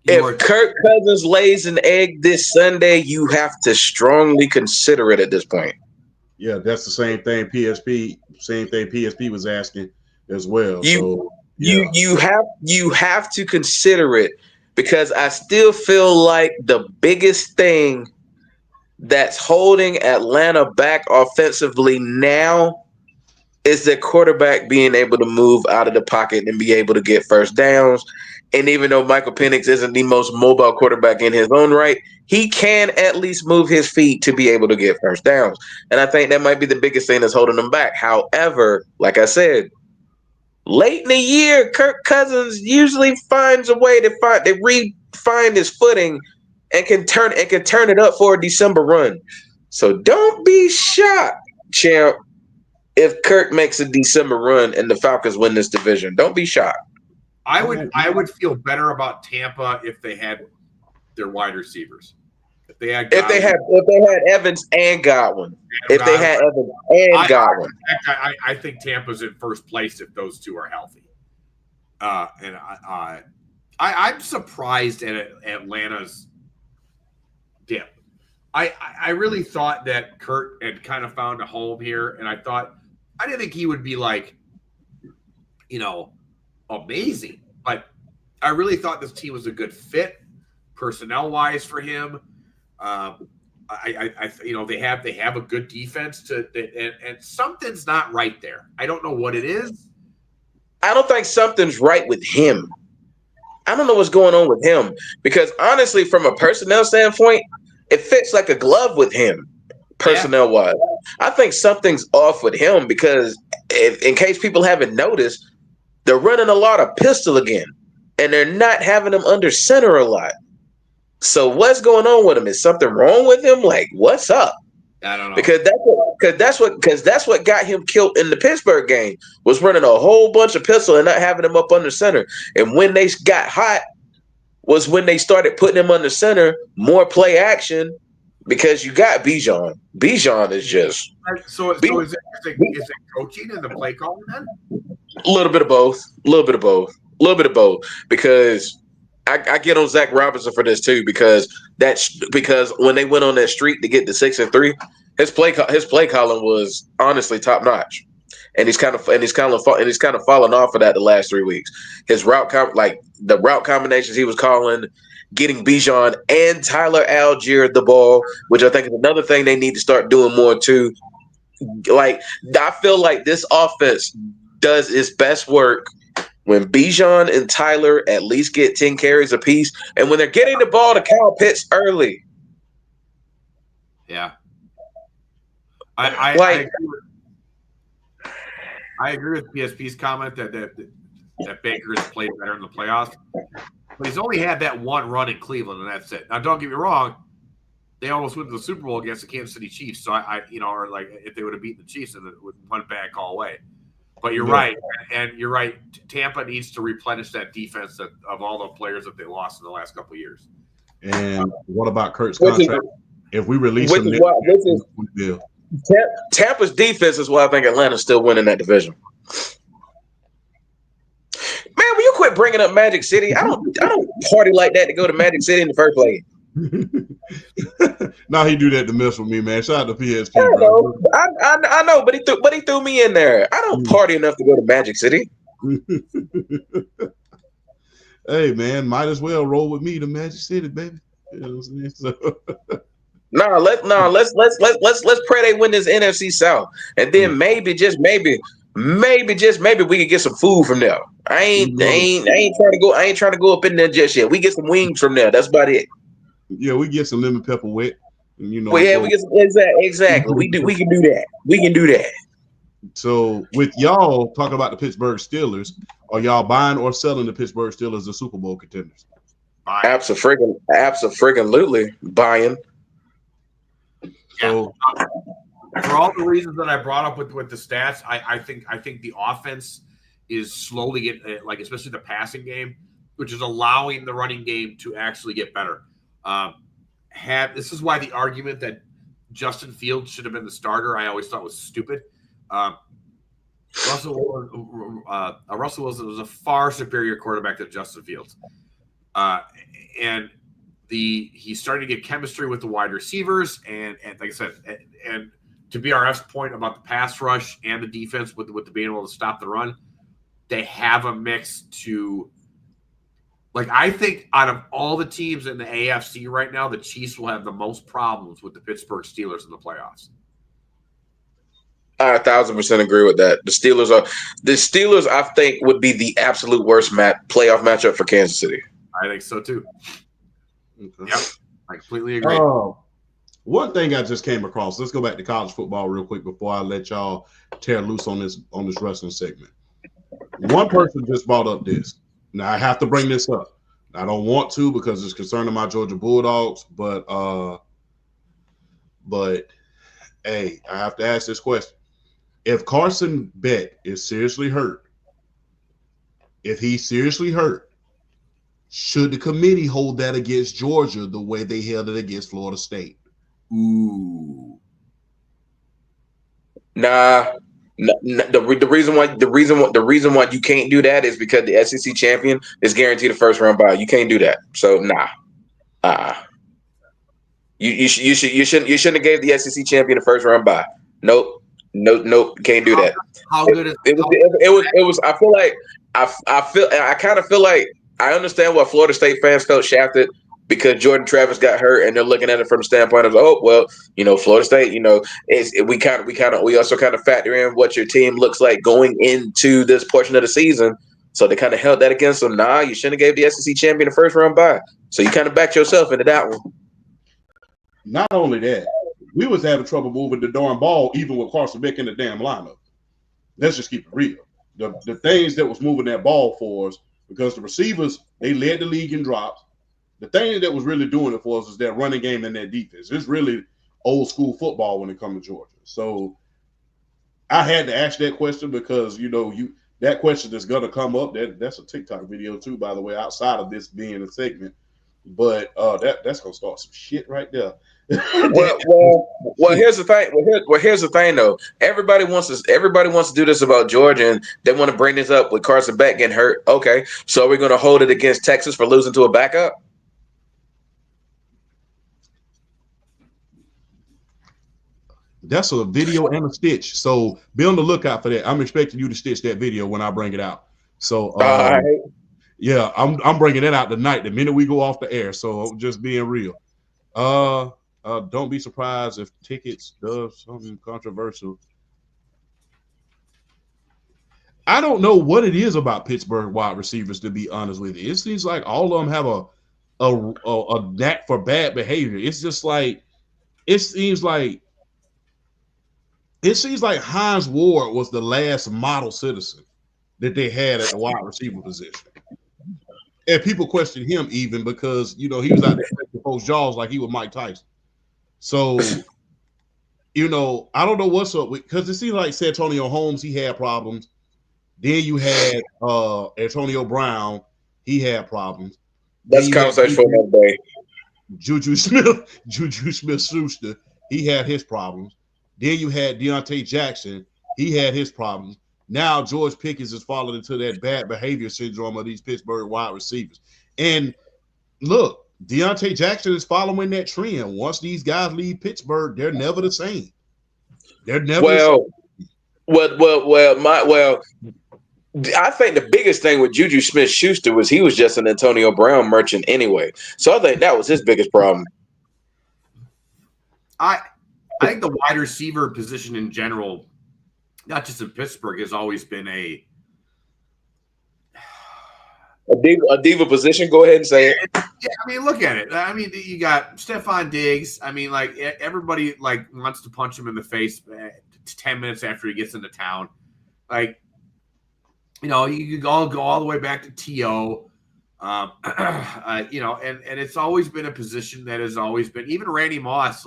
If Kirk Cousins lays an egg this Sunday, you have to strongly consider it at this point. Yeah, that's the same thing PSP was asking as well. You have to consider it, because I still feel like the biggest thing that's holding Atlanta back offensively now is the quarterback being able to move out of the pocket and be able to get first downs. And even though Michael Penix isn't the most mobile quarterback in his own right, he can at least move his feet to be able to get first downs. And I think that might be the biggest thing that's holding him back. However, like I said, late in the year, Kirk Cousins usually finds a way to refine his footing and can turn it up for a December run. So don't be shocked, champ, if Kirk makes a December run and the Falcons win this division. Don't be shocked. I would feel better about Tampa if they had their wide receivers. If they had Evans and Godwin. Godwin. I think Tampa's in first place if those two are healthy. And I'm surprised at Atlanta's dip. I really thought that Kurt had kind of found a home here, and I didn't think he would be like, amazing. But I really thought this team was a good fit, personnel wise, for him. They have a good defense and something's not right there. I don't know what it is. I don't think something's right with him. I don't know what's going on with him because honestly, from a personnel standpoint, it fits like a glove with him, personnel wise. I think something's off with him because in case people haven't noticed, they're running a lot of pistol again, and they're not having him under center a lot. So what's going on with him? Is something wrong with him? Like, what's up? I don't know. Because that's what got him killed in the Pittsburgh game, was running a whole bunch of pistol and not having him up under center. And when they got hot was when they started putting him under center, more play action, because you got Bijan. Bijan is just so is it coaching and the play calling then? A little bit of both. Because I get on Zach Robinson for this too, because when they went on that streak to get to 6-3, his play calling was honestly top notch, and he's kind of fallen off of that the last 3 weeks. His route combinations he was calling, getting Bijan and Tyler Algier the ball, which I think is another thing they need to start doing more too. Like, I feel like this offense does its best work when Bijan and Tyler at least get 10 carries apiece, and when they're getting the ball to Kyle Pitts early. Yeah. I agree with PSP's comment that Baker has played better in the playoffs, but he's only had that one run in Cleveland, and that's it. Now, don't get me wrong, they almost went to the Super Bowl against the Kansas City Chiefs, so or like if they would have beaten the Chiefs, and it would one bad call away. But you're right, and you're right. Tampa needs to replenish that defense of all the players that they lost in the last couple of years. And what about Kurt's contract? If we release him, Tampa's defense is why I think Atlanta's still winning that division. Man, will you quit bringing up Magic City? I don't party like that to go to Magic City in the first place. Now he do that to mess with me, man. Shout out to PSP. I know, but he threw me in there. I don't party enough to go to Magic City. Hey, man, might as well roll with me to Magic City, baby. You know what I'm saying? So. Let's pray they win this NFC South, and then maybe just maybe we can get some food from there. I ain't trying to go up in there just yet. We get some wings from there. That's about it. Yeah, we get some lemon pepper wet. And, we get some, exactly. We can do that. So with y'all talking about the Pittsburgh Steelers, are y'all buying or selling the Pittsburgh Steelers as Super Bowl contenders? Absolutely buying. So, for all the reasons that I brought up with the stats, I think the offense is slowly getting, especially the passing game, which is allowing the running game to actually get better. This is why the argument that Justin Fields should have been the starter, I always thought was stupid. Russell Wilson was a far superior quarterback than Justin Fields, and he's starting to get chemistry with the wide receivers, and like I said, and to BRF's point about the pass rush and the defense with the being able to stop the run, they have a mix to. Like, I think out of all the teams in the AFC right now, the Chiefs will have the most problems with the Pittsburgh Steelers in the playoffs. I 1,000% agree with that. The Steelers, I think, would be the absolute worst playoff matchup for Kansas City. I think so too. Okay. Yep, I completely agree. One thing I just came across. Let's go back to college football real quick before I let y'all tear loose on this wrestling segment. One person just brought up this. Now, I have to bring this up. I don't want to because it's concerning my Georgia Bulldogs, but hey, I have to ask this question. If Carson Beck is seriously hurt, should the committee hold that against Georgia the way they held it against Florida State? Ooh. Nah. The reason why you can't do that is because the SEC champion is guaranteed a first round bye. You can't do that. So nah. You shouldn't have gave the SEC champion a first round bye. Nope. Can't do that. How good is it was? I feel like I kind of feel like I understand why Florida State fans felt shafted because Jordan Travis got hurt, and they're looking at it from the standpoint of, oh well, Florida State, we also kind of factor in what your team looks like going into this portion of the season. So they kind of held that against them. Nah, you shouldn't have gave the SEC champion the first round bye. So you kind of backed yourself into that one. Not only that, we was having trouble moving the darn ball, even with Carson Beck in the damn lineup. Let's just keep it real. The things that was moving that ball for us, because the receivers, they led the league in drops. The thing that was really doing it for us is that running game and that defense. It's really old school football when it comes to Georgia. So I had to ask that question because, that question is going to come up. That's a TikTok video too, by the way, outside of this being a segment. But that's going to start some shit right there. Well, here's the thing. Here's the thing, though. Everybody wants to do this about Georgia, and they want to bring this up with Carson Beck getting hurt. Okay, so we're going to hold it against Texas for losing to a backup. That's a video and a stitch. So be on the lookout for that. I'm expecting you to stitch that video when I bring it out. So yeah, I'm bringing it out tonight, the minute we go off the air. So just being real. Don't be surprised if tickets does something controversial. I don't know what it is about Pittsburgh wide receivers, to be honest with you. It seems like all of them have a knack for bad behavior. It's just like it seems like Hines Ward was the last model citizen that they had at the wide receiver position. And people question him even because, he was out there with folks' jaws like he was Mike Tyson. So, I don't know what's up with, because it seems like Santonio Holmes, he had problems. Then you had Antonio Brown, he had problems. That's a conversation for another day. Juju Smith-Schuster, he had his problems. Then you had Deontay Jackson, he had his problems. Now George Pickens is falling into that bad behavior syndrome of these Pittsburgh wide receivers. And look, Deontay Jackson is following that trend. Once these guys leave Pittsburgh, they're never the same. They're never the same. I think the biggest thing with Juju Smith-Schuster was he was just an Antonio Brown merchant anyway. So I think that was his biggest problem. I think the wide receiver position in general, not just in Pittsburgh, has always been a diva position. Go ahead and say it. Yeah, I mean, look at it. I mean, you got Stephon Diggs. I mean, like everybody wants to punch him in the face 10 minutes after he gets into town. Like, you could all go all the way back to T.O. And it's always been a position that has always been. Even Randy Moss,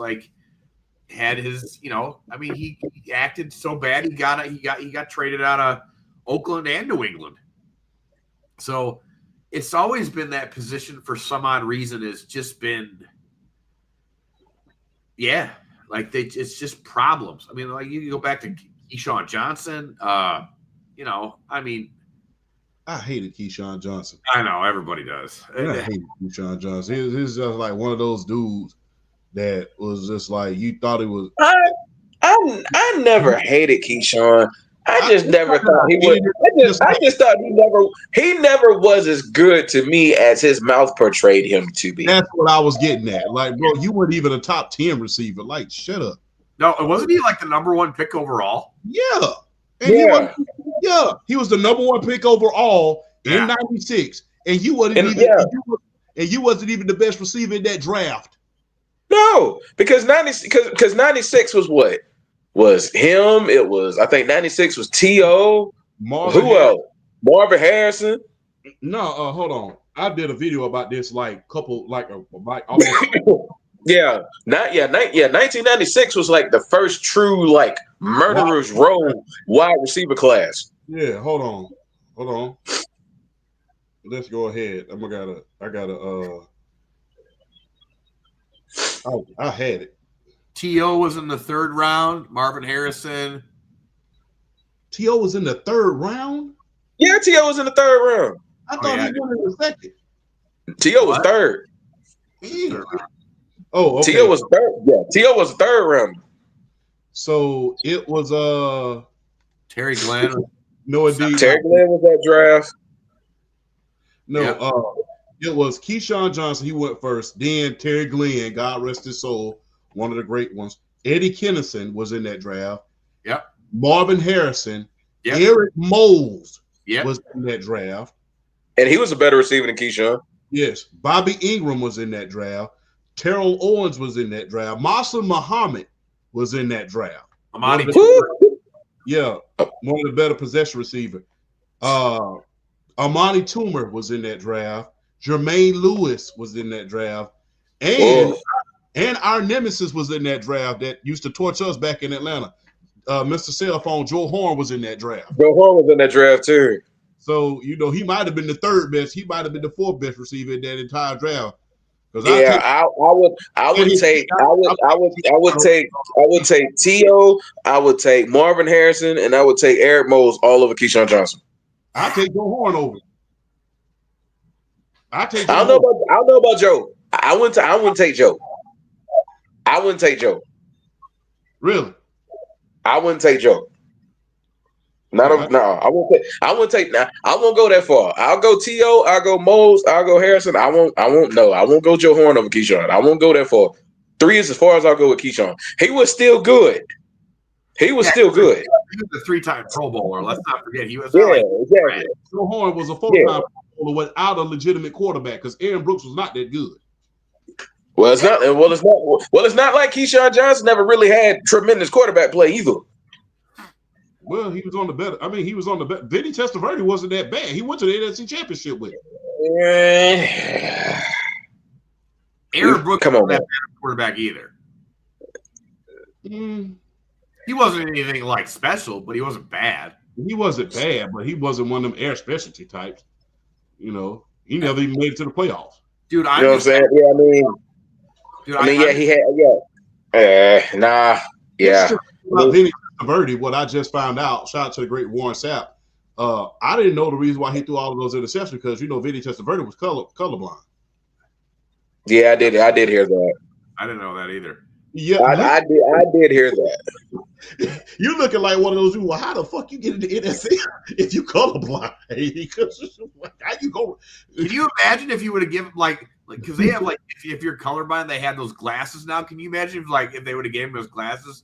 had his, I mean, he acted so bad he got traded out of Oakland and New England. So it's always been that position for some odd reason has just been, it's just problems. I mean, you can go back to Keyshawn Johnson. I mean, I hated Keyshawn Johnson. I know everybody does. I hated Keyshawn Johnson. He's just like one of those dudes that was just like you thought it was. I never hated Keyshawn. I just never thought he would. I just thought he never was as good to me as his mouth portrayed him to be. That's what I was getting at. Like, bro, you weren't even a top 10 receiver. Like, shut up. No, wasn't he the number 1 pick overall? Yeah. And he was the number 1 pick overall in '96. And you wasn't you wasn't even the best receiver in that draft. No, because 96 was what? Was him. It was, I think 96 was T.O. Who else? Marvin Harrison. No, hold on. I did a video about this almost. Yeah, 1996 was the first true murderer's row wide receiver class. Yeah, hold on. Let's go ahead. I had it. T.O. was in the 3rd round. Marvin Harrison. T.O. was in the 3rd round? Yeah, T.O. was in the 3rd round. I thought he was in the 2nd. T.O. was 3rd. Yeah. Oh, okay. T.O. was 3rd. Yeah, T.O. was 3rd round. So it was Terry Glenn. No, indeed. Terry Glenn was that draft. No, Yeah. it was Keyshawn Johnson. He went first. Then Terry Glenn, God rest his soul, one of the great ones. Eddie Kennison was in that draft. Yep. Marvin Harrison. Yep. Eric Moles Yep. was in that draft. And he was a better receiver than Keyshawn. Yes. Bobby Ingram was in that draft. Terrell Owens was in that draft. Maslin Muhammad was in that draft. Amani. Yeah, one of the better possession receiver. Amani Toomer was in that draft. Jermaine Lewis was in that draft. And our nemesis was in that draft that used to torch us back in Atlanta. Mr. Cell Phone, Joe Horn was in that draft. Joe Horn was in that draft too. So, he might have been the third best. He might have been the fourth best receiver in that entire draft. Yeah, I would take T.O., I would take Marvin Harrison, and I would take Eric Moles all over Keyshawn Johnson. I take Joe Horn over. I don't know about Joe. I wouldn't take Joe. I wouldn't take Joe. Really? I wouldn't take Joe. I won't take. Now, I won't go that far. I'll go T.O., I'll go Moles, I'll go Harrison. I won't go Joe Horn over Keyshawn. I won't go that far. 3 is as far as I'll go with Keyshawn. He was still good. He was still good. He was a 3-time Pro Bowler. Let's not forget he was. Exactly. Joe Horn was a 4-time Pro Bowler without a legitimate quarterback because Aaron Brooks was not that good. Well, it's not like Keyshawn Johnson never really had tremendous quarterback play either. Well, he was on the better. He was on the better. Vinny Testaverde wasn't that bad. He went to the NFC Championship with Aaron Brooks wasn't that bad quarterback either. He wasn't anything like special, but he wasn't bad. He wasn't bad, but he wasn't one of them air specialty types. He never even made it to the playoffs. Dude, you know what I'm saying? About Vinny Testaverde, what I just found out, shout out to the great Warren Sapp. I didn't know the reason why he threw all of those interceptions because Vinny Testaverde was colorblind. Yeah, I did hear that. I didn't know that either. Yeah, I did hear that. You're looking like one of those people. Well, how the fuck you get into NFL if you colorblind? How you go? Can you imagine if you would have given because they have if you're colorblind, they have those glasses now. Can you imagine if they would have given him those glasses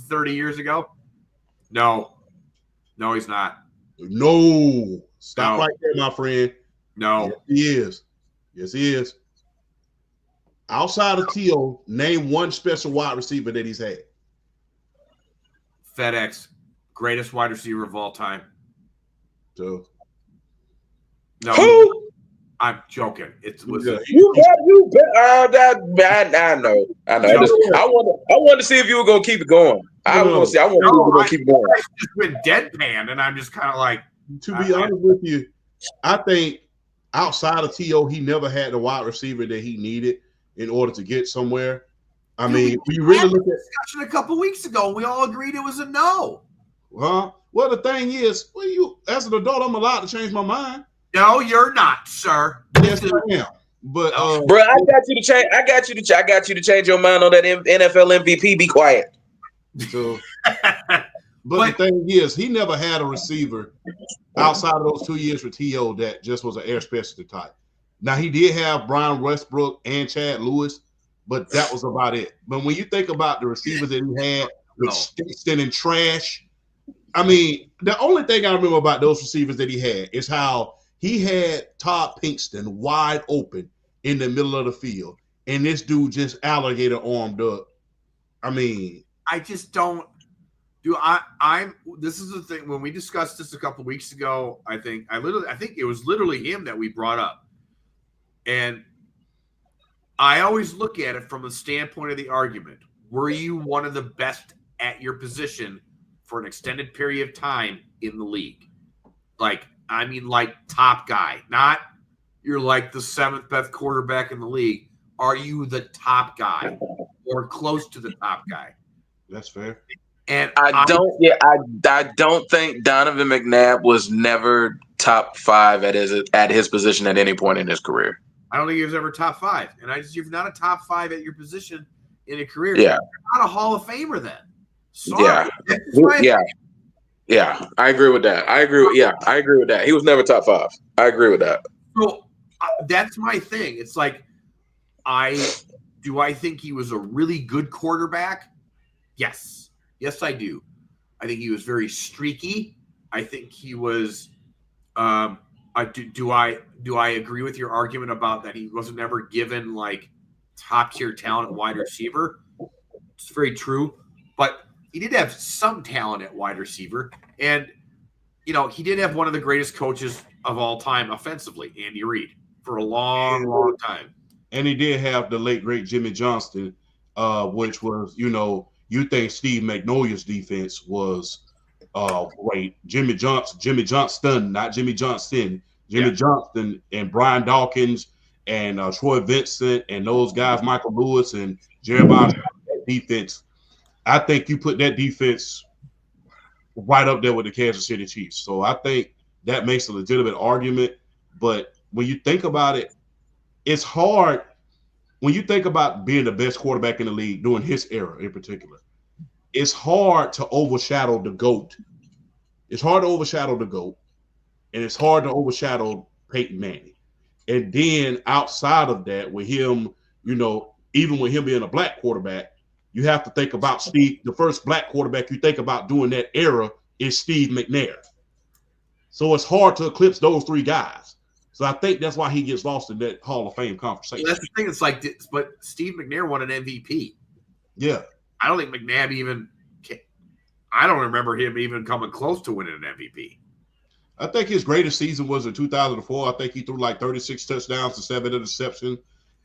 30 years ago? No, he's not. No, stop right there, my friend. No, yes, he is. Outside of T.O., name one special wide receiver that he's had. FedEx, greatest wide receiver of all time. So, no, who? I'm joking. I know. I wanted to see if you were gonna keep it going. I want to see. I want to see if you're gonna keep it going. I just went deadpan, and I'm just kind of like. To be honest with you, I think outside of T.O., he never had the wide receiver that he needed in order to get somewhere. We really look at discussion a couple weeks ago, and we all agreed it was a no. Well, the thing is, as an adult, I'm allowed to change my mind. No, you're not, sir. Yes, I am. But bro, I got you to change. I got you to change your mind on that NFL MVP. Be quiet. So, but the thing is, he never had a receiver outside of those 2 years with T.O. that just was an air specialty type. Now, he did have Brian Westbrook and Chad Lewis, but that was about it. But when you think about the receivers that he had with Stinson and Trash, the only thing I remember about those receivers that he had is how he had Todd Pinkston wide open in the middle of the field, and this dude just alligator armed up. I just don't. This is the thing. When we discussed this a couple weeks ago, I think it was literally him that we brought up. And I always look at it from the standpoint of the argument. Were you one of the best at your position for an extended period of time in the league? Top guy. Not you're like the 7th best quarterback in the league. Are you the top guy or close to the top guy? That's fair. And I don't think Donovan McNabb was never top 5 at his position at any point in his career. I don't think he was ever top 5. And if you're not a top 5 at your position in a career, you're not a Hall of Famer then. Sorry. Yeah. Yeah, I agree with that. I agree with that. He was never top 5. I agree with that. So that's my thing. It's like, I think he was a really good quarterback? Yes. Yes, I do. I think he was very streaky. I think he was do I agree with your argument about that he wasn't ever given like top tier talent at wide receiver? It's very true, but he did have some talent at wide receiver, and he did have one of the greatest coaches of all time offensively, Andy Reid, for a long time. And he did have the late great Jimmy Johnston, which was, you think Steve Magnolia's defense was great. Jimmy Johnston, not Jimmy Johnston. Jimmy Johnston and Brian Dawkins and Troy Vincent and those guys, Michael Lewis and Jeremiah, that defense. I think you put that defense right up there with the Kansas City Chiefs. So I think that makes a legitimate argument. But when you think about it, it's hard. When you think about being the best quarterback in the league during his era in particular, it's hard to overshadow the GOAT. It's hard to overshadow the GOAT, and it's hard to overshadow Peyton Manning. And then outside of that, with him, even with him being a black quarterback, you have to think about Steve. The first black quarterback you think about during that era is Steve McNair. So it's hard to eclipse those three guys. So I think that's why he gets lost in that Hall of Fame conversation. That's the thing. It's like, but Steve McNair won an MVP. Yeah. I don't think McNabb even – I don't remember him even coming close to winning an MVP. I think his greatest season was in 2004. I think he threw like 36 touchdowns to 7 interceptions.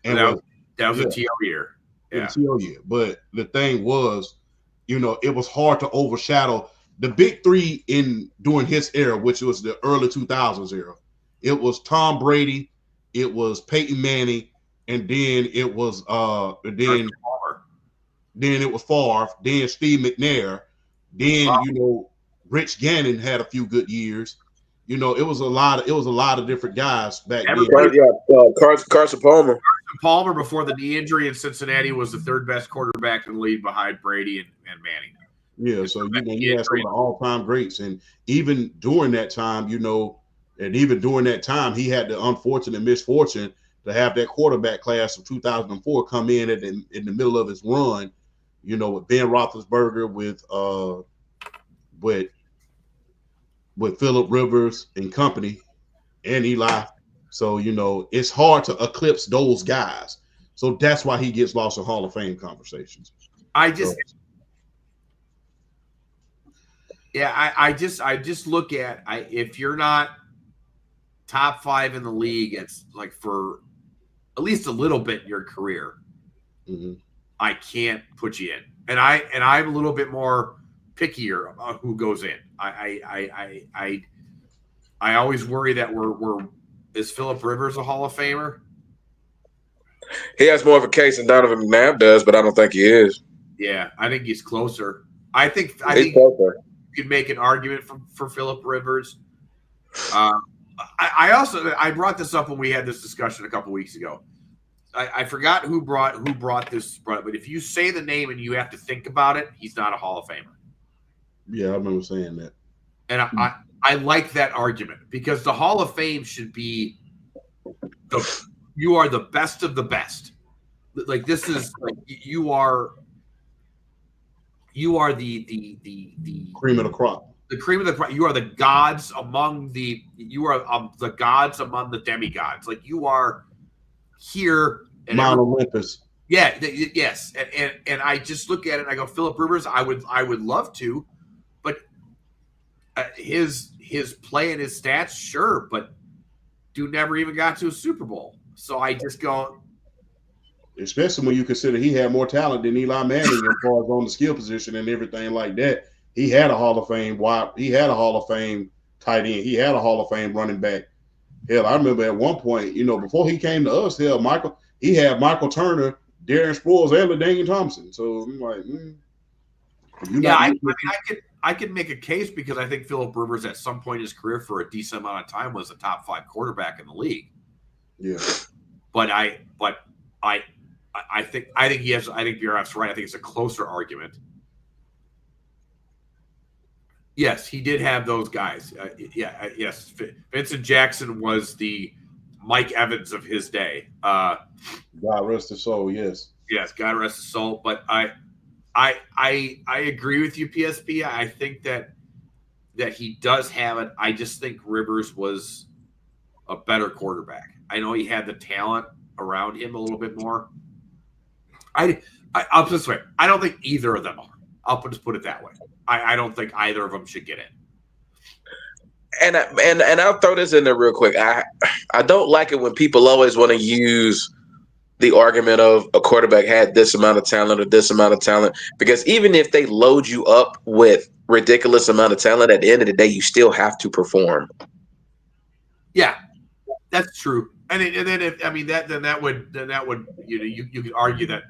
And that was a TO year. Yeah. TO year. But the thing was, it was hard to overshadow the big three during his era, which was the early 2000s era. It was Tom Brady, it was Peyton Manning, and then it was then it was Favre, then Steve McNair, then Rich Gannon had a few good years. It was a lot of different guys back then. Carson Palmer. Carson Palmer, before the knee injury in Cincinnati, was the third best quarterback in the league behind Brady and Manning. Yeah, so you had some of the all-time greats, and even during that time, he had the unfortunate misfortune to have that quarterback class of 2004 come in in the middle of his run, with Ben Roethlisberger, with Phillip Rivers and company, and Eli. So it's hard to eclipse those guys. So that's why he gets lost in Hall of Fame conversations. I just look at if you're not top 5 in the league, it's like for at least a little bit in your career, I can't put you in. And I'm a little bit more pickier about who goes in. I always worry that is Phillip Rivers a Hall of Famer? He has more of a case than Donovan McNabb does, but I don't think he is. Yeah, I think he's closer. I think closer. You could make an argument for Phillip Rivers. I brought this up when we had this discussion a couple weeks ago. I forgot who brought this, but if you say the name and you have to think about it, he's not a Hall of Famer. Yeah, I remember saying that. And I like that argument because the Hall of Fame should be you are the best of the best. Like this is like you are the cream of the crop. The cream of the crop. You are the gods among the gods among the demigods. Like you are here. Mount Olympus. Yeah. Yes. And I just look at it and I go, Phillip Rivers, I would love to, but his play and his stats, sure, but dude never even got to a Super Bowl. So I just go. Especially when you consider he had more talent than Eli Manning as far as on the skill position and everything like that. He had a Hall of Fame He had a Hall of Fame tight end. He had a Hall of Fame running back. Hell, I remember at one point, before he came to us, he had Michael Turner, Darren Sproles, and LaDainian Thompson. So I'm like, I could make a case because I think Phillip Rivers at some point in his career for a decent amount of time was a top 5 quarterback in the league. Yeah. But I think he has. I think BRF's right. I think it's a closer argument. Yes, he did have those guys. Yes. Vincent Jackson was the Mike Evans of his day. God rest his soul. Yes. Yes, God rest his soul. But I agree with you, PSP. I think that he does have it. I just think Rivers was a better quarterback. I know he had the talent around him a little bit more. I'll put it this way. I don't think either of them are. I'll just put it that way. I don't think either of them should get in. And I'll throw this in there real quick. I don't like it when people always want to use the argument of a quarterback had this amount of talent or this amount of talent, because even if they load you up with ridiculous amount of talent, at the end of the day, you still have to perform. Yeah, that's true. And then that would you could argue that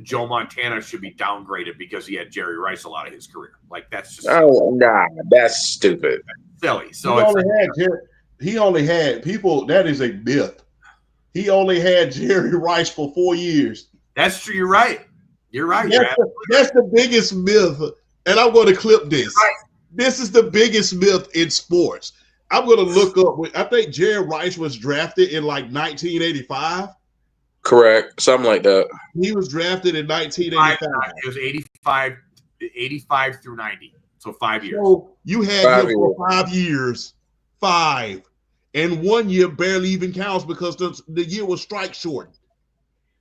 Joe Montana should be downgraded because he had Jerry Rice a lot of his career. Like that's just that's stupid, silly. So he only had people. That is a myth. He only had Jerry Rice for 4 years. That's true. You're right. That's the biggest myth. And I'm going to clip this. Right. This is the biggest myth in sports. I'm going to look up. I think Jerry Rice was drafted in like 1985. Correct. Something like that. He was drafted in 1985. It was 85 through 90. So 5 years. So you had him for 5 years. 5. And 1 year barely even counts because the year was strike shortened.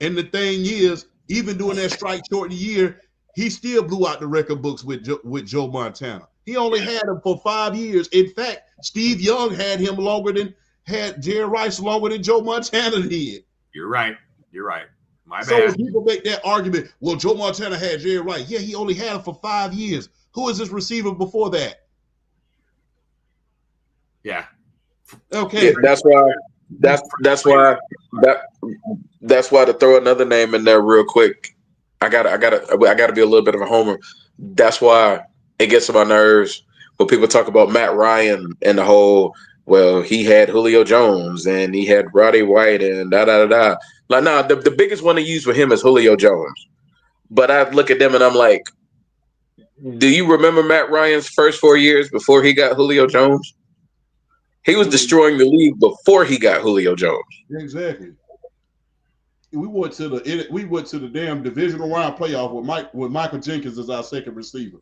And the thing is, even during that strike shortened year, he still blew out the record books with Joe Montana. He only had him for 5 years. In fact, Steve Young had Jerry Rice longer than Joe Montana did. You're right. My bad. So people make that argument, well, Joe Montana had Jerry Rice. Yeah, he only had him for 5 years. Who is his receiver before that? Yeah. Okay. Yeah, that's why to throw another name in there real quick. I gotta be a little bit of a homer. That's why it gets on my nerves when people talk about Matt Ryan and the whole, well, he had Julio Jones and he had Roddy White and da. Like, nah, the biggest one to use for him is Julio Jones. But I look at them and I'm like, do you remember Matt Ryan's first 4 years before he got Julio Jones? He was destroying the league before he got Julio Jones. Exactly. We went to the damn divisional round playoff with Michael Jenkins as our second receiver.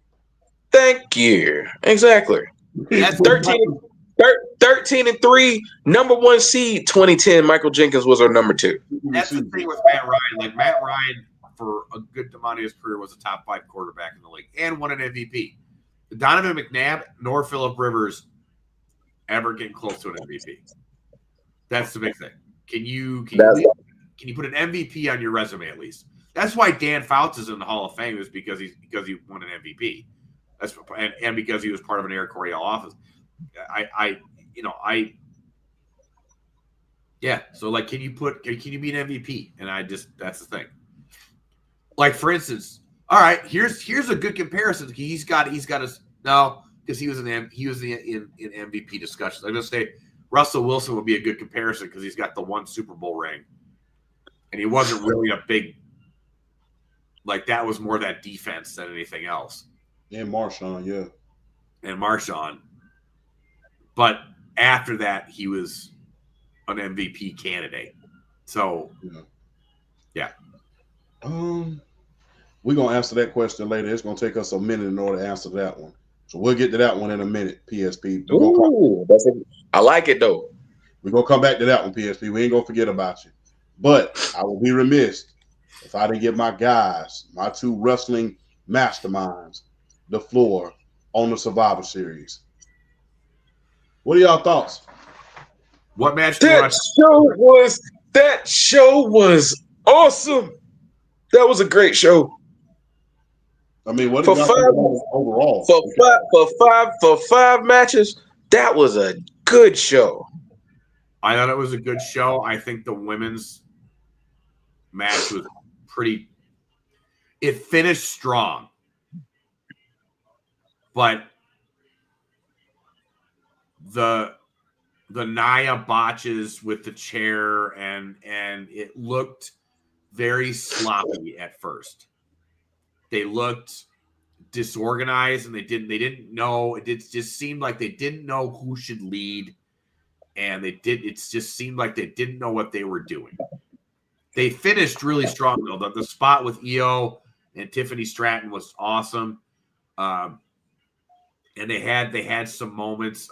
Thank you. Exactly. That's 13-3, number 1 seed. 2010, Michael Jenkins was our number 2. That's the thing with Matt Ryan. Like Matt Ryan, for a good amount of his career, was a top 5 quarterback in the league and won an MVP. Donovan McNabb nor Phillip Rivers ever getting close to an MVP. That's the big thing. Can you put an MVP on your resume at least? That's why Dan Fouts is in the Hall of Fame, is because he won an MVP. And because he was part of an Eric Coryell office. So like, can you be an MVP? And that's the thing. Like, for instance, all right, here's a good comparison. He's got his because he was in MVP discussions. I'm gonna say Russell Wilson would be a good comparison because he's got the 1 Super Bowl ring, and he wasn't really a big, like, that was more that defense than anything else. And Marshawn, yeah. And Marshawn. But after that, he was an MVP candidate. So, yeah. We're going to answer that question later. It's going to take us a minute in order to answer that one. So we'll get to that one in a minute, PSP. I like it, though. We're going to come back to that one, PSP. We ain't going to forget about you. But I will be remiss if I didn't give my guys, my 2 wrestling masterminds, the floor on the Survivor Series. What are y'all thoughts? What match? That show was awesome. That was a great show. I mean, what for 5 overall? For 5 matches, that was a good show. I thought it was a good show. I think the women's match was pretty. It finished strong, but the Nia botches with the chair and it looked very sloppy at first. They looked disorganized, and they didn't know. It just seemed like they didn't know who should lead, and it just seemed like they didn't know what they were doing. They finished really strong though. The spot with EO and Tiffany Stratton was awesome, and they had some moments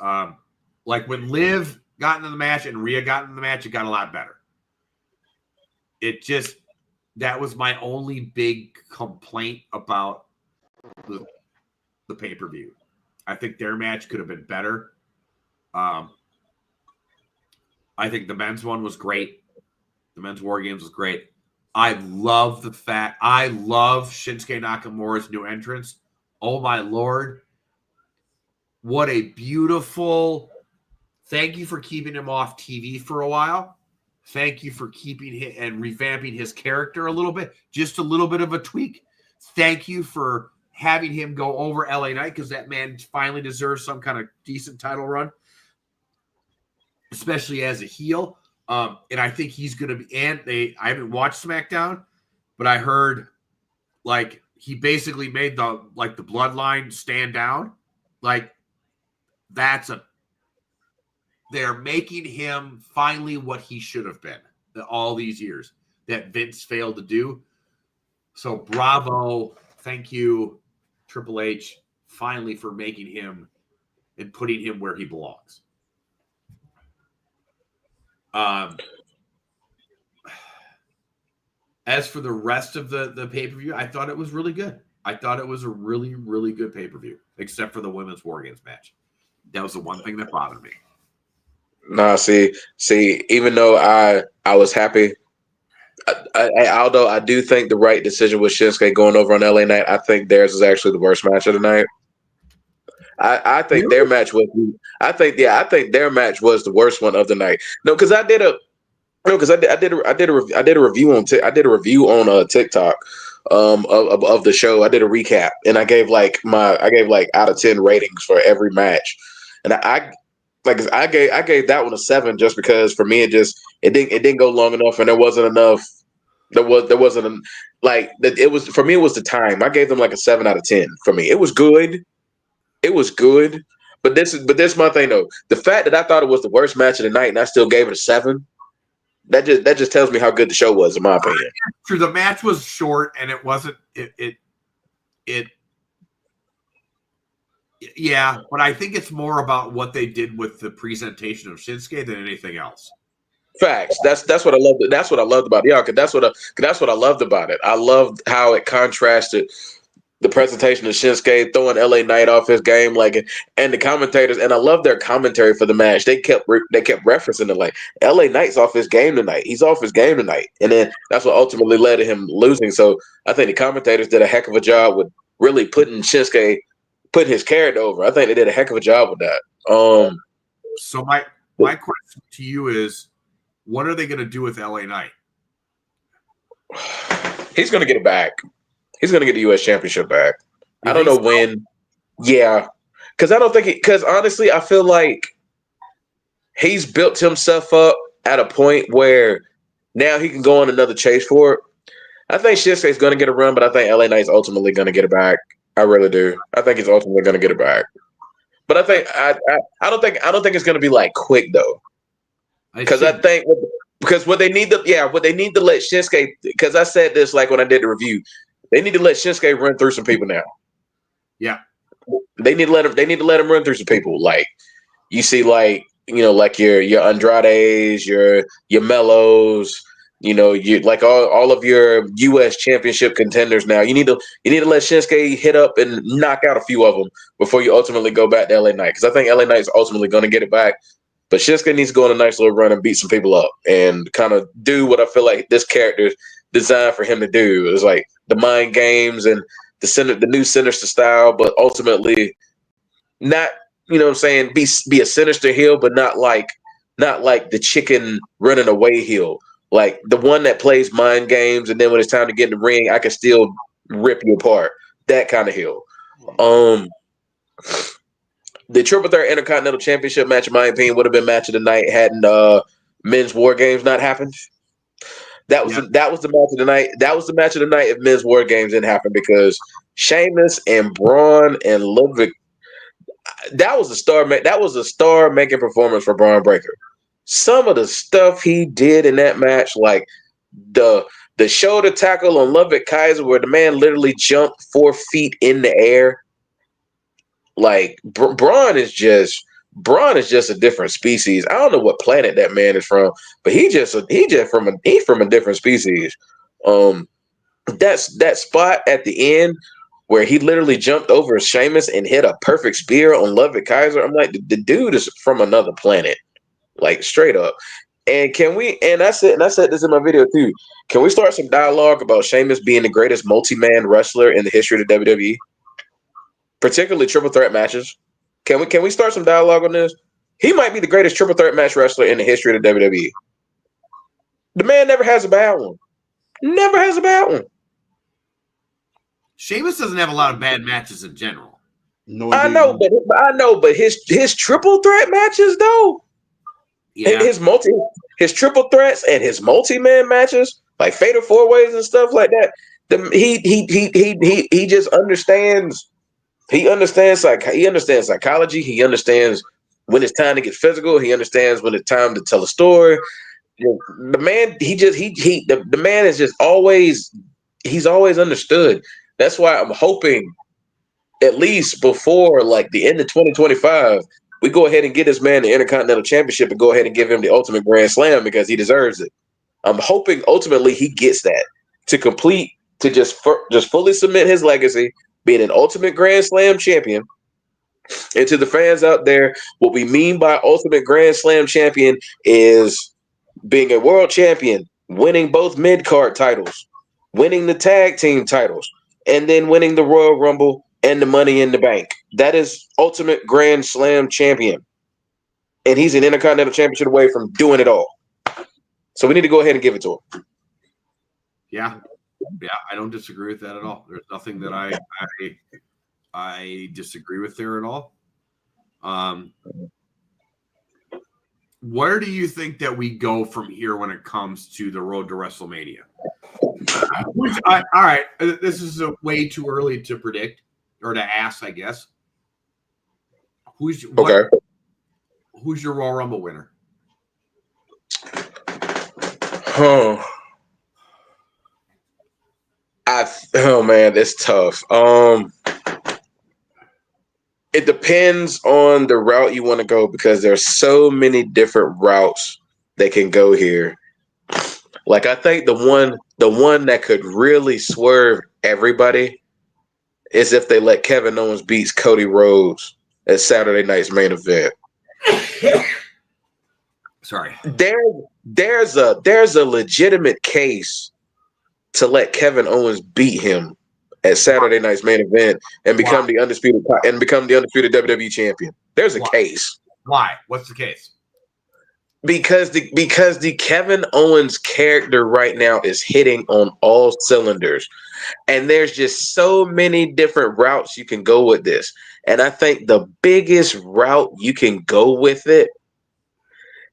like when Liv got into the match and Rhea got into the match. It got a lot better. That was my only big complaint about the pay-per-view. I think their match could have been better. I think the men's one was great. The men's War Games was great. I love Shinsuke Nakamura's new entrance. Oh my Lord. What a beautiful, thank you for keeping him off TV for a while. Thank you for keeping him and revamping his character a little bit. Just a little bit of a tweak. Thank you for having him go over LA Knight, because that man finally deserves some kind of decent title run, especially as a heel. And I think he's going to be, I haven't watched SmackDown, but I heard like he basically made the bloodline stand down. Like they're making him finally what he should have been all these years that Vince failed to do. So bravo. Thank you, Triple H, finally for making him and putting him where he belongs. As for the rest of the pay-per-view, I thought it was really good. I thought it was a really, really good pay-per-view, except for the women's War Games match. That was the one thing that bothered me. Nah, see, even though I was happy, although I do think the right decision was Shinsuke going over on LA Knight, I think theirs is actually the worst match of the night. I think their match was. I think their match was the worst one of the night. No, because I did a review on TikTok of the show. I did a recap and I gave like out of 10 ratings for every match, and I gave that one a 7 just because for me it didn't go long enough and there wasn't enough. It was for me it was the time. I gave them like a 7 out of 10 for me. It was good. But this is my thing though. The fact that I thought it was the worst match of the night and I still gave it a 7, that just tells me how good the show was, in my opinion. True, the match was short and it wasn't yeah, but I think it's more about what they did with the presentation of Shinsuke than anything else. Facts. That's what I loved. That's what I loved about it. Yeah, that's what I loved about it. I loved how it contrasted the presentation of Shinsuke throwing LA Knight off his game, and the commentators, and I love their commentary for the match. They kept referencing it like LA Knight's off his game tonight. He's off his game tonight, and then that's what ultimately led to him losing. So I think the commentators did a heck of a job with really putting his character over. I think they did a heck of a job with that. So my question to you is, what are they going to do with LA Knight? He's going to get it back. He's going to get the U.S. Championship back. I don't know when. Yeah. Because honestly, I feel like he's built himself up at a point where now he can go on another chase for it. I think Shinsuke's going to get a run, but I think LA Knight's ultimately going to get it back. I really do. I think he's ultimately going to get it back. But I think I don't think it's going to be like quick though. Because I think what they need to let Shinsuke, because I said this like when I did the review, they need to let Shinsuke run through some people now. Yeah. They need to let him run through some people. Like you see, like your Andrades, your Mellos, you like all of your U.S. Championship contenders now. You need to let Shinsuke hit up and knock out a few of them before you ultimately go back to LA Knight. Because I think LA Knight's ultimately going to get it back. But Shinsuke needs to go on a nice little run and beat some people up and kind of do what I feel like this character is designed for him to do. It's like the mind games and the new Sinister style, but ultimately not, be a sinister heel, but not like the chicken running away heel. Like the one that plays mind games, and then when it's time to get in the ring, I can still rip you apart. That kind of heel. The Triple Threat Intercontinental Championship match, in my opinion, would have been match of the night hadn't men's War Games not happened. That was that was the match of the night. That was the match of the night if men's war games didn't happen because Sheamus and Braun and Ludwig. That was a star. That was a star-making performance for Braun Breaker. Some of the stuff he did in that match, like the shoulder tackle on Ludwig Kaiser, where the man literally jumped 4 feet in the air. Like Braun is just a different species. I don't know what planet that man is from, but he's from a different species. That spot at the end where he literally jumped over Sheamus and hit a perfect spear on Ludwig Kaiser. I'm like, the dude is from another planet, like straight up. And I said this in my video too. Can we start some dialogue about Sheamus being the greatest multi-man wrestler in the history of the WWE? Particularly triple threat matches. Can we start some dialogue on this? He might be the greatest triple threat match wrestler in the history of the WWE. The man never has a bad one. Never has a bad one. Sheamus doesn't have a lot of bad matches in general. No, I know, but his triple threat matches though. Yeah. His triple threats and his multi-man matches, like fatal 4-ways and stuff like that. He just understands. He understands psychology. He understands when it's time to get physical. He understands when it's time to tell a story. The man, the man is just always understood. That's why I'm hoping at least before like the end of 2025, we go ahead and get this man the Intercontinental Championship and go ahead and give him the Ultimate Grand Slam because he deserves it. I'm hoping ultimately he gets that to just fully cement his legacy, being an Ultimate Grand Slam champion. And to the fans out there, what we mean by Ultimate Grand Slam champion is being a world champion, winning both mid-card titles, winning the tag team titles, and then winning the Royal Rumble and the Money in the Bank. That is Ultimate Grand Slam champion. And he's an Intercontinental Championship away from doing it all. So we need to go ahead and give it to him. Yeah, I don't disagree with that at all. There's nothing that I disagree with there at all. Where do you think that we go from here when it comes to the road to WrestleMania? All right, this is way too early to predict or to ask, I guess. Who's your Royal Rumble winner? Oh man, it's tough. It depends on the route you want to go because there's so many different routes that can go here. Like I think the one that could really swerve everybody is if they let Kevin Owens beat Cody Rhodes at Saturday night's main event. Sorry. There's a legitimate case to let Kevin Owens beat him at Saturday night's main event and become the undisputed WWE champion. There's a case. Why? What's the case? Because the Kevin Owens character right now is hitting on all cylinders. And there's just so many different routes you can go with this. And I think the biggest route you can go with it,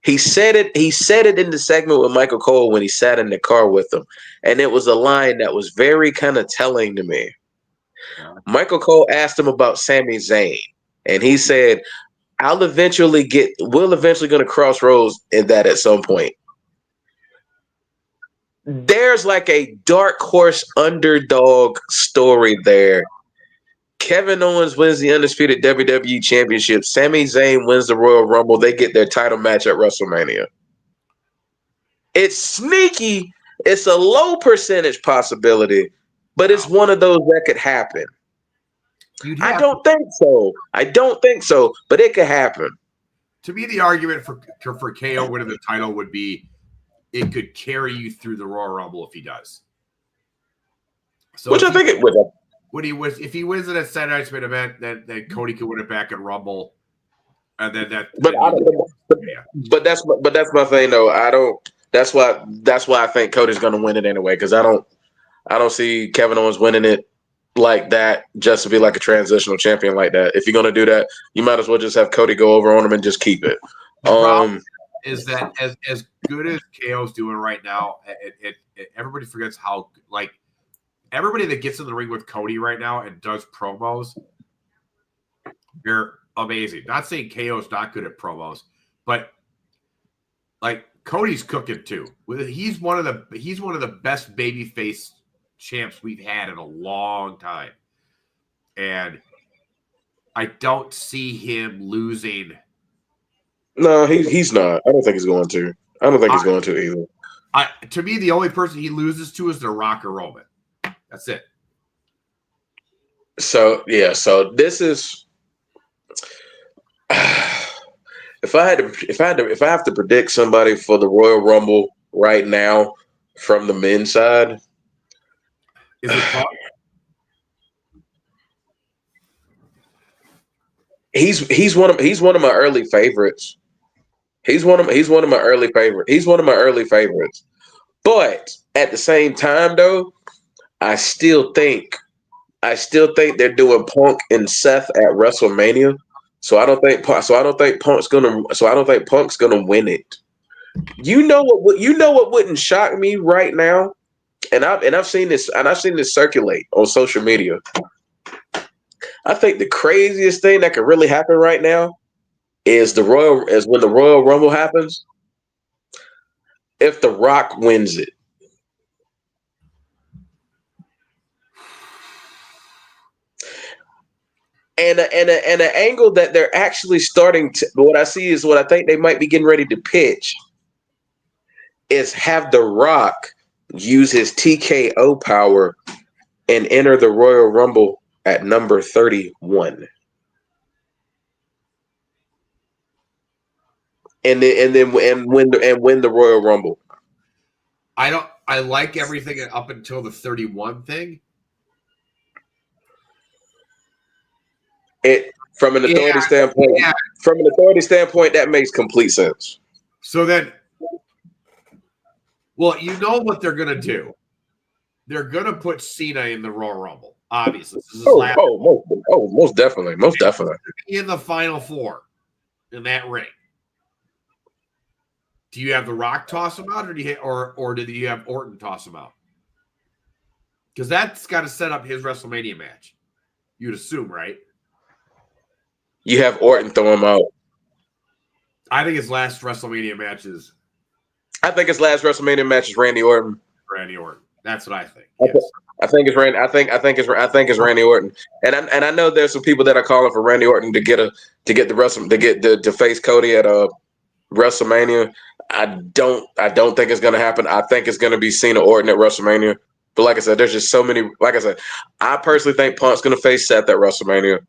he said it in the segment with Michael Cole when he sat in the car with him. And it was a line that was very kind of telling to me. Michael Cole asked him about Sami Zayn. And he said, we'll eventually going to cross roads in that at some point. There's like a dark horse underdog story there. Kevin Owens wins the undisputed WWE Championship. Sami Zayn wins the Royal Rumble. They get their title match at WrestleMania. It's sneaky. It's a low percentage possibility, but it's one of those that could happen. I don't think so, but it could happen. To me, the argument for KO winning the title would be it could carry you through the Royal Rumble if he does. So which I think it would. If he wins it at Saturday night's main event, then Cody could win it back at Rumble, and then that. But that's my thing though. That's why I think Cody's going to win it anyway because I don't see Kevin Owens winning it like that just to be like a transitional champion like that. If you're going to do that, you might as well just have Cody go over on him and just keep it. The problem is that as good as KO's doing right now, everybody forgets how like everybody that gets in the ring with Cody right now and does promos, they're amazing. Not saying KO's not good at promos, but like Cody's cooking too. He's one of the best babyface champs we've had in a long time, and I don't see him losing. No, he's not. I don't think he's going to. I don't think he's going to either. To me, the only person he loses to is The Rock or Roman. That's it. So yeah, so this is if I have to predict somebody for the Royal Rumble right now from the men's side, is it Punk? He's one of my early favorites. He's one of my early favorites. But at the same time, though, I still think they're doing Punk and Seth at WrestleMania. So I don't think Punk's gonna win it. You know what wouldn't shock me right now, and I've seen this circulate on social media. I think the craziest thing that could really happen right now is when the Royal Rumble happens. If The Rock wins it. And an angle that they're actually starting to, what I think they might be getting ready to pitch is have The Rock use his TKO power and enter the Royal Rumble at number 31. And win the Royal Rumble. I like everything up until the 31 thing. From an authority standpoint, that makes complete sense. So then, well, you know what they're gonna do. They're gonna put Cena in the Royal Rumble. Obviously, this is most definitely. In the Final Four, in that ring. Do you have The Rock toss him out, or do you have Orton toss him out? Because that's got to set up his WrestleMania match. You'd assume, right? You have Orton throw him out. I think his last WrestleMania match is. I think his last WrestleMania match is Randy Orton. Randy Orton. That's what I think. Yes. I think it's Randy. I think it's Randy Orton. And I know there's some people that are calling for Randy Orton to face Cody at WrestleMania. I don't think it's going to happen. I think it's going to be Cena Orton at WrestleMania. But like I said, there's just so many. Like I said, I personally think Punk's going to face Seth at WrestleMania.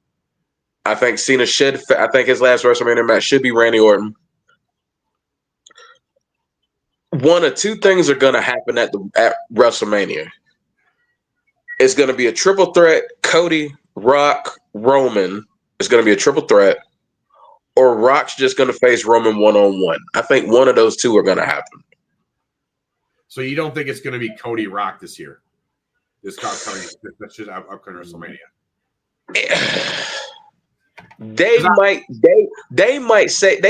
I think Cena should. I think his last WrestleMania match should be Randy Orton. One of two things are going to happen at WrestleMania. It's going to be a triple threat: Cody, Rock, Roman. It's going to be a triple threat. Or Rock's just going to face Roman one-on-one. I think one of those two are going to happen. So you don't think it's going to be Cody Rock this year? This upcoming WrestleMania. They might save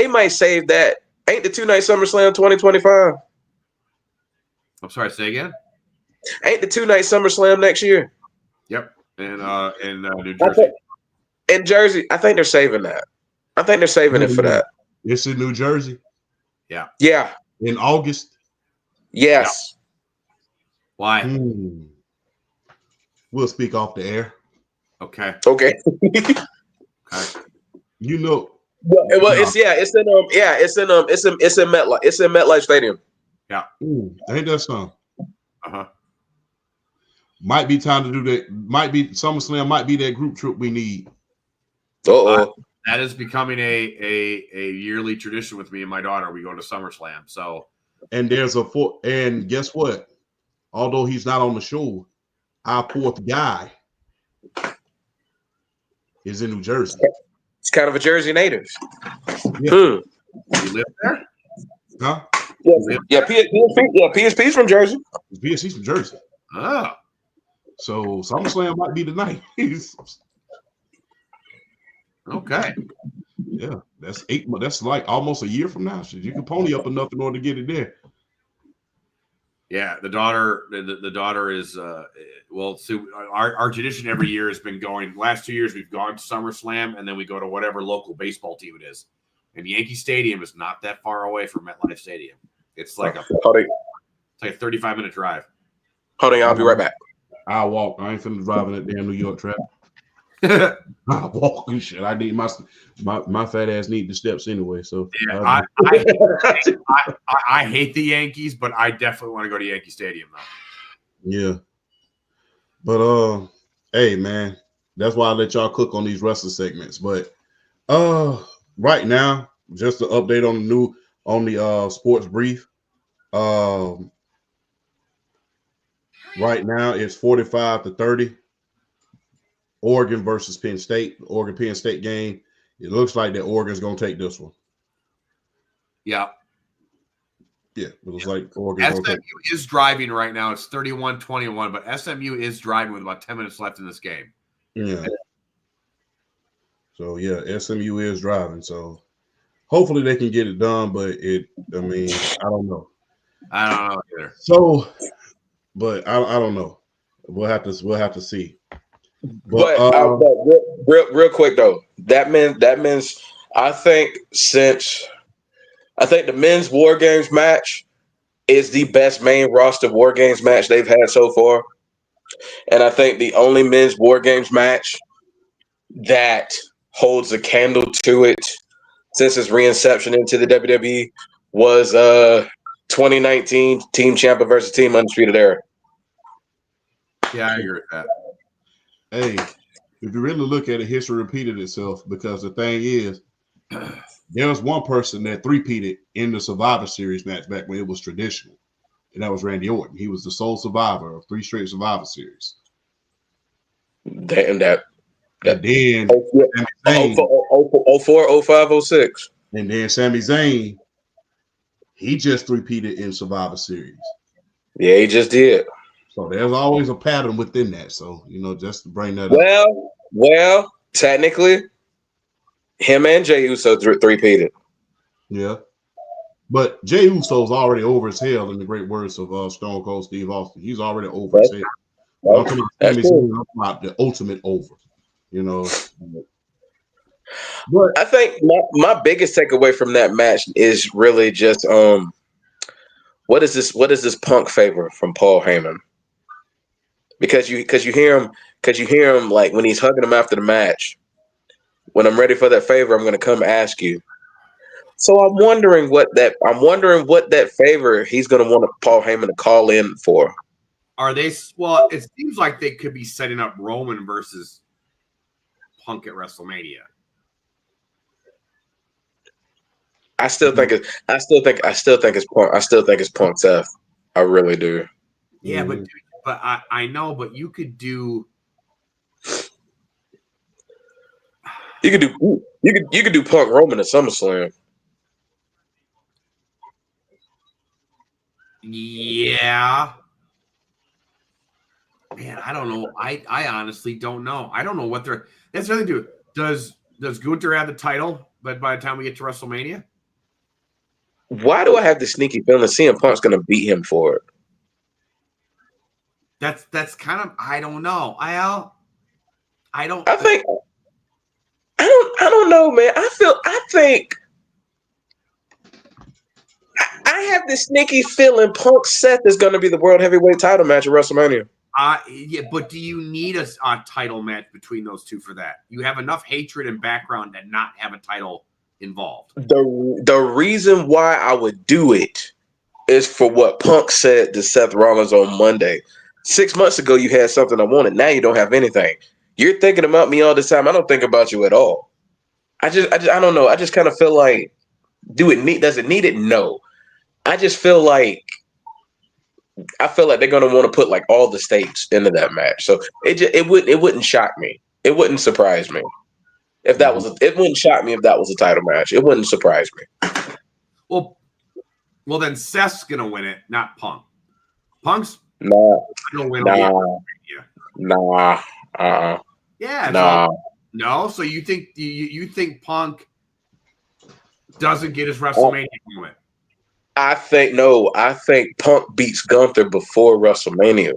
that. Ain't the 2-night SummerSlam 2025? I'm sorry, say again? Ain't the 2-night SummerSlam next year? Yep. In New Jersey. In Jersey, I think they're saving that. I think they're saving it for that. It's in New Jersey. Yeah. Yeah. In August. Yes. Yeah. Why? We'll speak off the air. Okay. Okay. You know. Well, it's in MetLife. It's in MetLife Stadium. Yeah. Ain't that something? Uh-huh. Might be time to do that. Might be SummerSlam. Might be that group trip we need. That is becoming a yearly tradition with me and my daughter. We go to SummerSlam. So, and and guess what? Although he's not on the show, our fourth guy is in New Jersey. It's kind of a Jersey native. Yeah. You live there? Huh? Yeah. PSP's from Jersey. PSP's from Jersey. Oh. So SummerSlam might be the night. Okay. Yeah, that's 8 months. That's like almost a year from now. So you can pony up enough in order to get it there. Yeah, the daughter is well. So our tradition every year has been going. Last 2 years we've gone to SummerSlam, and then we go to whatever local baseball team it is. And Yankee Stadium is not that far away from MetLife Stadium. It's like a 35-minute drive. Hold on, I'll be right back. I'll walk. I ain't finna drive in that damn New York traffic. I'll walk and shit. I need my fat ass need the steps anyway. So yeah, I hate the Yankees, but I definitely want to go to Yankee Stadium though. Yeah. But hey man, that's why I let y'all cook on these wrestling segments. But right now, just to update on the sports brief. Right now it's 45-30. Oregon versus Penn State. The Oregon-Penn State game. It looks like that Oregon's gonna take this one. Yeah. Yeah, it looks like Oregon's SMU gonna take is driving right now. It's 31-21, but SMU is driving with about 10 minutes left in this game. Yeah. So yeah, SMU is driving. So hopefully they can get it done, but I don't know. I don't know either. So, but I don't know. We'll have to see. But real quick though, that means I think the men's War Games match is the best main roster War Games match they've had so far, and I think the only men's War Games match that holds a candle to it since its reinception into the WWE was 2019 Team Ciampa versus Team Undisputed Era. Yeah, I agree with that. Hey, if you really look at it, history repeated itself because the thing is, there was one person that three-peated in the Survivor Series match back when it was traditional, and that was Randy Orton. He was the sole survivor of 3 straight Survivor Series. And then 04, 05, 06. And then Sami Zayn, he just three-peated in Survivor Series. Yeah, he just did. So there's always a pattern within that. So, just to bring that up. Well, technically, him and Jey Uso three-peated. Yeah. But Jey Uso's already over as hell in the great words of Stone Cold Steve Austin. He's already over as hell. I'm talking about the ultimate over, But I think my biggest takeaway from that match is really just what is this Punk favor from Paul Heyman? Because you hear him like when he's hugging him after the match. When I'm ready for that favor, I'm going to come ask you. So I'm wondering what that favor he's going to want Paul Heyman to call in for. Are they? Well, it seems like they could be setting up Roman versus Punk at WrestleMania. I still think it's Punk. I still think it's Punk's F. I really do. Yeah, but I know, but you could do. You could do Punk Roman at SummerSlam. Yeah. Man, I don't know. I honestly don't know. I don't know what they're. That's nothing to do. Does Gunther have the title? But by the time we get to WrestleMania, why do I have the sneaky feeling CM Punk's going to beat him for it? That's kind of, I don't know. I don't know, man. I have this sneaky feeling Punk Seth is going to be the World Heavyweight title match at WrestleMania. Yeah, but do you need a title match between those two for that? You have enough hatred and background to not have a title involved. The reason why I would do it is for what Punk said to Seth Rollins on Monday. 6 months ago, you had something I wanted. Now you don't have anything. You're thinking about me all the time. I don't think about you at all. I don't know. I just kind of feel like, does it need it? No. I just feel like they're going to want to put like all the stakes into that match. So it wouldn't shock me. It wouldn't surprise me if that was. It wouldn't shock me if that was a title match. It wouldn't surprise me. Well, then Seth's going to win it, not Punk. Punk's gonna win. Yeah. No. So you think Punk doesn't get his WrestleMania win? I think Punk beats Gunther before WrestleMania.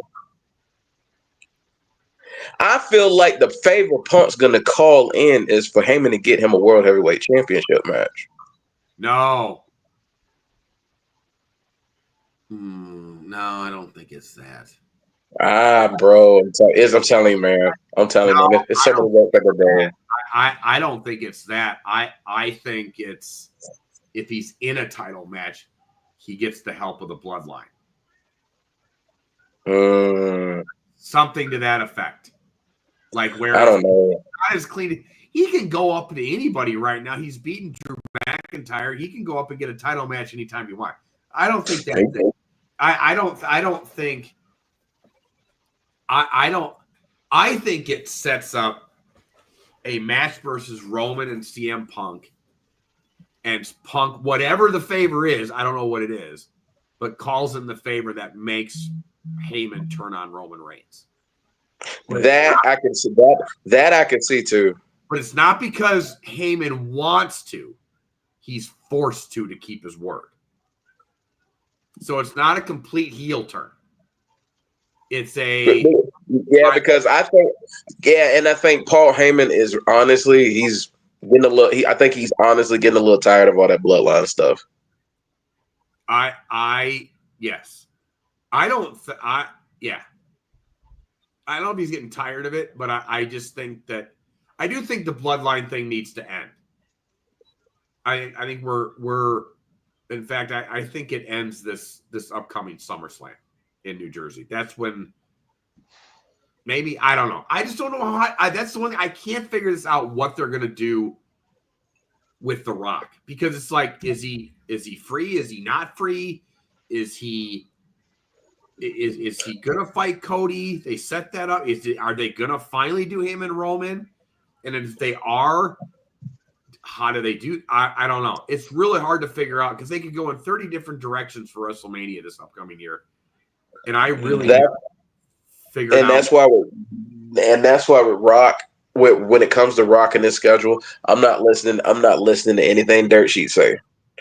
I feel like the favor Punk's gonna call in is for Heyman to get him a World Heavyweight Championship match. No. No, I don't think it's that. Bro, I'm telling you, man. I'm telling you, man. It's some of the work that they're doing. I don't think it's that. I think it's if he's in a title match, he gets the help of the bloodline. Something to that effect. Like where I don't know. Not as clean. He can go up to anybody right now. He's beaten Drew McIntyre. He can go up and get a title match anytime you want. I don't think that's it. I think it sets up a match versus Roman and CM Punk. And Punk, whatever the favor is, I don't know what it is, but calls in the favor that makes Heyman turn on Roman Reigns. That I can see. That I can see too. But it's not because Heyman wants to. He's forced to keep his word. So it's not a complete heel turn. It's a because I think Paul Heyman is honestly he's getting a little. I think he's honestly getting a little tired of all that bloodline stuff. Yes. I don't know if he's getting tired of it, but I just think that I do think the bloodline thing needs to end. I think we're in fact I think it ends this upcoming SummerSlam in New Jersey. That's when maybe I don't know. I just don't know how. That's the one thing I can't figure this out. What they're gonna do with The Rock, because it's like, is he free? Is he not free? Is he gonna fight Cody? They set that up. Are they gonna finally do him and Roman? And if they are, how do they do? I don't know. It's really hard to figure out because they could go in 30 different directions for WrestleMania this upcoming year, and I really figure. And that's why with Rock, when it comes to Rock and his schedule, I'm not listening to anything Dirt Sheet say.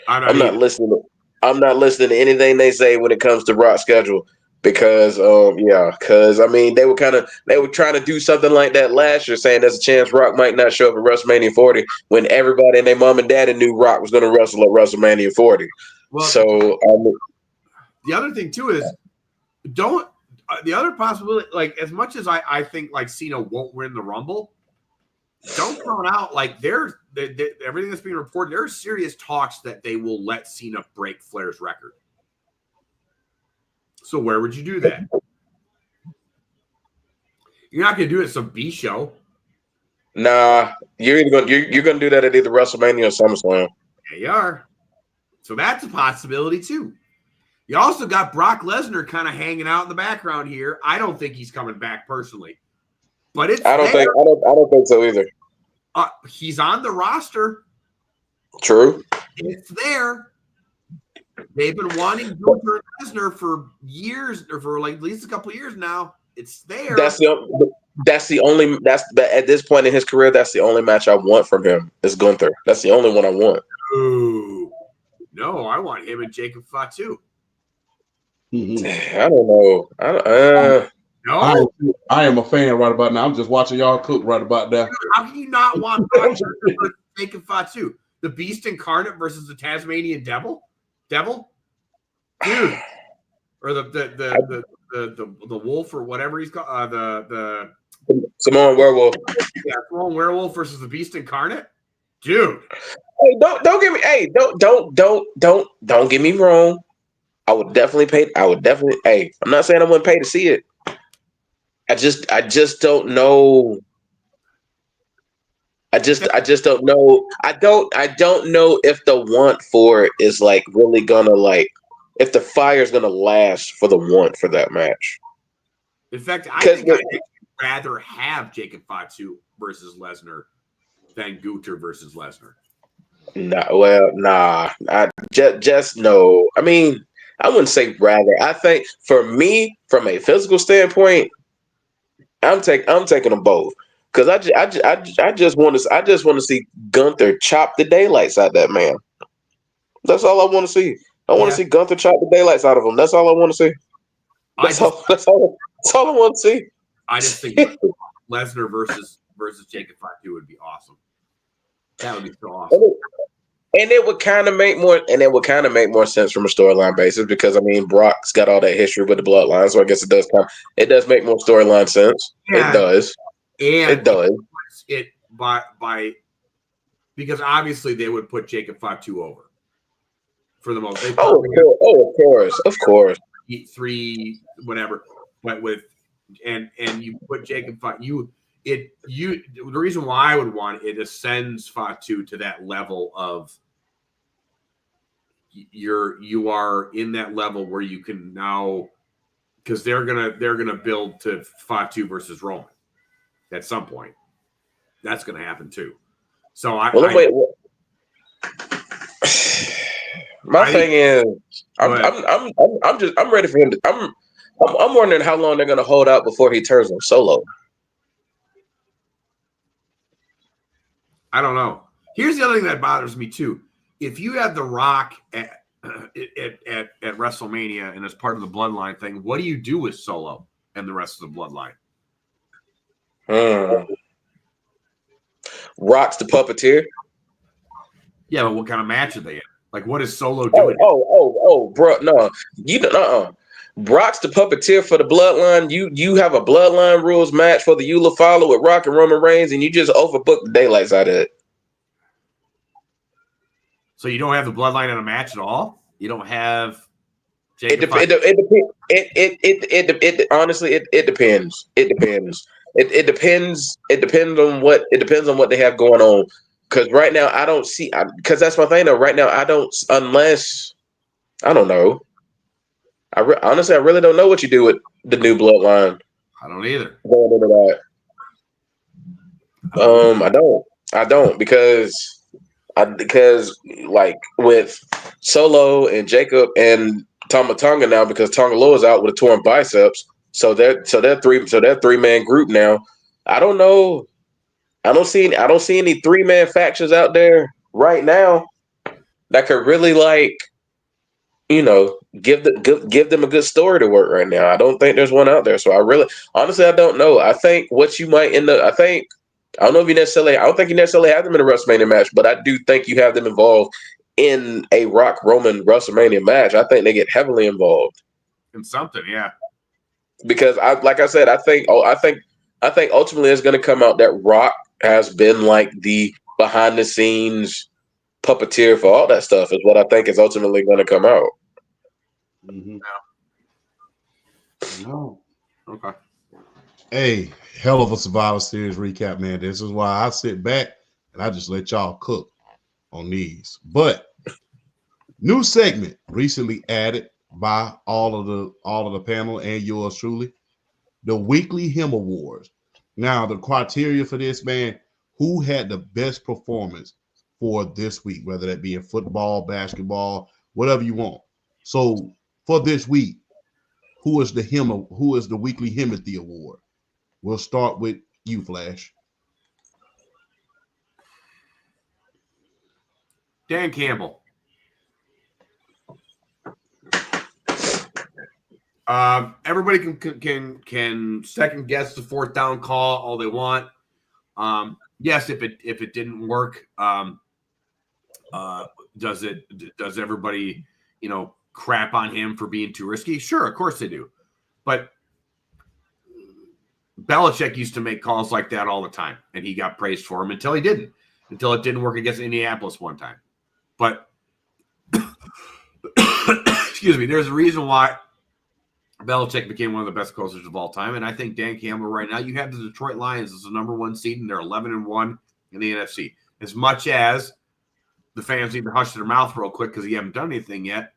I'm not listening to anything they say when it comes to Rock's schedule. Because I mean they were trying to do something like that last year, saying there's a chance Rock might not show up at WrestleMania 40 when everybody and their mom and daddy knew Rock was going to wrestle at WrestleMania 40. Well, so the other thing too is the other possibility, like as much as I think like Cena won't win the Rumble, don't count out like everything that's being reported. There are serious talks that they will let Cena break Flair's record. So where would you do that? You're not going to do it at some B show. Nah, you're going to do that at either WrestleMania or SummerSlam. Yeah, you are. So that's a possibility too. You also got Brock Lesnar kind of hanging out in the background here. I don't think he's coming back personally, but I don't think so either. He's on the roster. True. It's there. They've been wanting Gunther and Lesnar for years, or for like at least a couple of years now. It's there. At this point in his career, that's the only match I want from him is Gunther. That's the only one I want. Ooh. No, I want him and Jacob Fatu. I don't know. No, I am a fan right about now. I'm just watching y'all cook right about now. How can you not want Jacob Fatu? The Beast Incarnate versus the Tasmanian Devil, dude, or the wolf or whatever he's called, the Samoan Werewolf. Yeah, Samoan Werewolf versus the Beast Incarnate, dude. Hey, don't get me. Hey, don't get me wrong. I would definitely pay. Hey, I'm not saying I wouldn't pay to see it. I just don't know. I just don't know. I don't know if the want for it is like really gonna like if the fire's gonna last for the want for that match. In fact, I think I'd rather have Jacob Fatu versus Lesnar than Gunther versus Lesnar. Nah. I just no. I mean, I wouldn't say rather. I think for me, from a physical standpoint, I'm taking them both. Because I just want to see Gunther chop the daylights out of that man. That's all I want to see. I want to see Gunther chop the daylights out of him. That's all I want to see. That's all I want to see. I just think Lesnar versus Jacob Fatu would be awesome. That would be so awesome. And it would kind of make more sense from a storyline basis because I mean Brock's got all that history with the bloodline, so I guess it does make more storyline sense. Yeah. It does. And it does. It by because obviously they would put Jacob Fatu over for the most. Of course. 3 whatever, but with and you put Jacob Fatu. The reason why I would want it ascends Fatu to that level of you are in that level where you can now because they're gonna build to Fatu versus Roman at some point. That's gonna happen too. So I'm ready for him to. I'm wondering how long they're gonna hold out before he turns on Solo. I don't know. Here's the other thing that bothers me too. If you have The Rock at WrestleMania and as part of the Bloodline thing, what do you do with Solo and the rest of the Bloodline? Rock's the puppeteer. Yeah, but what kind of match are they in? Like, what is Solo doing? Bro, no, Brock's the puppeteer for the Bloodline. You have a Bloodline rules match for the Eula follow with Rock and Roman Reigns, and you just overbook the daylights out of it. So you don't have the Bloodline in a match at all? You don't have. Honestly, it depends. It depends on what they have going on. Because right now I don't see. Because that's my thing. Though right now I don't. Unless I don't know. Honestly, I really don't know what you do with the new Bloodline. I don't either. Going into that. I don't because like with Solo and Jacob and Tama Tonga now because Tonga Loa is out with a torn biceps. So they're 3-man group now. I don't know. I don't see any 3-man factions out there right now that could really give them a good story to work right now. I don't think there's one out there. So I don't know. I think what you might end up. I don't know if you necessarily. I don't think you necessarily have them in a WrestleMania match, but I do think you have them involved in a Rock Roman WrestleMania match. I think they get heavily involved in something, yeah. Because I think ultimately it's going to come out that Rock has been like the behind the scenes puppeteer for all that stuff. Is what I think is ultimately going to come out. Mm-hmm. No. Okay. Hey, hell of a Survivor Series recap, man. This is why I sit back and I just let y'all cook on these. But new segment recently added by all of the panel and yours truly, the weekly Him Awards. Now, the criteria for this, man, who had the best performance for this week, whether that be in football, basketball, whatever you want. So for this week, who is the weekly Himothy Award? We'll start with you, Flash. Dan Campbell. Everybody can second guess the 4th down call all they want. Yes, if it didn't work, does everybody crap on him for being too risky? Sure, of course they do. But Belichick used to make calls like that all the time, and he got praised for him until it didn't work against Indianapolis one time. But excuse me, there's a reason why Belichick became one of the best coaches of all time, and I think Dan Campbell right now, you have the Detroit Lions as the number 1 seed, and they're 11-1 in the NFC. As much as the fans need to hush their mouth real quick because he haven't done anything yet,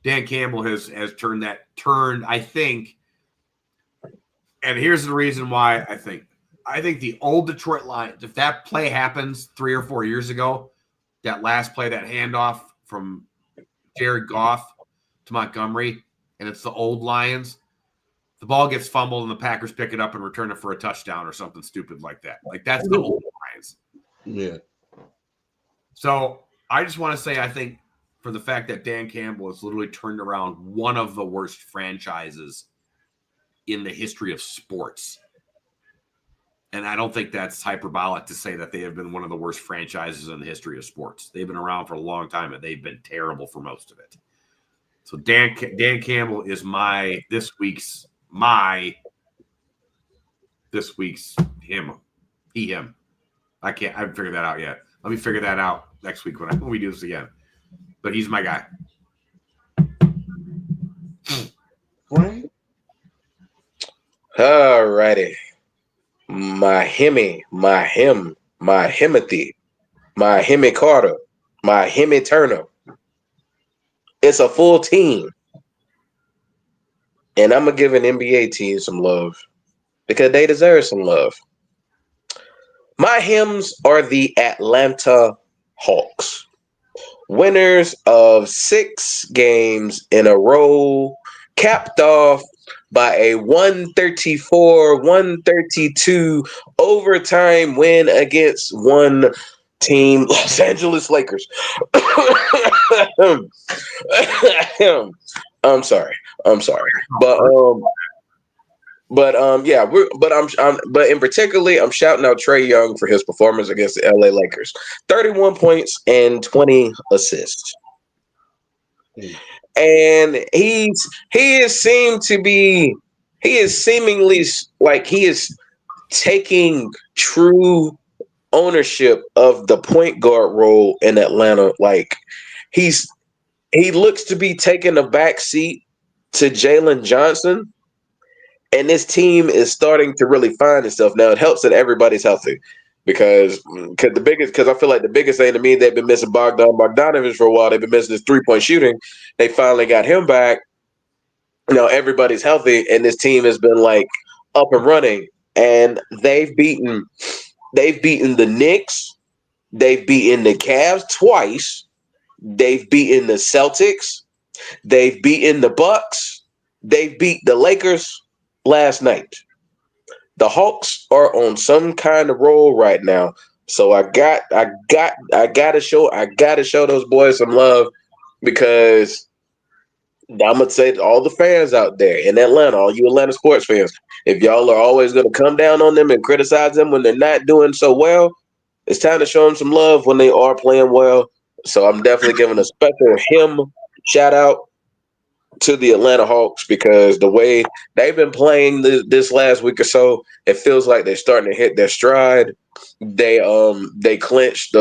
Dan Campbell has turned, I think, and here's the reason why I think the old Detroit Lions, if that play happens 3 or 4 years ago, that last play, that handoff from Jared Goff to Montgomery, and it's the old Lions, the ball gets fumbled and the Packers pick it up and return it for a touchdown or something stupid like that. Like, that's the old Lions. Yeah. So I just want to say, I think for the fact that Dan Campbell has literally turned around one of the worst franchises in the history of sports. And I don't think that's hyperbolic to say that they have been one of the worst franchises in the history of sports. They've been around for a long time, and they've been terrible for most of it. So Dan Campbell is this week's him. Him. I haven't figured that out yet. Let me figure that out next week when we do this again. But he's my guy. Frank? All righty. My Hemi Carter, my Hemi Turner. It's a full team. And I'm going to give an NBA team some love because they deserve some love. My Hems are the Atlanta Hawks. Winners of 6 games in a row, capped off by a 134-132 overtime win against one team, Los Angeles Lakers. I'm sorry. But in particularly, I'm shouting out Trae Young for his performance against the LA Lakers. 31 points and 20 assists. And he is seemingly like he is taking true ownership of the point guard role in Atlanta. Like he looks to be taking a back seat to Jalen Johnson, and this team is starting to really find itself. Now it helps that everybody's healthy. Because I feel like the biggest thing to me, they've been missing Bogdanovich for a while. They've been missing his 3-point shooting. They finally got him back. Everybody's healthy, and this team has been like up and running. And they've beaten the Knicks, they've beaten the Cavs twice, they've beaten the Celtics, they've beaten the Bucks, they've beat the Lakers last night. The Hawks are on some kind of roll right now, so I gotta show those boys some love because I'm gonna say to all the fans out there in Atlanta, all you Atlanta sports fans, if y'all are always gonna come down on them and criticize them when they're not doing so well, it's time to show them some love when they are playing well. So I'm definitely giving a special shout out to the Atlanta Hawks because the way they've been playing this last week or so, it feels like they're starting to hit their stride. They clinched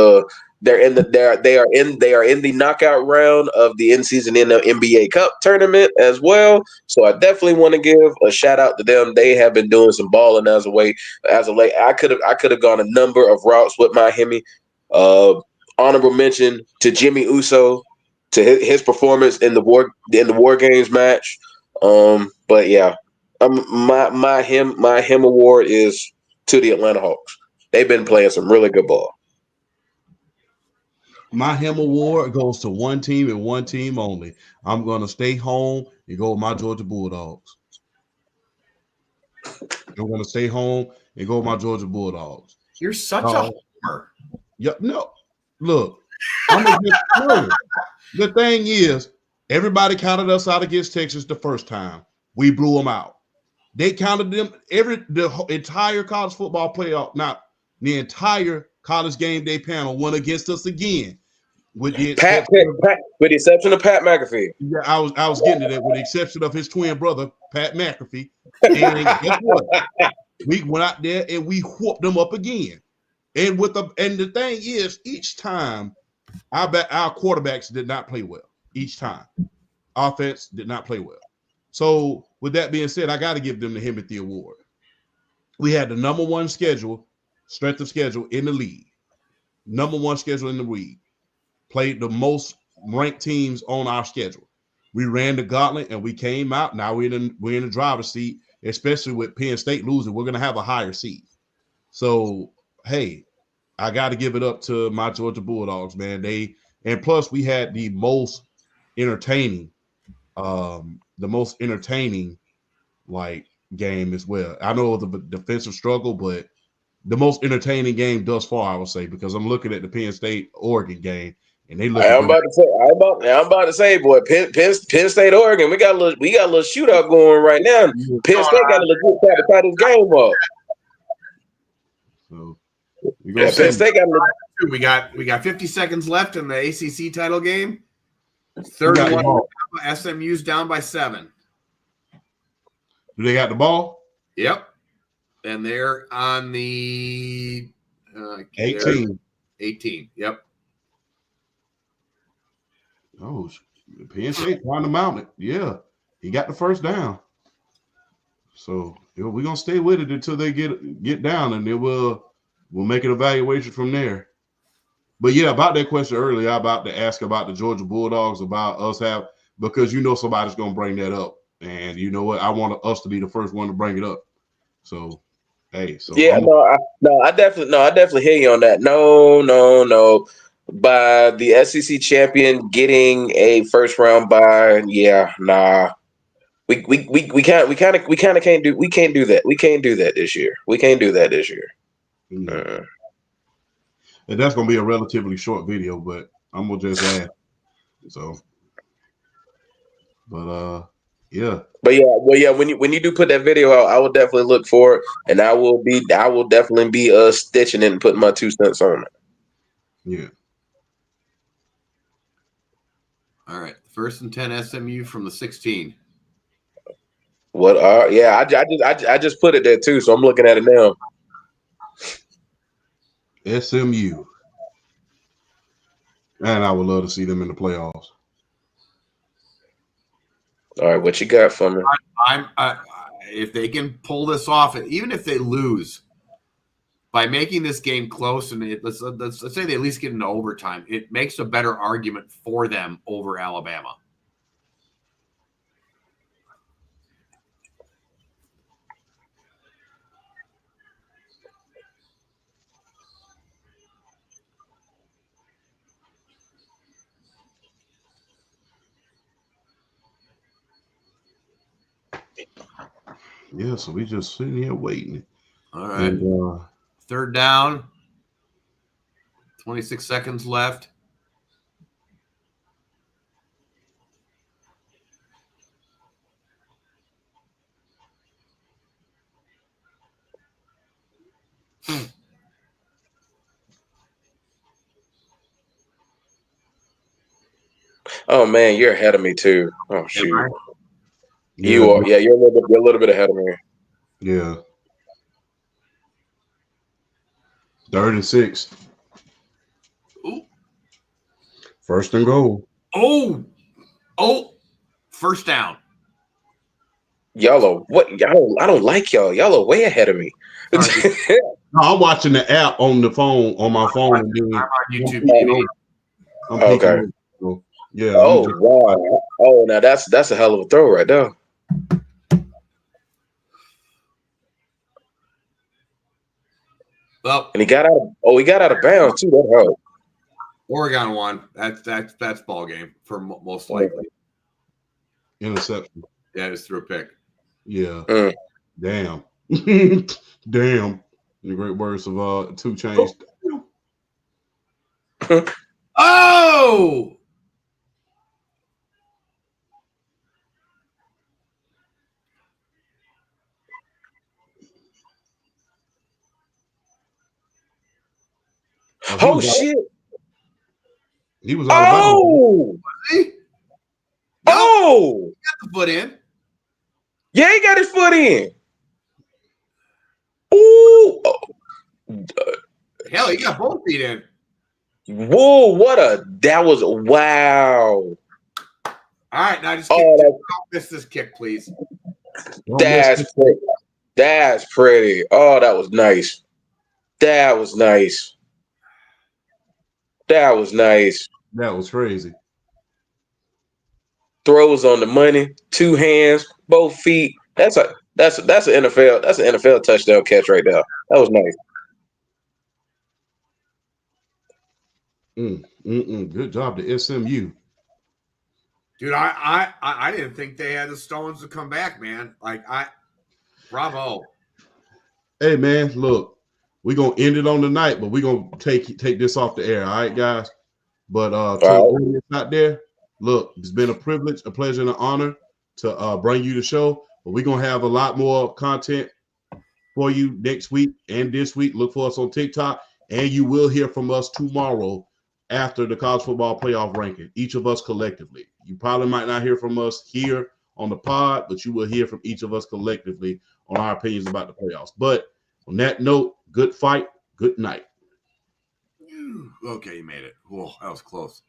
they are in the knockout round of the in-season NBA Cup tournament as well. So I definitely want to give a shout out to them. They have been doing some balling as of late. I could have gone a number of routes with my Hemi. Honorable mention to Jimmy Uso, to his performance in the War Games match. But yeah, my him award is to the Atlanta Hawks. They've been playing some really good ball. My Him award goes to one team and one team only. I'm going to stay home and go with my Georgia Bulldogs. I'm going to stay home and go with my Georgia Bulldogs. You're such a homer. Yeah, no. Look, the thing is, everybody counted us out against Texas the first time. We blew them out. They counted them the entire college football playoff, not the entire college game day panel went against us again. With the exception of Pat McAfee. Yeah, I was getting to that, with the exception of his twin brother, Pat McAfee. And guess what? We went out there and we whooped them up again. And the thing is, each time our quarterbacks did not play well. Each time. Offense did not play well. So with that being said, I got to give them the Himothy Award. We had the number one strength of schedule in the league. Number one schedule in the league. Played the most ranked teams on our schedule. We ran the gauntlet and we came out. Now we're in the driver's seat, especially with Penn State losing. We're going to have a higher seed. So, hey, I got to give it up to my Georgia Bulldogs, man. And plus we had the most entertaining like game as well. I know it was a defensive struggle, but the most entertaining game thus far, I would say, because I'm looking at the Penn State Oregon game, and they look. I'm about to say, boy, Penn State, Oregon, we got a little shootout going right now. Penn State got a legit try to tie this game up. So Penn State got we got 50 seconds left in the ACC title game. Third one, SMU's down by 7. Do they got the ball? Yep, and they're on the 18. 18. Yep. Oh, Penn State trying to mount it. Yeah, he got the first down. So we're gonna stay with it until they get down, and then we'll make an evaluation from there. But yeah, about that question earlier, I'm about to ask about the Georgia Bulldogs, about us because somebody's gonna bring that up, and you know what? I want us to be the first one to bring it up. So, hey, yeah, I definitely hear you on that. No. By the SEC champion getting a first round bye, yeah, nah. We can't do that. We can't do that this year. Mm-hmm. And that's gonna be a relatively short video, but I'm gonna just add. So, but yeah. But yeah, when you do put that video out, I will definitely look for it, and I will definitely be stitching it and putting my 2 cents on it. Yeah. All right, 1st and 10 SMU from the 16. What are I just put it there too, so I'm looking at it now. SMU. And I would love to see them in the playoffs. All right, what you got for me? If they can pull this off, even if they lose, by making this game close, and let's say they at least get into overtime, it makes a better argument for them over Alabama. Yeah, so we just sitting here waiting. All right. And, 3rd down. 26 seconds left. Oh man, you're ahead of me too. Oh shoot. Yeah, you are. Yeah, you're a little bit ahead of me. Yeah. 3rd and 6. Ooh. 1st and goal. Oh, 1st down. Y'all are what? I don't like y'all. Y'all are way ahead of me. No, I'm watching the app on the phone, on my phone. I'm on YouTube TV. Okay. Yeah. Oh wow. Oh, now that's a hell of a throw right there. Well, and he got out of bounds too. That helped. Oregon won. That's ball game for most likely. Interception. Yeah, just threw a pick. Yeah. Damn. Damn. The great words of 2 Chainz. Oh! Oh shit! He was out of bounds. Oh! Oh! He got the foot in. Yeah, he got his foot in. Ooh! Hell, he got both feet in. Whoa! That was wow! All right, now just don't miss this kick, please. That's pretty. That's pretty. Oh, that was nice. That was nice. That was nice. That was crazy. Throws on the money, 2 hands, both feet. That's an NFL touchdown catch right there. That was nice. Good job to SMU. Dude, I didn't think they had the stones to come back, man. Bravo. Hey man, look, we're gonna end it on the night, but we're gonna take this off the air. All right, guys. But to the audience out there, look, it's been a privilege, a pleasure, and an honor to bring you the show. But we're gonna have a lot more content for you next week and this week. Look for us on TikTok, and you will hear from us tomorrow after the college football playoff ranking, each of us collectively. You probably might not hear from us here on the pod, but you will hear from each of us collectively on our opinions about the playoffs. But on that note, good fight, good night. Okay, you made it. Whoa, that was close.